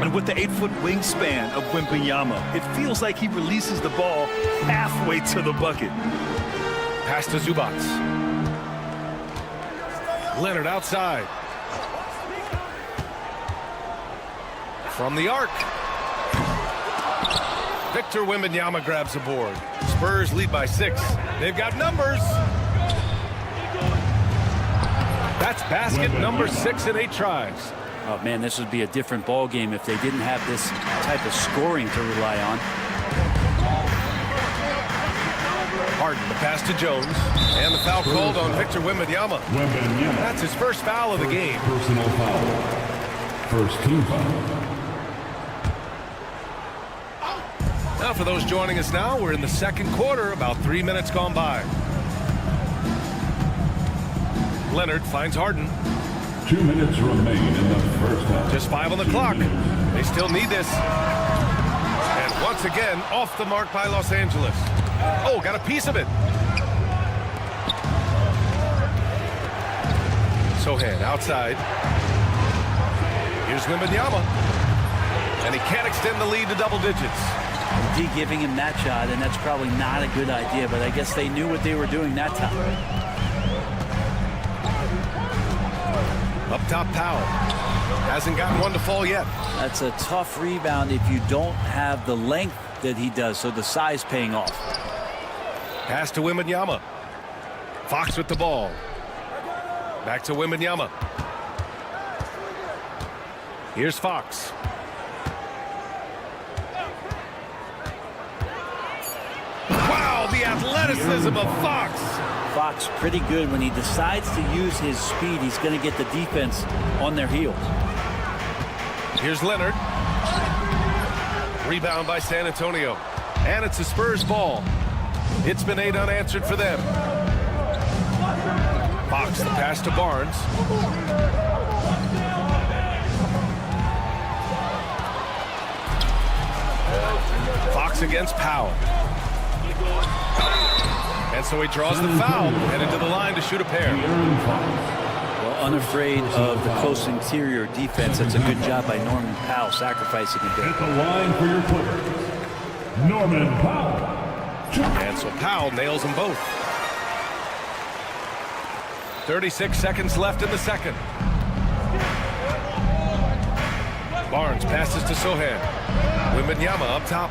S10: And with the 8-foot wingspan of Wembanyama, it feels like he releases the ball halfway to the bucket.
S7: Pass to Zubac. Leonard outside. From the arc. Victor Wembanyama grabs the board. Spurs lead by 6. They've got numbers. That's basket number 6 in 8 tries.
S15: Oh, man, this would be a different ball game if they didn't have this type of scoring to rely on.
S7: Harden, the pass to Jones. And the foul called on Victor Wembanyama. That's his first foul of the game.
S6: Personal foul. First team foul.
S7: Now for those joining us now, we're in the second quarter, about 3 minutes gone by. Leonard finds Harden.
S6: 2 minutes remain in the first half.
S7: Just 5 on the clock. They still need this. And once again, off the mark by Los Angeles. Oh, got a piece of it. Sohan outside. Here's Wembanyama. And he can't extend the lead to double digits.
S15: D giving him that shot, and that's probably not a good idea, but I guess they knew what they were doing that time.
S7: Up top, Powell. Hasn't gotten one to fall yet.
S15: That's a tough rebound if you don't have the length that he does, so the size paying off.
S7: Pass to Wembanyama. Fox with the ball. Back to Wembanyama. Here's Fox. Wow, the athleticism of Fox.
S15: Fox pretty good when he decides to use his speed. He's going to get the defense on their heels.
S7: Here's Leonard. Rebound by San Antonio. And it's a Spurs ball. It's been 8 unanswered for them. Fox, the pass to Barnes. Fox against Powell. And so he draws the foul, headed to the line to shoot a pair.
S15: Well, unafraid of the close interior defense. That's a good job by Norman Powell, sacrificing a bit.
S6: At the line for your Clippers, Norman Powell.
S7: And so Powell nails them both. 36 seconds left in the second. Barnes passes to Sohan. Wembanyama up top.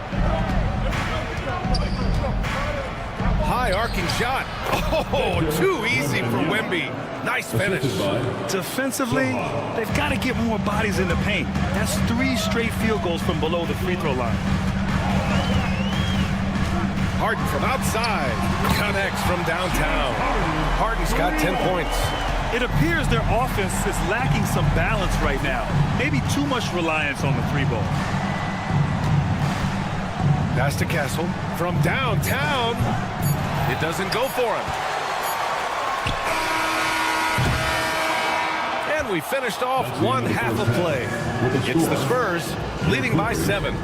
S7: High arcing shot. Oh, too easy for Wemby. Nice finish.
S10: Defensively, they've got to get more bodies in the paint. That's 3 straight field goals from below the free throw line.
S7: Harden from outside. Connects from downtown. Harden's got 10 points.
S10: It appears their offense is lacking some balance right now. Maybe too much reliance on the three ball.
S7: Pass to Castle from downtown. It doesn't go for him. And we finished off one half of play. It's the Spurs leading by 7.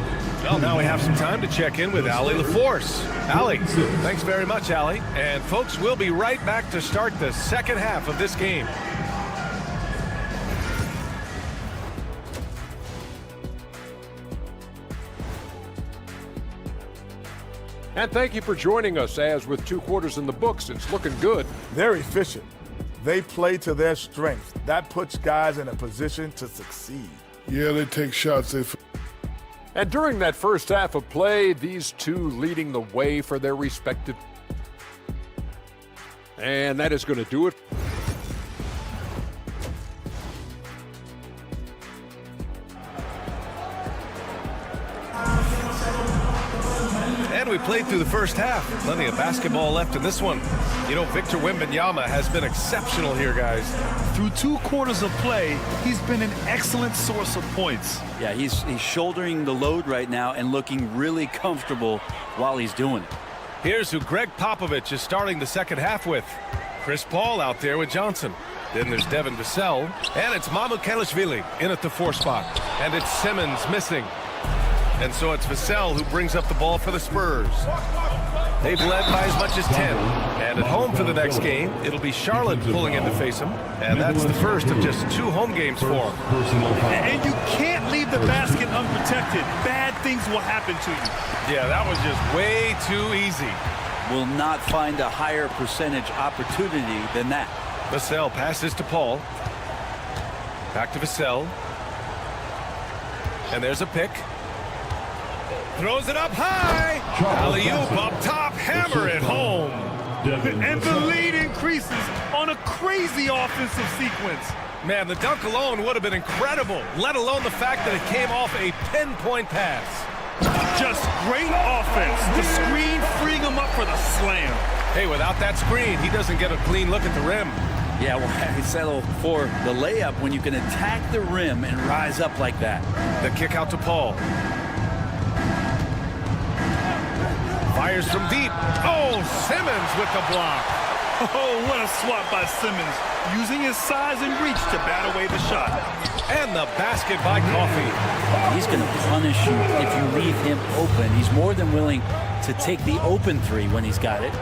S7: Well, now we have some time to check in with Allie LaForce. Allie, thanks very much, Allie. And folks, we'll be right back to start the second half of this game.
S13: And thank you for joining us, as with 2 quarters in the books, it's looking good.
S8: They're efficient. They play to their strengths. That puts guys in a position to succeed.
S14: Yeah, they take shots.
S13: And during that first half of play, these two leading the way for their respective. And that is going to do it.
S7: And we played through the first half. Plenty of basketball left in this one. You know, Victor Wembanyama has been exceptional here, guys.
S10: Through 2 quarters of play, he's been an excellent source of points.
S15: Yeah, he's shouldering the load right now and looking really comfortable while he's doing it.
S7: Here's who Greg Popovich is starting the second half with. Chris Paul out there with Johnson. Then there's Devin Vassell. And it's Mamukelashvili in at the 4 spot. And it's Simmons missing. And so it's Vassell who brings up the ball for the Spurs. They've led by as much as 10. And at home for the next game, it'll be Charlotte pulling in to face them. And that's the first of just 2 home games for them.
S10: And you can't leave the basket unprotected. Bad things will happen to you.
S7: Yeah, that was just way too easy.
S15: Will not find a higher percentage opportunity than that.
S7: Vassell passes to Paul. Back to Vassell. And there's a pick. Throws it up high. Alley-oop up top. Hammer it home.
S10: And the lead increases on a crazy offensive sequence.
S7: Man, the dunk alone would have been incredible, let alone the fact that it came off a pinpoint pass.
S10: Just great offense. The screen freeing him up for the slam.
S7: Hey, without that screen, he doesn't get a clean look at the rim.
S15: Yeah, well, I settle for the layup when you can attack the rim and rise up like that.
S7: The kick out to Paul. Fires from deep. Oh, Simmons with the block.
S10: Oh, what a swat by Simmons, using his size and reach to bat away the shot.
S7: And the basket by Coffey.
S15: He's going to punish you if you leave him open. He's more than willing to take the open 3 when he's got it.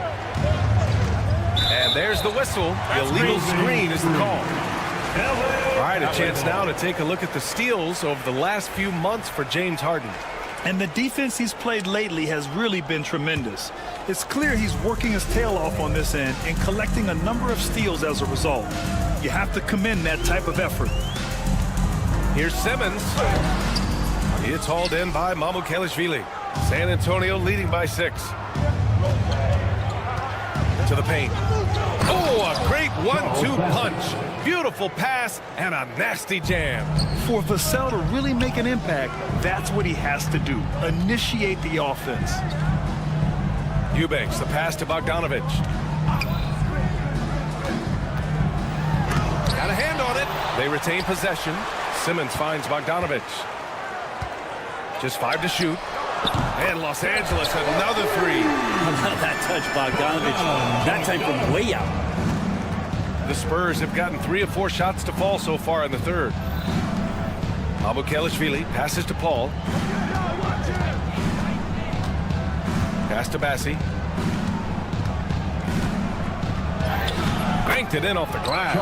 S7: And there's the whistle. Illegal screen is the call. All right, a chance now to take a look at the steals over the last few months for James Harden.
S10: And the defense he's played lately has really been tremendous. It's clear he's working his tail off on this end and collecting a number of steals as a result. You have to commend that type of effort.
S7: Here's Simmons. It's hauled in by Mamukelashvili. San Antonio leading by 6. To the paint. Oh, a great 1-2 punch. Beautiful pass and a nasty jam.
S10: For Vassell to really make an impact, that's what he has to do. Initiate the offense.
S7: Eubanks, the pass to Bogdanovich. Got a hand on it. They retain possession. Simmons finds Bogdanovich. Just 5 to shoot. And Los Angeles another 3.
S15: How about that touch, Bogdanovich? That time from way out.
S7: The Spurs have gotten 3 of 4 shots to fall so far in the third. Mamukelashvili passes to Paul. Pass to Bassi. Banked it in off the glass.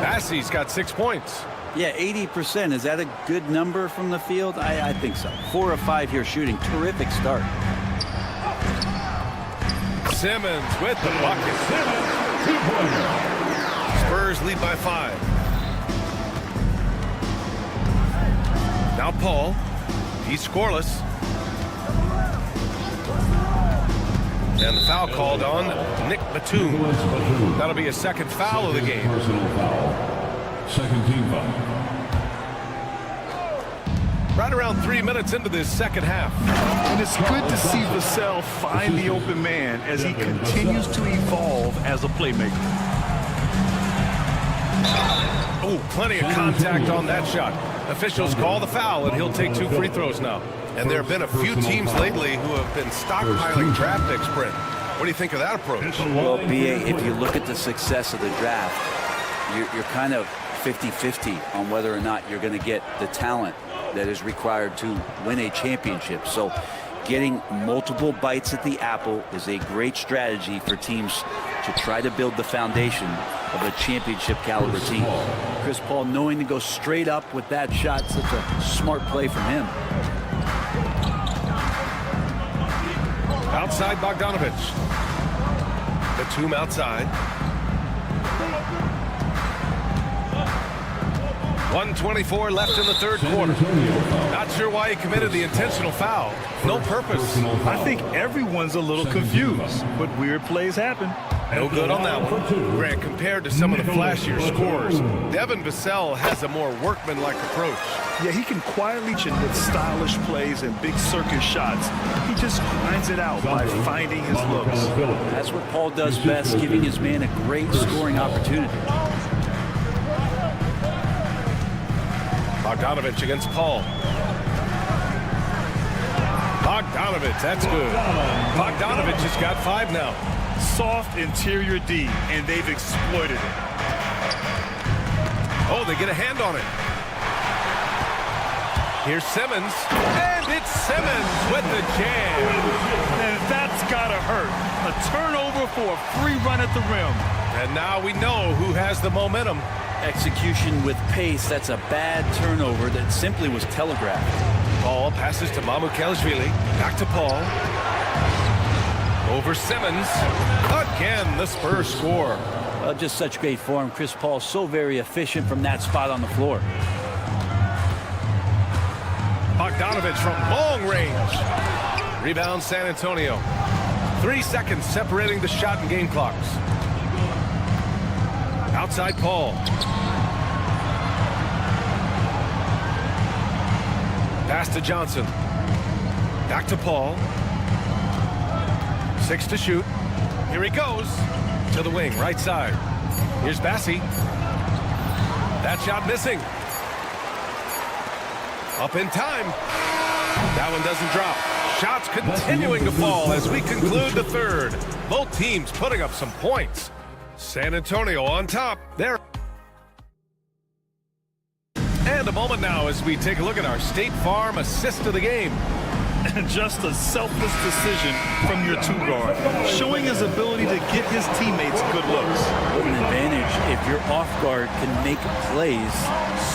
S7: Bassi's got 6 points.
S15: Yeah, 80%. Is that a good number from the field? I think so. 4 of 5 here shooting. Terrific start.
S7: Simmons with the bucket. Spurs lead by 5. Now Paul. He's scoreless. And the foul called on Nick Batum. That'll be a second foul of the game.
S6: Personal foul. Second team foul.
S7: right around 3 minutes into this second half.
S10: And it's good to see Vassell find the open man as he continues to evolve as a playmaker.
S7: Oh, plenty of contact on that shot. Officials call the foul, and he'll take 2 free throws now. And there have been a few teams lately who have been stockpiling draft picks, Brent. What do you think of that approach?
S15: Well, B.A., if you look at the success of the draft, you're kind of 50-50 on whether or not you're going to get the talent that is required to win a championship. So getting multiple bites at the apple is a great strategy for teams to try to build the foundation of a championship caliber team. Chris Paul knowing to go straight up with that shot, such a smart play from him.
S7: Outside Bogdanovich. Batum outside. 1:24 left in the third quarter. Not sure why he committed the intentional foul. No purpose.
S10: I think everyone's a little confused, but weird plays happen.
S7: No good on that one. Grant, compared to some of the flashier scorers, Devin Vassell has a more workmanlike approach.
S10: Yeah, he can quietly with stylish plays and big circus shots. He just grinds it out by finding his looks.
S15: That's what Paul does best, giving his man a great scoring opportunity.
S7: Bogdanovich against Paul. Bogdanovich, that's good. Bogdanovich has got 5 now.
S10: Soft interior D, and they've exploited it.
S7: Oh, they get a hand on it. Here's Simmons, and it's Simmons with the jam.
S10: And that's gotta hurt. A turnover for a free run at the rim.
S7: And now we know who has the momentum.
S15: Execution with pace, that's a bad turnover that simply was telegraphed.
S7: Paul passes to Mamukelashvili, back to Paul. Over Simmons. Again, the Spurs score.
S15: Well, just such great form. Chris Paul so very efficient from that spot on the floor.
S7: Bogdanovich from long range. Rebound San Antonio. 3 seconds separating the shot and game clocks. Outside Paul. Pass to Johnson. Back to Paul. 6 to shoot. Here he goes. To the wing, right side. Here's Bassi. That shot missing. Up in time. That one doesn't drop. Shots continuing to fall as we conclude the third. Both teams putting up some points. San Antonio on top. There. And a moment now as we take a look at our State Farm assist of the game.
S10: And just a selfless decision from your 2-guard, showing his ability to get his teammates good looks.
S15: What an advantage if your off guard can make plays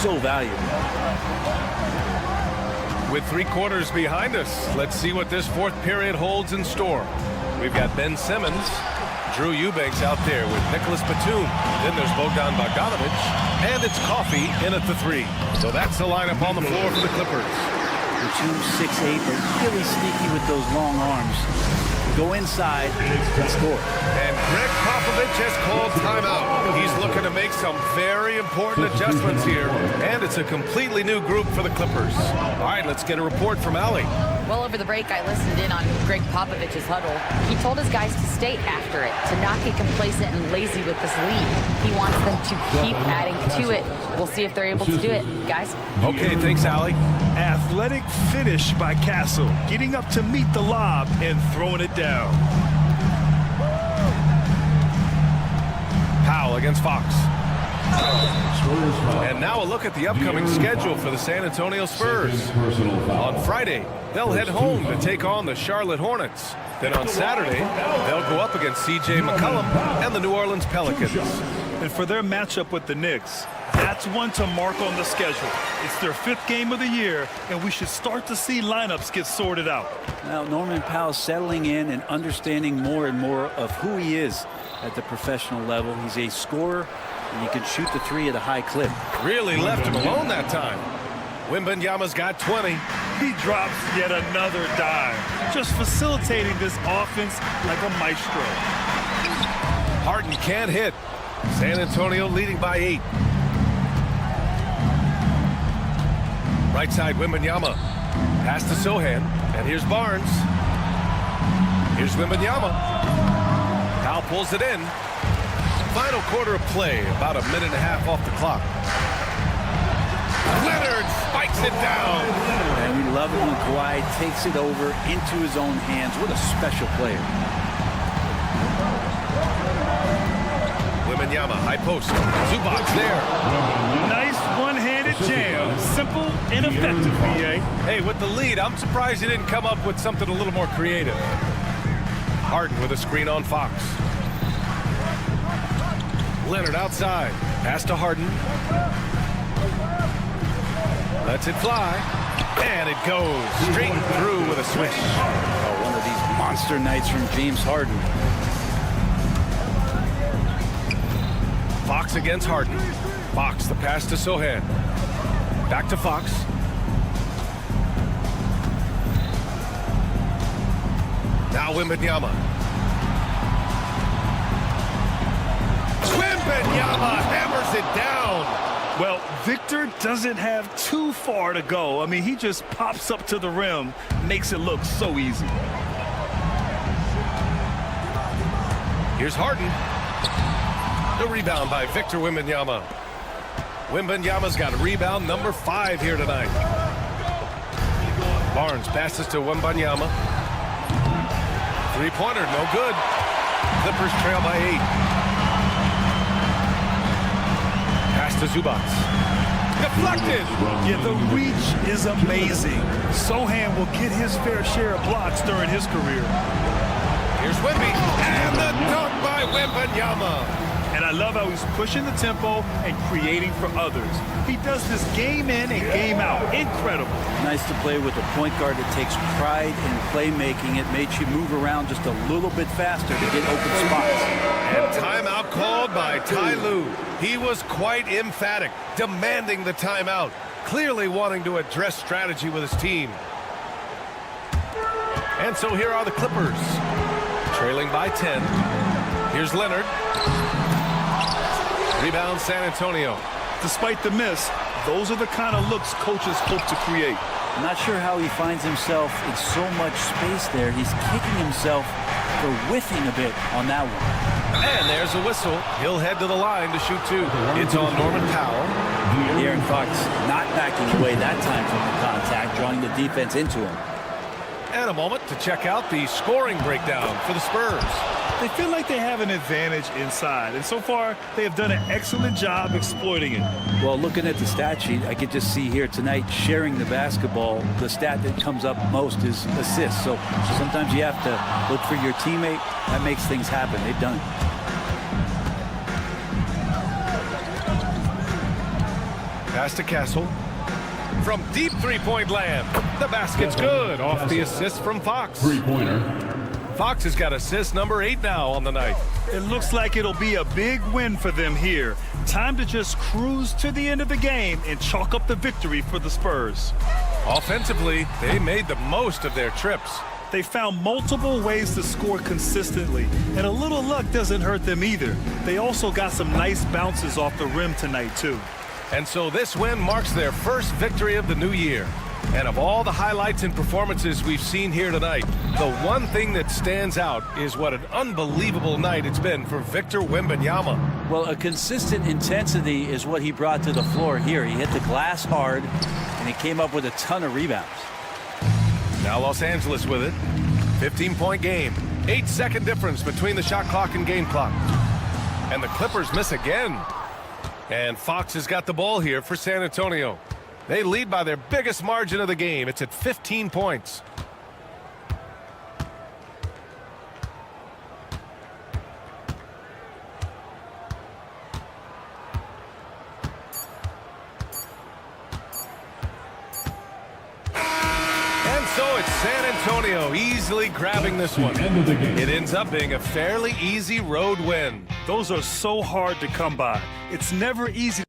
S15: so valuable.
S7: With 3 quarters behind us, let's see what this fourth period holds in store. We've got Ben Simmons, Drew Eubanks out there with Nicholas Batum. Then there's Bogdan Bogdanovich, and it's Coffey in at the 3. So that's the lineup on the floor for the Clippers.
S15: Batum 6'8", but really sneaky with those long arms. Go inside and score.
S7: And Greg Popovich has called timeout. He's looking to make some very important adjustments here, and it's a completely new group for the Clippers. All right, let's get a report from Allie.
S12: Well, over the break, I listened in on Greg Popovich's huddle. He told his guys to stay after it, to not get complacent and lazy with this lead. He wants them to keep adding to it. We'll see if they're able to do it, guys.
S7: Okay, thanks, Allie.
S10: Athletic finish by Castle, getting up to meet the lob and throwing it down.
S7: Powell against Fox. And now a look at the upcoming schedule for the San Antonio Spurs. On Friday, they'll head home to take on the Charlotte Hornets. Then on Saturday, they'll go up against C.J. McCollum and the New Orleans Pelicans.
S10: And for their matchup with the Knicks, that's one to mark on the schedule. It's their 5th game of the year, and we should start to see lineups get sorted out.
S15: Now, Norman Powell settling in and understanding more and more of who he is at the professional level. He's a scorer, and he can shoot the 3 at a high clip.
S7: Really left him alone that time. Wembanyama's got 20.
S10: He drops yet another dime, just facilitating this offense like a maestro.
S7: Harden can't hit. San Antonio leading by 8. Right side, Wembanyama. Pass to Sohan. And here's Barnes. Here's Wembanyama. Powell pulls it in. Final quarter of play, about a minute and a half off the clock. Leonard spikes it down.
S15: And we love it when Kawhi takes it over into his own hands. What a special player.
S7: Wembanyama, high post. Zubac there.
S10: Nice one-handed jam. Simple and effective, BA.
S7: Hey, with the lead, I'm surprised he didn't come up with something a little more creative. Harden with a screen on Fox. Leonard outside. Pass to Harden. Lets it fly. And it goes straight through with a swish.
S15: Oh, one of these monster nights from James Harden.
S7: Fox against Harden. Fox, the pass to Sohan. Back to Fox. Now Wembanyama. Wembanyama hammers it down.
S10: Well, Victor doesn't have too far to go. I mean, he just pops up to the rim, makes it look so easy.
S7: Here's Harden. The rebound by Victor Wembanyama. Wembanyama's got rebound number 5 here tonight. Barnes passes to Wembanyama. Three-pointer, no good. Clippers trail by 8. Pass to Zubac. Deflected.
S10: Yeah, the reach is amazing. Sohan will get his fair share of blocks during his career.
S7: Here's Wemby. And the dunk by Wembanyama.
S10: And I love how he's pushing the tempo and creating for others. He does this game in and game out. Incredible.
S15: Nice to play with a point guard that takes pride in playmaking. It makes you move around just a little bit faster to get open spots.
S7: And timeout called by Ty Lue. He was quite emphatic, demanding the timeout, clearly wanting to address strategy with his team. And so here are the Clippers, trailing by 10. Here's Leonard. Rebound San Antonio.
S10: Despite the miss, those are the kind of looks coaches hope to create.
S15: I'm not sure how he finds himself in so much space there. He's kicking himself for whiffing a bit on that one.
S7: And there's a whistle. He'll head to the line to shoot 2. It's on Norman Powell.
S15: De'Aaron Fox not backing away that time from the contact, drawing the defense into him.
S7: And a moment to check out the scoring breakdown for the Spurs.
S10: They feel like they have an advantage inside, and so far they have done an excellent job exploiting it.
S15: Well, looking at the stat sheet, I could just see here tonight sharing the basketball. The stat that comes up most is assists. So sometimes you have to look for your teammate. That makes things happen. They've done it.
S7: Pass to Castle. From deep three-point land. The basket's good off the assist from Fox.
S6: Three-pointer.
S7: Fox has got assist number 8 now on the night.
S10: It looks like it'll be a big win for them here. Time to just cruise to the end of the game and chalk up the victory for the Spurs.
S7: Offensively, they made the most of their trips.
S10: They found multiple ways to score consistently, and a little luck doesn't hurt them either. They also got some nice bounces off the rim tonight, too.
S7: And so this win marks their first victory of the new year. And of all the highlights and performances we've seen here tonight, the one thing that stands out is what an unbelievable night it's been for Victor Wembanyama.
S15: Well, a consistent intensity is what he brought to the floor here. He hit the glass hard, and he came up with a ton of rebounds.
S7: Now Los Angeles with it. 15-point game. 8-second difference between the shot clock and game clock. And the Clippers miss again. And Fox has got the ball here for San Antonio. They lead by their biggest margin of the game. It's at 15 points. And so it's San Antonio easily grabbing this one. It ends up being a fairly easy road win.
S10: Those are so hard to come by. It's never easy.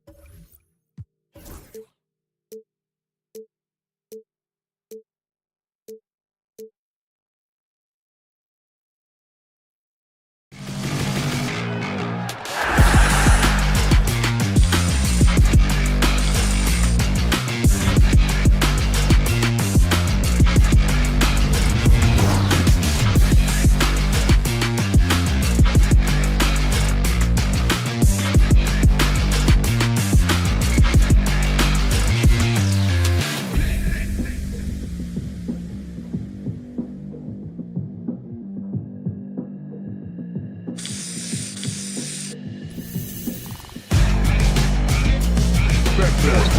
S13: expected.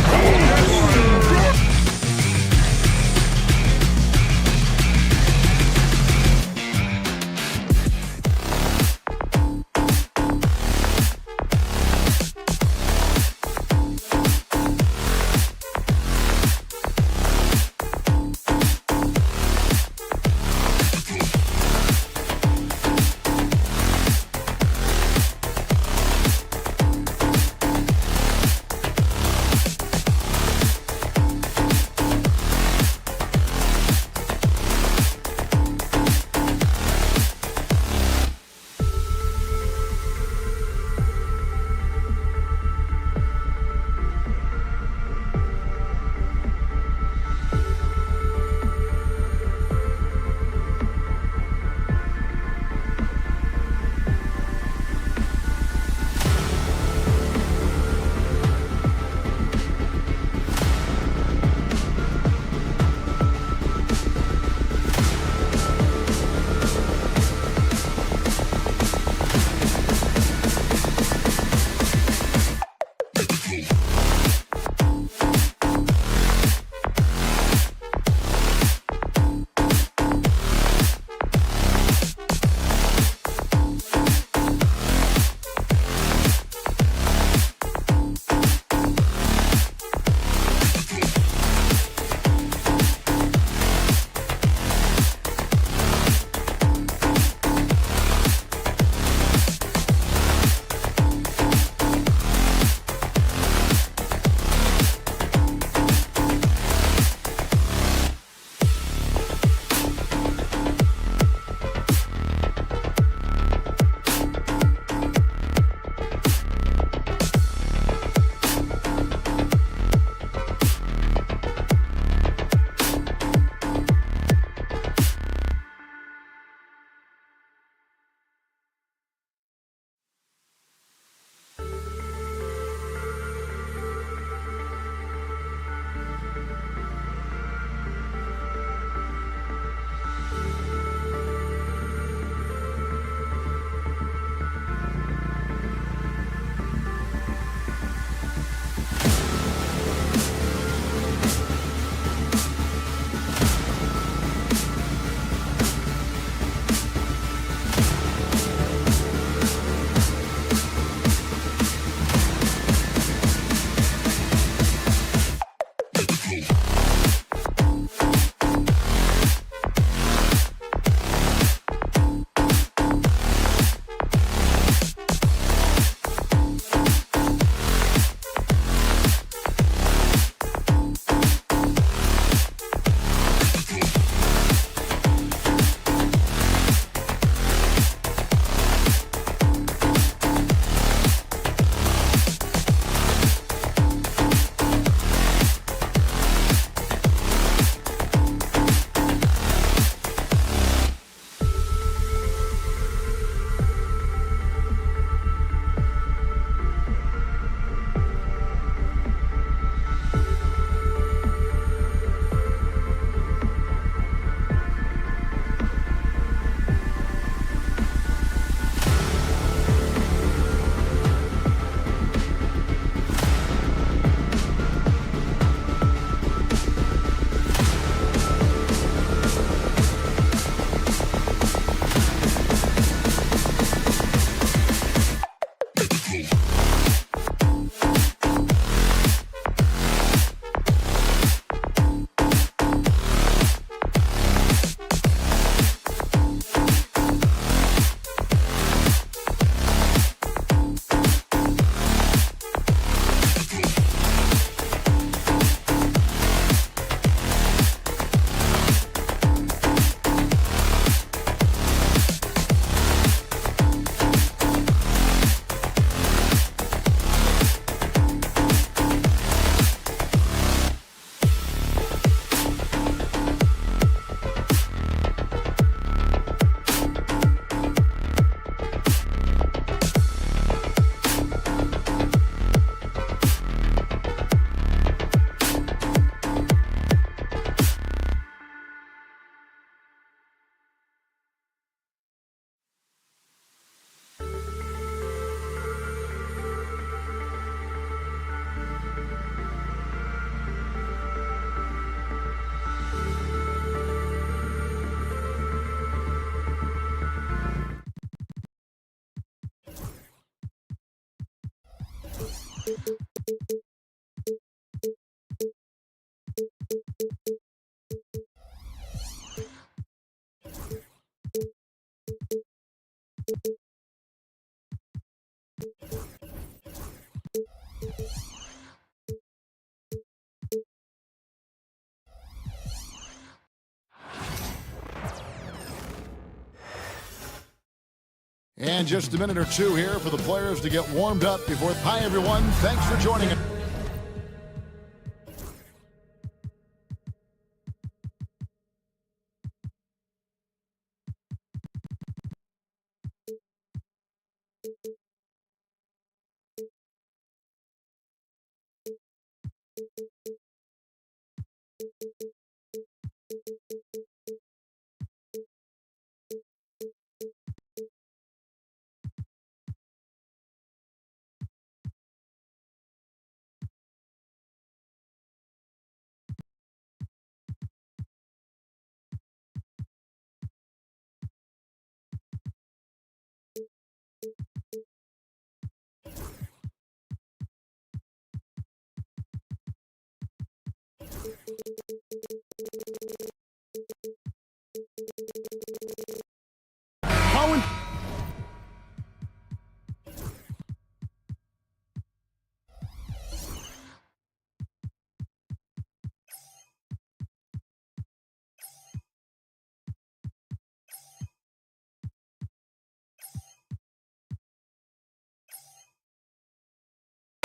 S2: And just a minute or two here for the players to get warmed up before. Hi, everyone. Thanks for joining us.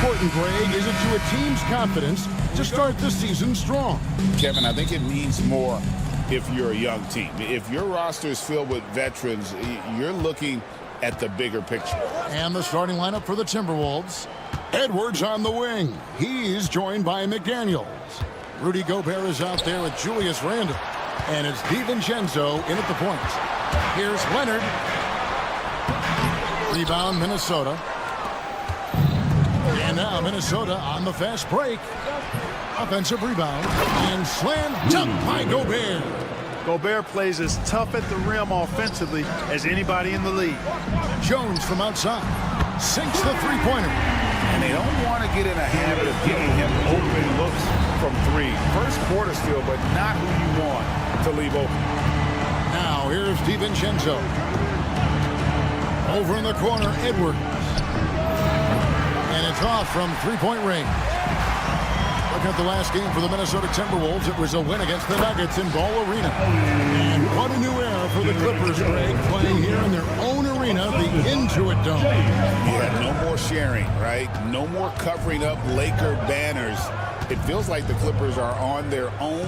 S2: Important, Greg, is it to a team's confidence to start the season strong?
S3: Kevin, I think it means more if you're a young team. If your roster is filled with veterans, you're looking at the bigger picture.
S2: And the starting lineup for the Timberwolves. Edwards on the wing. He's joined by McDaniels. Rudy Gobert is out there with Julius Randle. And it's DiVincenzo in at the point. Here's Leonard. Rebound, Minnesota. And now Minnesota on the fast break. Offensive rebound. And slam dunk by Gobert.
S14: Gobert plays as tough at the rim offensively as anybody in the league.
S2: Jones from outside. Sinks the three-pointer.
S3: And they don't want to get in a habit of giving him open looks from three. First quarter steal, but not who you want to leave open.
S2: Now here's DiVincenzo. Over in the corner, Edwards. And it's off from three-point range. Looking at the last game for the Minnesota Timberwolves, it was a win against the Nuggets in Ball Arena. And what a new era for the Clippers, Greg, playing here in their own arena, the Intuit Dome.
S3: Yeah, no more sharing, right? No more covering up Laker banners. It feels like the Clippers are on their own 2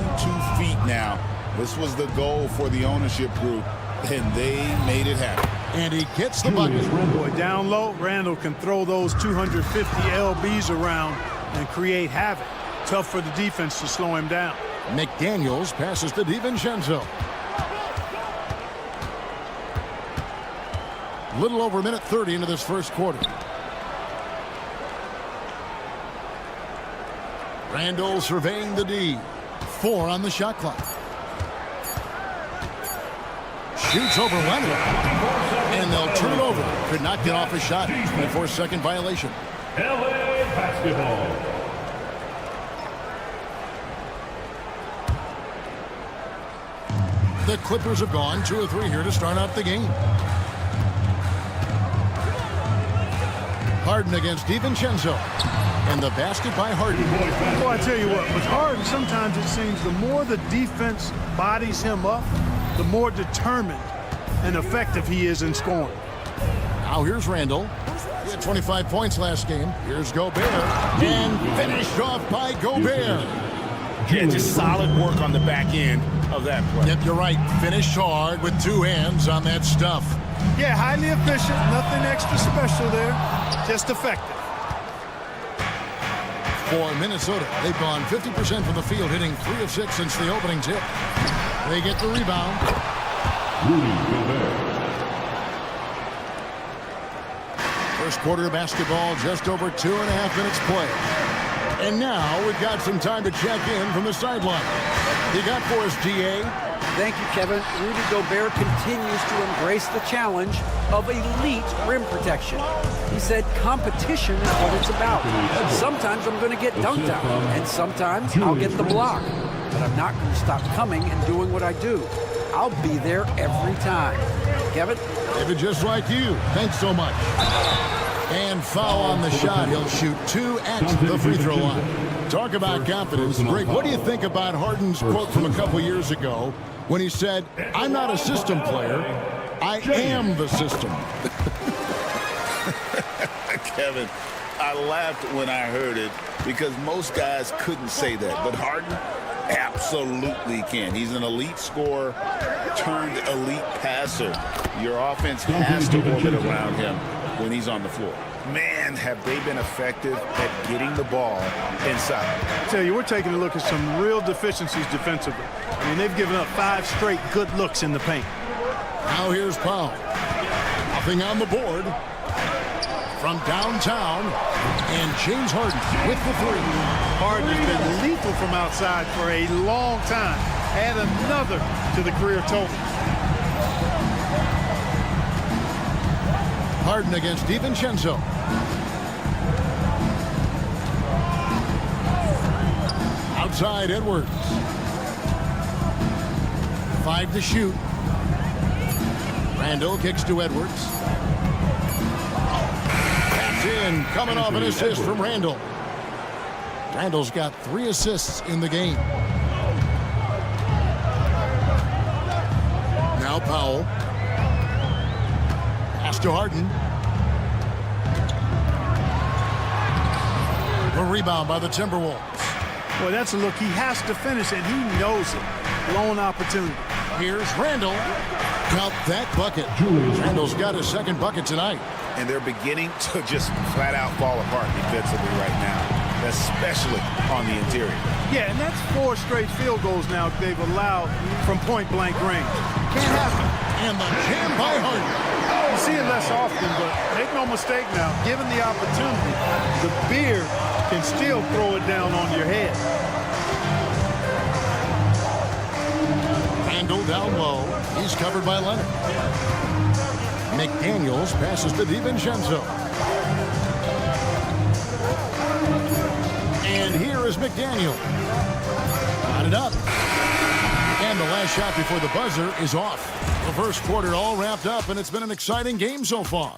S3: feet now. This was the goal for the ownership group, and they made it happen.
S2: And he gets the bucket.
S14: Boy, down low, Randle can throw those 250 LBs around and create havoc. Tough for the defense to slow him down.
S2: McDaniels passes to DiVincenzo. Little over a minute 30 into this first quarter. Randle surveying the D. 4 on the shot clock. Shoots over Leonard. And they'll turn it over. Could not get off a shot. 24-second violation.
S1: LA basketball.
S2: The Clippers have gone 2 of 3 here to start out the game. Harden against DiVincenzo. And the basket by Harden.
S14: Well, I tell you what, with Harden, sometimes it seems the more the defense bodies him up, the more determined and effective he is in scoring.
S2: Now here's Randle. He had 25 points last game. Here's Gobert. And finished off by Gobert.
S9: Yeah, just solid work on the back end of that play.
S2: Yep, you're right. Finished hard with 2 hands on that stuff.
S14: Yeah, highly efficient. Nothing extra special there. Just effective.
S2: For Minnesota, they've gone 50% from the field, hitting 3 of 6 since the opening tip. They get the rebound. First quarter of basketball, just over 2.5 minutes play. And now we've got some time to check in from the sideline. You got for us, GA?
S5: Thank you, Kevin. Rudy Gobert continues to embrace the challenge of elite rim protection. He said competition is what it's about. Sometimes I'm going to get dunked on, and sometimes I'll get the block. But I'm not going to stop coming and doing what I do. I'll be there every time. Kevin?
S2: David, just like you. Thanks so much. And foul on the shot. He'll shoot 2 at the free throw line. Talk about confidence. Greg, what do you think about Harden's quote from a couple years ago when he said, "I'm not a system player, I am the system"?
S3: Kevin, I laughed when I heard it because most guys couldn't say that. But Harden absolutely can. He's an elite scorer turned elite passer. Your offense has to orbit around him when he's on the floor. Man, have they been effective at getting the ball inside.
S14: I tell you, we're taking a look at some real deficiencies defensively. I mean, they've given up 5 straight good looks in the paint.
S2: Now here's Powell. Nothing on the board. From downtown, and James Harden with the 3.
S14: Harden has been lethal from outside for a long time. Add another to the career total.
S2: Harden against DiVincenzo. Outside Edwards. 5 to shoot. Randall kicks to Edwards. In, coming off an assist from Randall. Randall's got 3 assists in the game. Now Powell. Pass to Harden. A rebound by the Timberwolves.
S14: Boy, that's a look he has to finish, and he knows it. Lone opportunity.
S2: Here's Randall. Count that bucket. Randall's got his 2nd bucket tonight.
S3: And they're beginning to just flat out fall apart defensively right now, especially on the interior.
S14: Yeah, and that's 4 straight field goals now they've allowed from point-blank range. Can't happen.
S2: And the jam by Harden.
S14: You see it less often, but make no mistake now, given the opportunity, the beard can still throw it down on your head.
S2: Randall down low. He's covered by Leonard. McDaniels passes to DiVincenzo. And here is McDaniel. Got it up. And the last shot before the buzzer is off. The first quarter all wrapped up, and it's been an exciting game so far.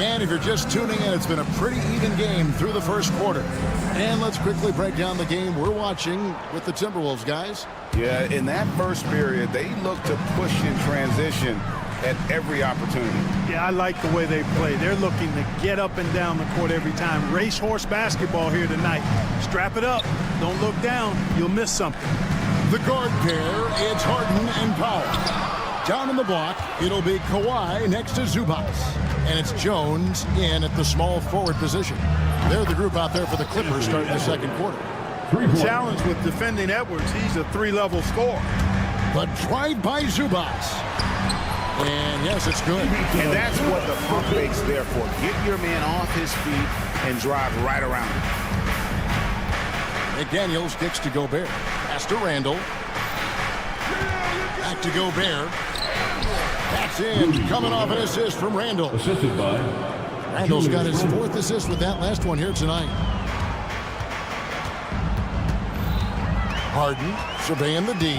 S2: And if you're just tuning in, it's been a pretty even game through the first quarter. And let's quickly break down the game we're watching with the Timberwolves, guys.
S3: Yeah, in that first period, they looked to push in transition at every opportunity.
S14: Yeah, I like the way they play. They're looking to get up and down the court every time. Racehorse basketball here tonight. Strap it up. Don't look down. You'll miss something.
S2: The guard pair, it's Harden and Powell. Down in the block, it'll be Kawhi next to Zubac. And it's Jones in at the small forward position. They're the group out there for the Clippers starting the second quarter.
S14: Challenge with defending Edwards. He's a 3-level scorer.
S2: The drive by Zubac. And yes, it's good.
S3: And that's what the pump fake's there for. Get your man off his feet and drive right around him.
S2: McDaniels kicks to Gobert. Pass to Randall. Back to Gobert. That's in. Coming off an assist from Randall.
S6: Assisted by
S2: Randall's got his 4th assist with that last one here tonight. Harden surveying the D.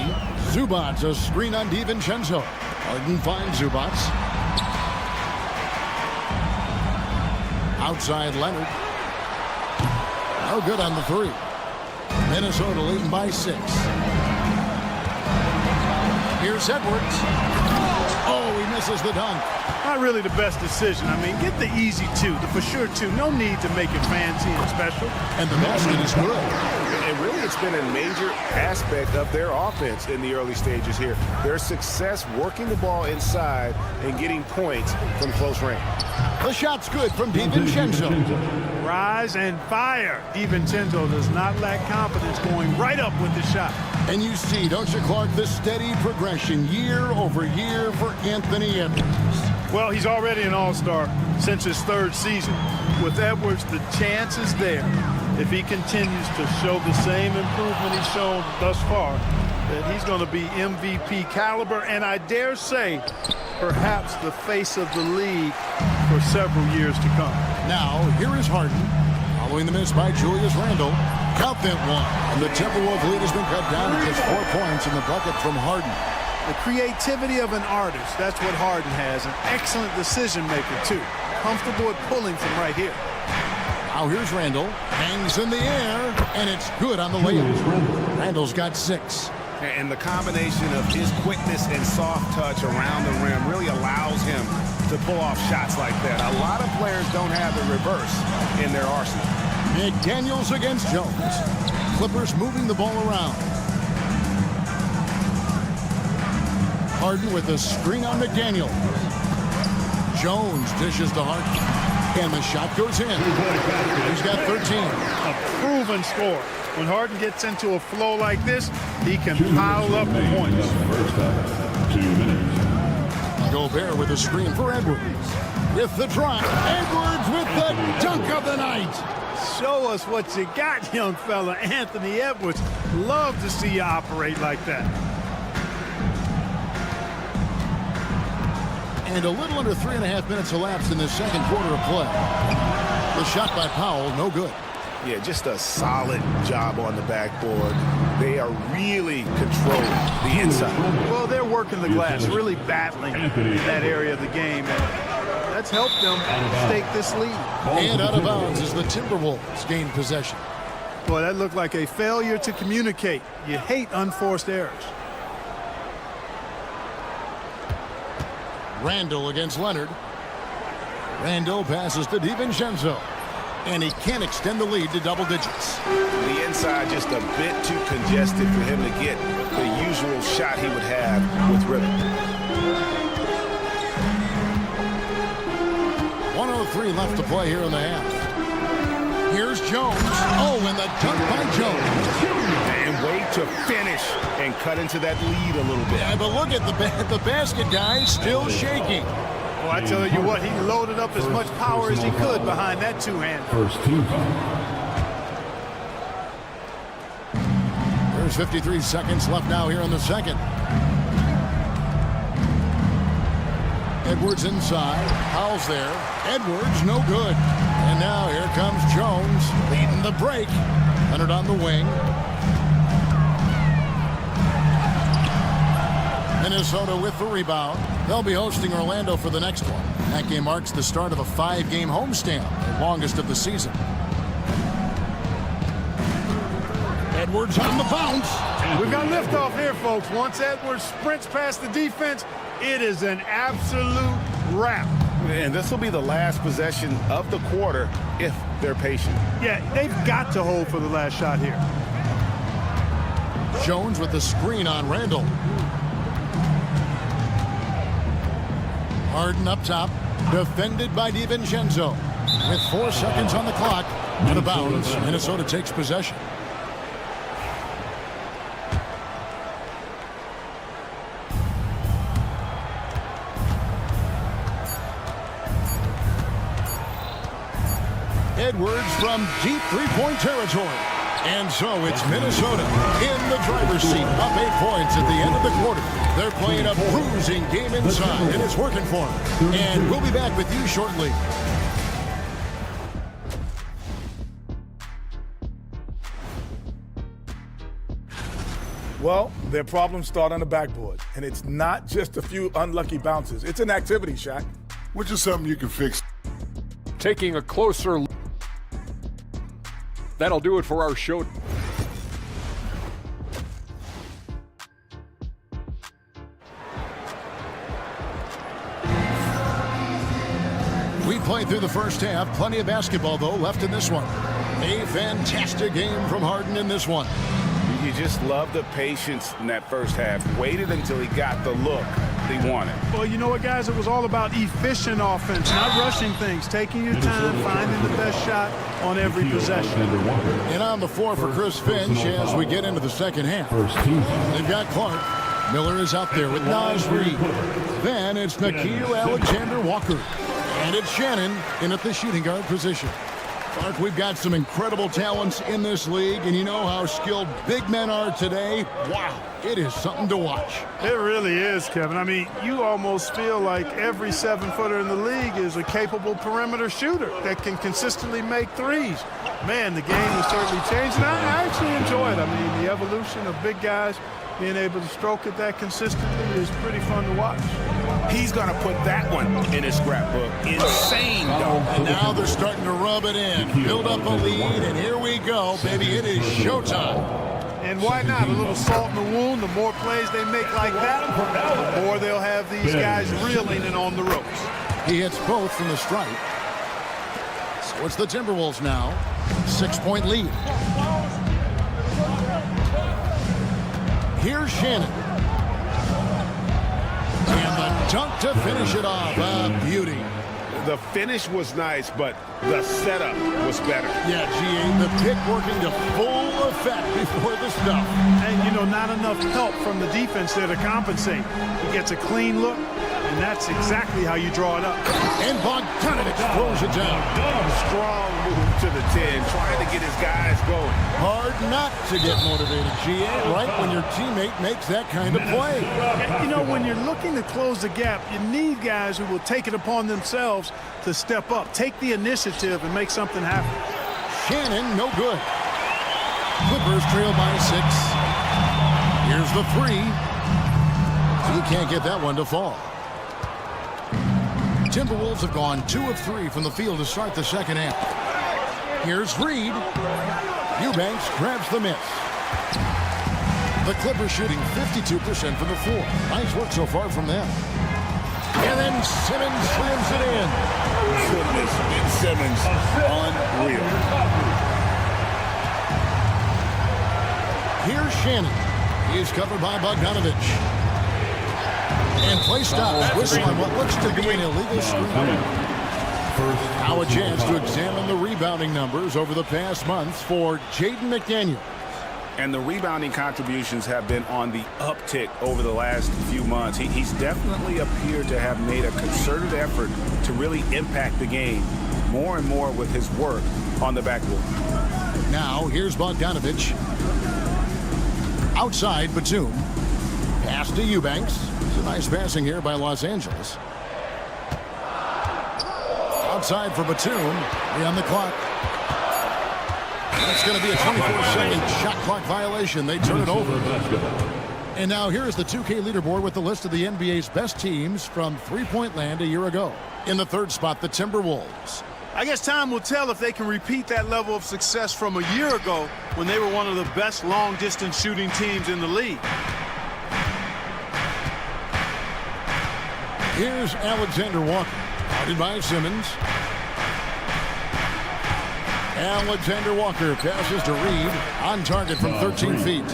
S2: Zubac, a screen on DiVincenzo. Harden finds Zubac. Outside Leonard. No good on the 3. Minnesota leading by 6. Here's Edwards. Oh, he misses the dunk.
S14: Not really the best decision. I mean, get the easy 2, the for sure 2. No need to make it fancy and special.
S2: And the basket is good.
S9: And really, it's been a major aspect of their offense in the early stages here. Their success working the ball inside and getting points from close range.
S2: The shot's good from DiVincenzo.
S14: Rise and fire. DiVincenzo does not lack confidence going right up with the shot.
S2: And you see, don't you, Clark, the steady progression year over year for Anthony Edwards.
S14: Well, he's already an all-star since his 3rd season. With Edwards, the chance is there, if he continues to show the same improvement he's shown thus far, that he's going to be MVP caliber, and I dare say, perhaps the face of the league for several years to come.
S2: Now, here is Harden, following the miss by Julius Randle. Count that one. And the Timberwolves lead has been cut down to just 4 points in the bucket from Harden.
S14: The creativity of an artist, that's what Harden has. An excellent decision maker, too. Comfortable at pulling from right here.
S2: Now here's Randall. Hangs in the air, and it's good on the layup. Randall's got 6.
S9: And the combination of his quickness and soft touch around the rim really allows him to pull off shots like that. A lot of players don't have the reverse in their arsenal.
S2: McDaniels against Jones. Clippers moving the ball around. Harden with a screen on McDaniel. Jones dishes to Harden. And the shot goes in. He's got 13.
S14: A proven score. When Harden gets into a flow like this, he can pile up points.
S6: First up, 2 minutes.
S2: Gobert with a screen for Edwards. With the drive. Edwards with the dunk of the night.
S14: Show us what you got, young fella. Anthony Edwards. Love to see you operate like that.
S2: And a little under 3.5 minutes elapsed in the second quarter of play. The shot by Powell, no good.
S9: Yeah, just a solid job on the backboard. They are really controlling the inside.
S14: Well, they're working the glass, really battling in that area of the game. And that's helped them stake this lead.
S2: And out of bounds as the Timberwolves gain possession.
S14: Boy, that looked like a failure to communicate. You hate unforced errors.
S2: Randall against Leonard. Randall passes to DiVincenzo. And he can't extend the lead to double digits.
S9: The inside just a bit too congested for him to get the usual shot he would have with rhythm.
S2: 1:03 left to play here in the half. Here's Jones. Oh, and the dunk by Jones.
S9: And wait to finish and cut into that lead a little bit.
S2: Yeah, but look at the basket guy still shaking.
S14: Well, I tell you what, he loaded up as much power as he could behind that two-hand.
S6: First team.
S2: There's 53 seconds left now here in the second. Edwards inside. Powell's there. Edwards, no good. And now here comes Jones leading the break. Leonard on the wing. Minnesota with the rebound. They'll be hosting Orlando for the next one. That game marks the start of a 5-game homestand, the longest of the season. Edwards on the bounce.
S14: We've got liftoff here, folks. Once Edwards sprints past the defense, it is an absolute wrap.
S9: And this will be the last possession of the quarter if they're patient.
S14: Yeah, they've got to hold for the last shot here.
S2: Jones with the screen on Randall. Harden up top, defended by DiVincenzo. With 4 seconds on the clock, out of bounds, Minnesota takes possession. Edwards from deep three-point territory. And so it's Minnesota in the driver's seat, up 8 points at the end of the quarter. They're playing a bruising game inside, and it's working for them. And we'll be back with you shortly.
S8: Well, their problems start on the backboard, and it's not just a few unlucky bounces. It's an activity, Shaq.
S16: Which is something you can fix.
S13: Taking a closer look. That'll do it for our show.
S2: We played through the first half. Plenty of basketball, though, left in this one. A fantastic game from Harden in this one.
S9: You just love the patience in that first half. Waited until he got the look he wanted.
S14: Well, you know what, guys? It was all about efficient offense, not rushing things, taking your time, finding the best shot on every possession.
S2: And on the floor for Chris Finch as we get into the second half. They've got Clark. Miller is out there with Naz Reid. Then it's Nickeil Alexander-Walker. And it's Shannon in at the shooting guard position. Clark, we've got some incredible talents in this league, and you know how skilled big men are today. Wow, it is something to watch.
S14: It really is, Kevin. I mean, you almost feel like every 7-footer in the league is a capable perimeter shooter that can consistently make threes. Man, the game has certainly changed, and I actually enjoy it. I mean, the evolution of big guys being able to stroke it that consistently is pretty fun to watch.
S3: He's going to put that one in his scrapbook. Insane dunk.
S2: And now they're starting to rub it in. Build up a lead, and here we go, baby. It is showtime.
S14: And why not? A little salt in the wound. The more plays they make like that, the more they'll have these guys reeling and on the ropes.
S2: He hits both from the stripe. So it's the Timberwolves now. 6-point lead. Here's Shannon. And the dunk to finish it off. A beauty.
S9: The finish was nice, but the setup was better.
S2: Yeah, G.A., the pick working to full effect before the stuff.
S14: And, you know, not enough help from the defense there to compensate. He gets a clean look, and that's exactly how you draw it up.
S2: And Bogdanovic throws it down.
S9: Strong move to the 10, trying to get his guys going.
S2: Hard not to get motivated, G.A., right when your teammate makes that kind of play.
S14: You know, when you're looking to close the gap, you need guys who will take it upon themselves to step up, take the initiative, and make something happen.
S2: Shannon, no good. Clippers trail by 6. Here's the 3. He can't get that one to fall. Timberwolves have gone 2 of 3 from the field to start the second half. Here's Reed. Eubanks grabs the miss. The Clippers shooting 52% from the floor. Nice work so far from them. And then Simmons slams it in.
S3: Goodness, Ben Simmons, unreal.
S2: Here's Shannon. He's covered by Bogdanovic. And play stops. Whistle on what looks to be an illegal screen. Now a chance to examine the rebounding numbers over the past months for Jaden McDaniel.
S3: And the rebounding contributions have been on the uptick over the last few months. He's definitely appeared to have made a concerted effort to really impact the game more and more with his work on the backboard.
S2: Now here's Bogdanovic. Outside Batum. Pass to Eubanks. It's a nice passing here by Los Angeles. Outside for Batum. 3 on the clock. That's going to be a 24-second shot clock violation. They turn it over. And now here's the 2K leaderboard with the list of the NBA's best teams from three-point land a year ago. In the third spot, the Timberwolves.
S14: I guess time will tell if they can repeat that level of success from a year ago when they were one of the best long-distance shooting teams in the league.
S2: Here's Alexander Walker, guarded by Simmons. Alexander Walker passes to Reed, on target from 13 feet.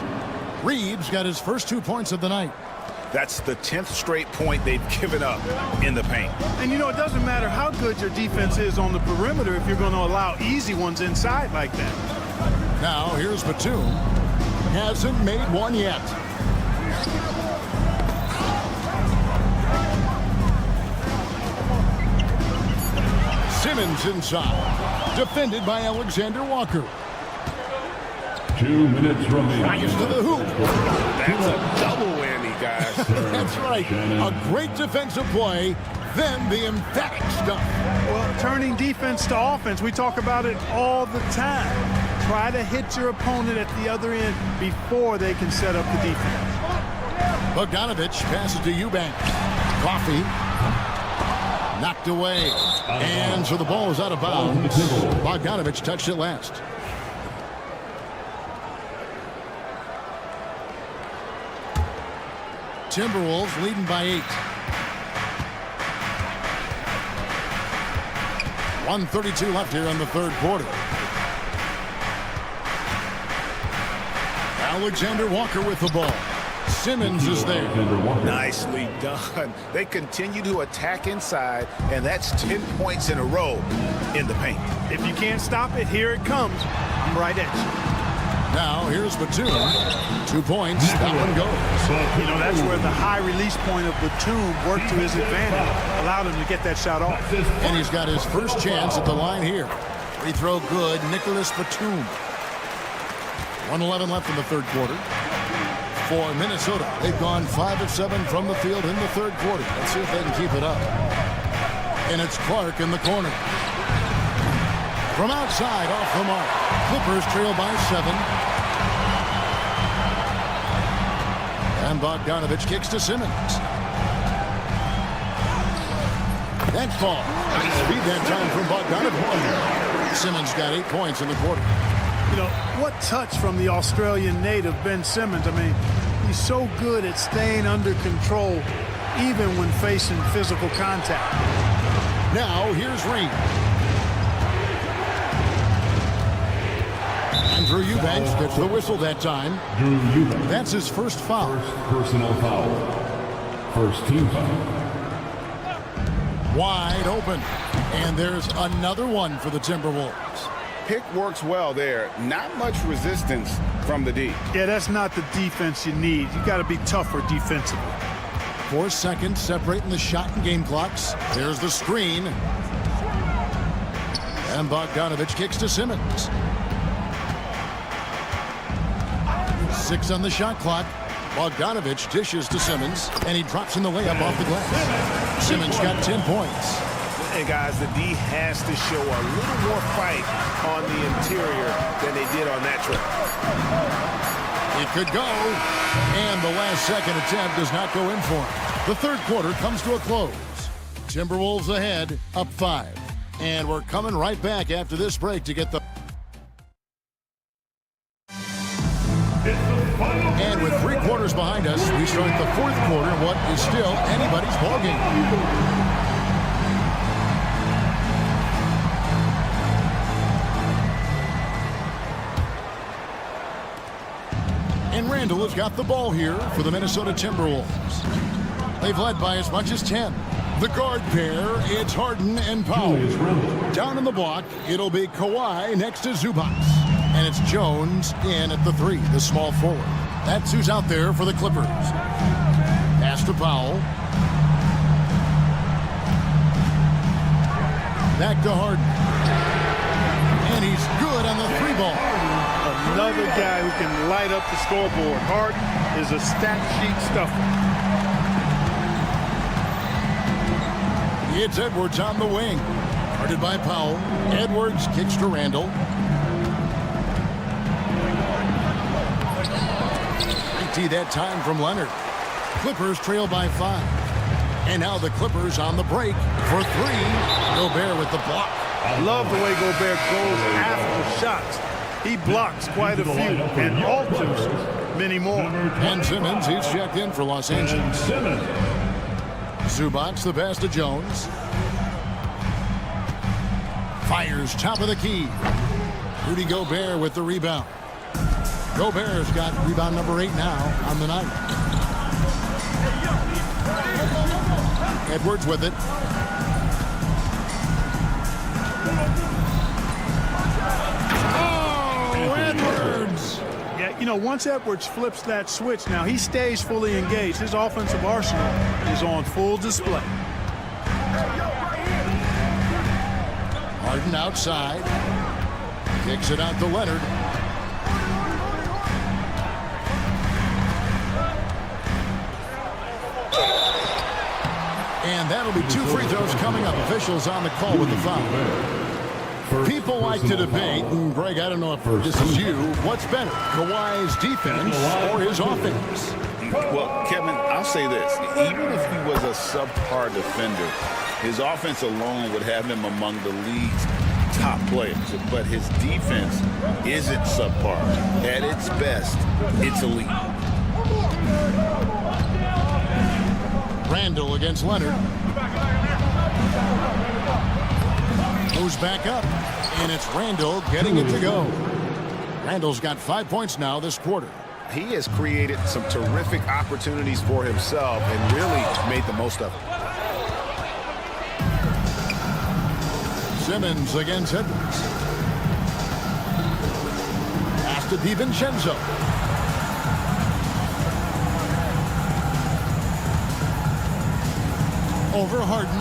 S2: Reed's got his first 2 points of the night.
S3: That's the 10th straight point they've given up in the paint.
S14: And, you know, it doesn't matter how good your defense is on the perimeter if you're going to allow easy ones inside like that.
S2: Now, here's Batum. Hasn't made one yet. Simmons inside. Defended by Alexander Walker.
S6: 2 minutes remaining.
S2: Fires to the hoop.
S3: That's a double whammy, guys.
S2: That's right. A great defensive play, then the emphatic stuff.
S14: Well, turning defense to offense, we talk about it all the time. Try to hit your opponent at the other end before they can set up the defense.
S2: Bogdanovic passes to Eubanks. Coffee. Knocked away. And so the ball is out of bounds. Bogdanovic touched it last. Timberwolves leading by 8. 1:32 left here in the third quarter. Alexander Walker with the ball. Simmons is there.
S3: Nicely done. They continue to attack inside, and that's 10 points in a row in the paint.
S14: If you can't stop it, here it comes. I'm right at you.
S2: Now, here's Batum. 2 points. That one goes.
S14: You know, that's where the high release point of Batum worked to his advantage. Allowed him to get that shot off.
S2: And he's got his first chance at the line here. Free throw good. Nicholas Batum. 1:11 left in the third quarter. For Minnesota, they've gone 5 of 7 from the field in the third quarter. Let's see if they can keep it up. And it's Clark in the corner. From outside, off the mark. Clippers trail by 7. And Bogdanovich kicks to Simmons. That ball. Nice speed that time from Bogdanovich. Simmons got 8 points in the quarter.
S14: You know, what touch from the Australian native, Ben Simmons. I mean, he's so good at staying under control, even when facing physical contact.
S2: Now, here's Reed. And Drew Eubanks gets the whistle that time.
S6: Drew Eubanks.
S2: That's his first foul.
S6: First personal foul. First team foul.
S2: Wide open. And there's another one for the Timberwolves.
S3: Pick works well there. Not much resistance from the D.
S14: Yeah, that's not the defense you need. You got to be tougher defensively.
S2: 4 seconds separating the shot and game clocks. There's the screen. And Bogdanovich kicks to Simmons. 6 on the shot clock. Bogdanovich dishes to Simmons, and he drops in the layup off the glass. Simmons got 10 points.
S9: And guys, the D has to show a little more fight on the interior than they did on that trip.
S2: It could go, and the last second attempt does not go in for him. The third quarter comes to a close. Timberwolves ahead, up 5. And we're coming right back after this break to get the... And with 3 quarters behind us, we start the fourth quarter in what is still anybody's ballgame. And Randall has got the ball here for the Minnesota Timberwolves. They've led by as much as 10. The guard pair, it's Harden and Powell. Down in the block, it'll be Kawhi next to Zubac. And it's Jones in at the 3, the small forward. That's who's out there for the Clippers. Pass to Powell. Back to Harden. And he's good on the 3 ball.
S14: Another guy who can light up the scoreboard. Harden is a stat sheet stuffer.
S2: It's Edwards on the wing. Guarded by Powell. Edwards kicks to Randall. 90 that time from Leonard. Clippers trail by 5. And now the Clippers on the break for 3. Gobert with the block.
S14: I love the way Gobert goes after shots. He blocks quite a few and alters many more.
S2: And Simmons, he's checked in for Los Angeles. Zubac the pass to Jones. Fires top of the key. Rudy Gobert with the rebound. Gobert's got rebound number 8 now on the night. Edwards with it. Oh, Edwards!
S14: Yeah, you know, once Edwards flips that switch now, he stays fully engaged. His offensive arsenal is on full display.
S2: Harden outside. Kicks it out to Leonard. And that'll be 2 free throws coming up. Officials on the call with the foul. People like to debate, and Greg, I don't know if this is you, what's better, Kawhi's defense or his offense?
S3: Well, Kevin, I'll say this. Even if he was a subpar defender, his offense alone would have him among the league's top players. But his defense isn't subpar. At its best, it's elite.
S2: Randall against Leonard. Goes back up, and it's Randall getting it to go. Randall's got 5 points now this quarter.
S9: He has created some terrific opportunities for himself and really made the most of it.
S2: Simmons against Edwards. Pass to DiVincenzo. Over Harden.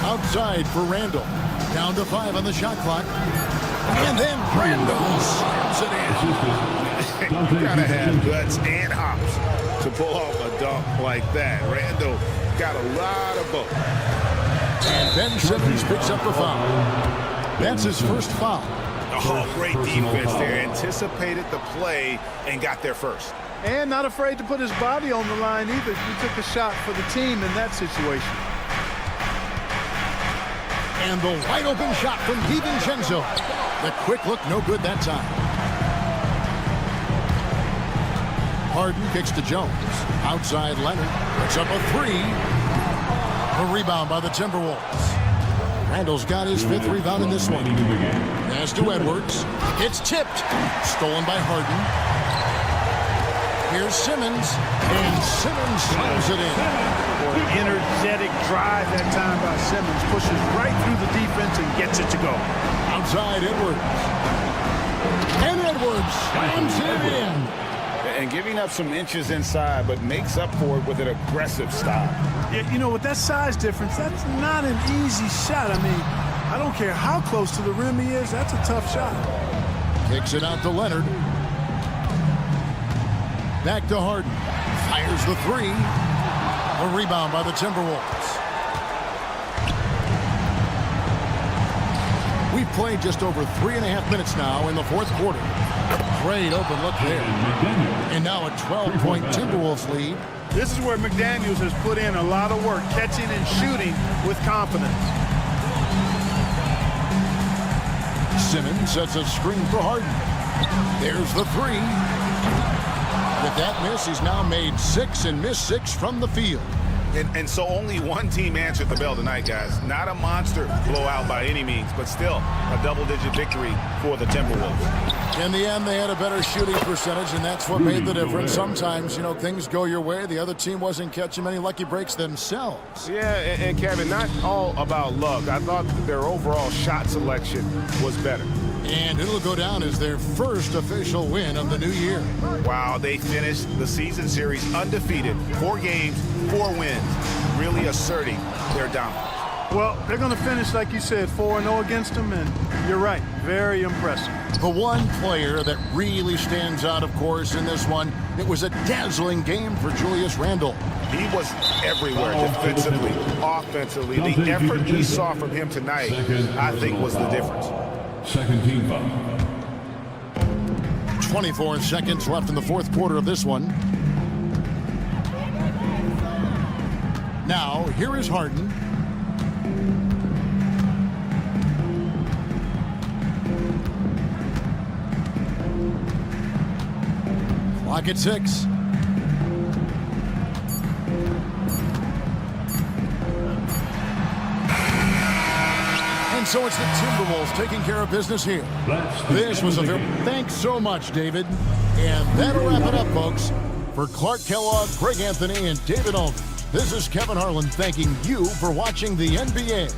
S2: Outside for Randall. Down to 5 on the shot clock. And then Randall slams it in.
S9: You gotta have guts and hops to pull off a dunk like that. Randall got a lot of both.
S2: And Ben Simmons picks up the foul. That's his first foul.
S9: Oh, great defense there. Anticipated the play and got there first.
S14: And not afraid to put his body on the line either. He took a shot for the team in that situation.
S2: And the wide open shot from DiVincenzo. The quick look, no good that time. Harden kicks to Jones. Outside Leonard. Puts up a three. A rebound by the Timberwolves. Randall's got his 5th rebound in this one. Pass to Edwards. It's tipped. Stolen by Harden. Here's Simmons. And Simmons slams it in.
S14: Boy, energetic drive that time by Simmons. Pushes right through the defense and gets it to go.
S2: Outside Edwards. And Edwards slams it in.
S3: And giving up some inches inside, but makes up for it with an aggressive stop.
S14: Yeah, you know, with that size difference, that's not an easy shot. I mean, I don't care how close to the rim he is. That's a tough shot.
S2: Kicks it out to Leonard. Back to Harden. Fires the three. A rebound by the Timberwolves. We've played just over 3.5 minutes now in the 4th quarter. Great open look there. And now a 12-point Timberwolves lead.
S14: This is where McDaniels has put in a lot of work, catching and shooting with confidence.
S2: Simmons sets a screen for Harden. There's the three. With that miss, he's now made 6 and missed 6 from the field.
S3: And so only one team answered the bell tonight, guys. Not a monster blowout by any means, but still a double-digit victory for the Timberwolves.
S2: In the end, they had a better shooting percentage, and that's what made the difference. Sometimes, you know, things go your way. The other team wasn't catching many lucky breaks themselves.
S9: Yeah, and Kevin, not all about luck. I thought their overall shot selection was better.
S2: And it'll go down as their first official win of the new year.
S3: Wow, they finished the season series undefeated. 4 games, 4 wins, really asserting their dominance.
S14: Well, they're going to finish, like you said, 4-0 against them, and you're right, very impressive.
S2: The one player that really stands out, of course, in this one, it was a dazzling game for Julius Randle.
S3: He was everywhere defensively, offensively. The effort we saw from him tonight, I think, was the difference.
S6: Second team foul.
S2: 24 seconds left in the 4th quarter of this one. Now, here is Harden. Clock at 6. And so it's the Timberwolves taking care of business here. This was a very... Thanks so much, David. And that'll wrap it up, folks. For Clark Kellogg, Greg Anthony, and David Aldridge, this is Kevin Harlan thanking you for watching the NBA.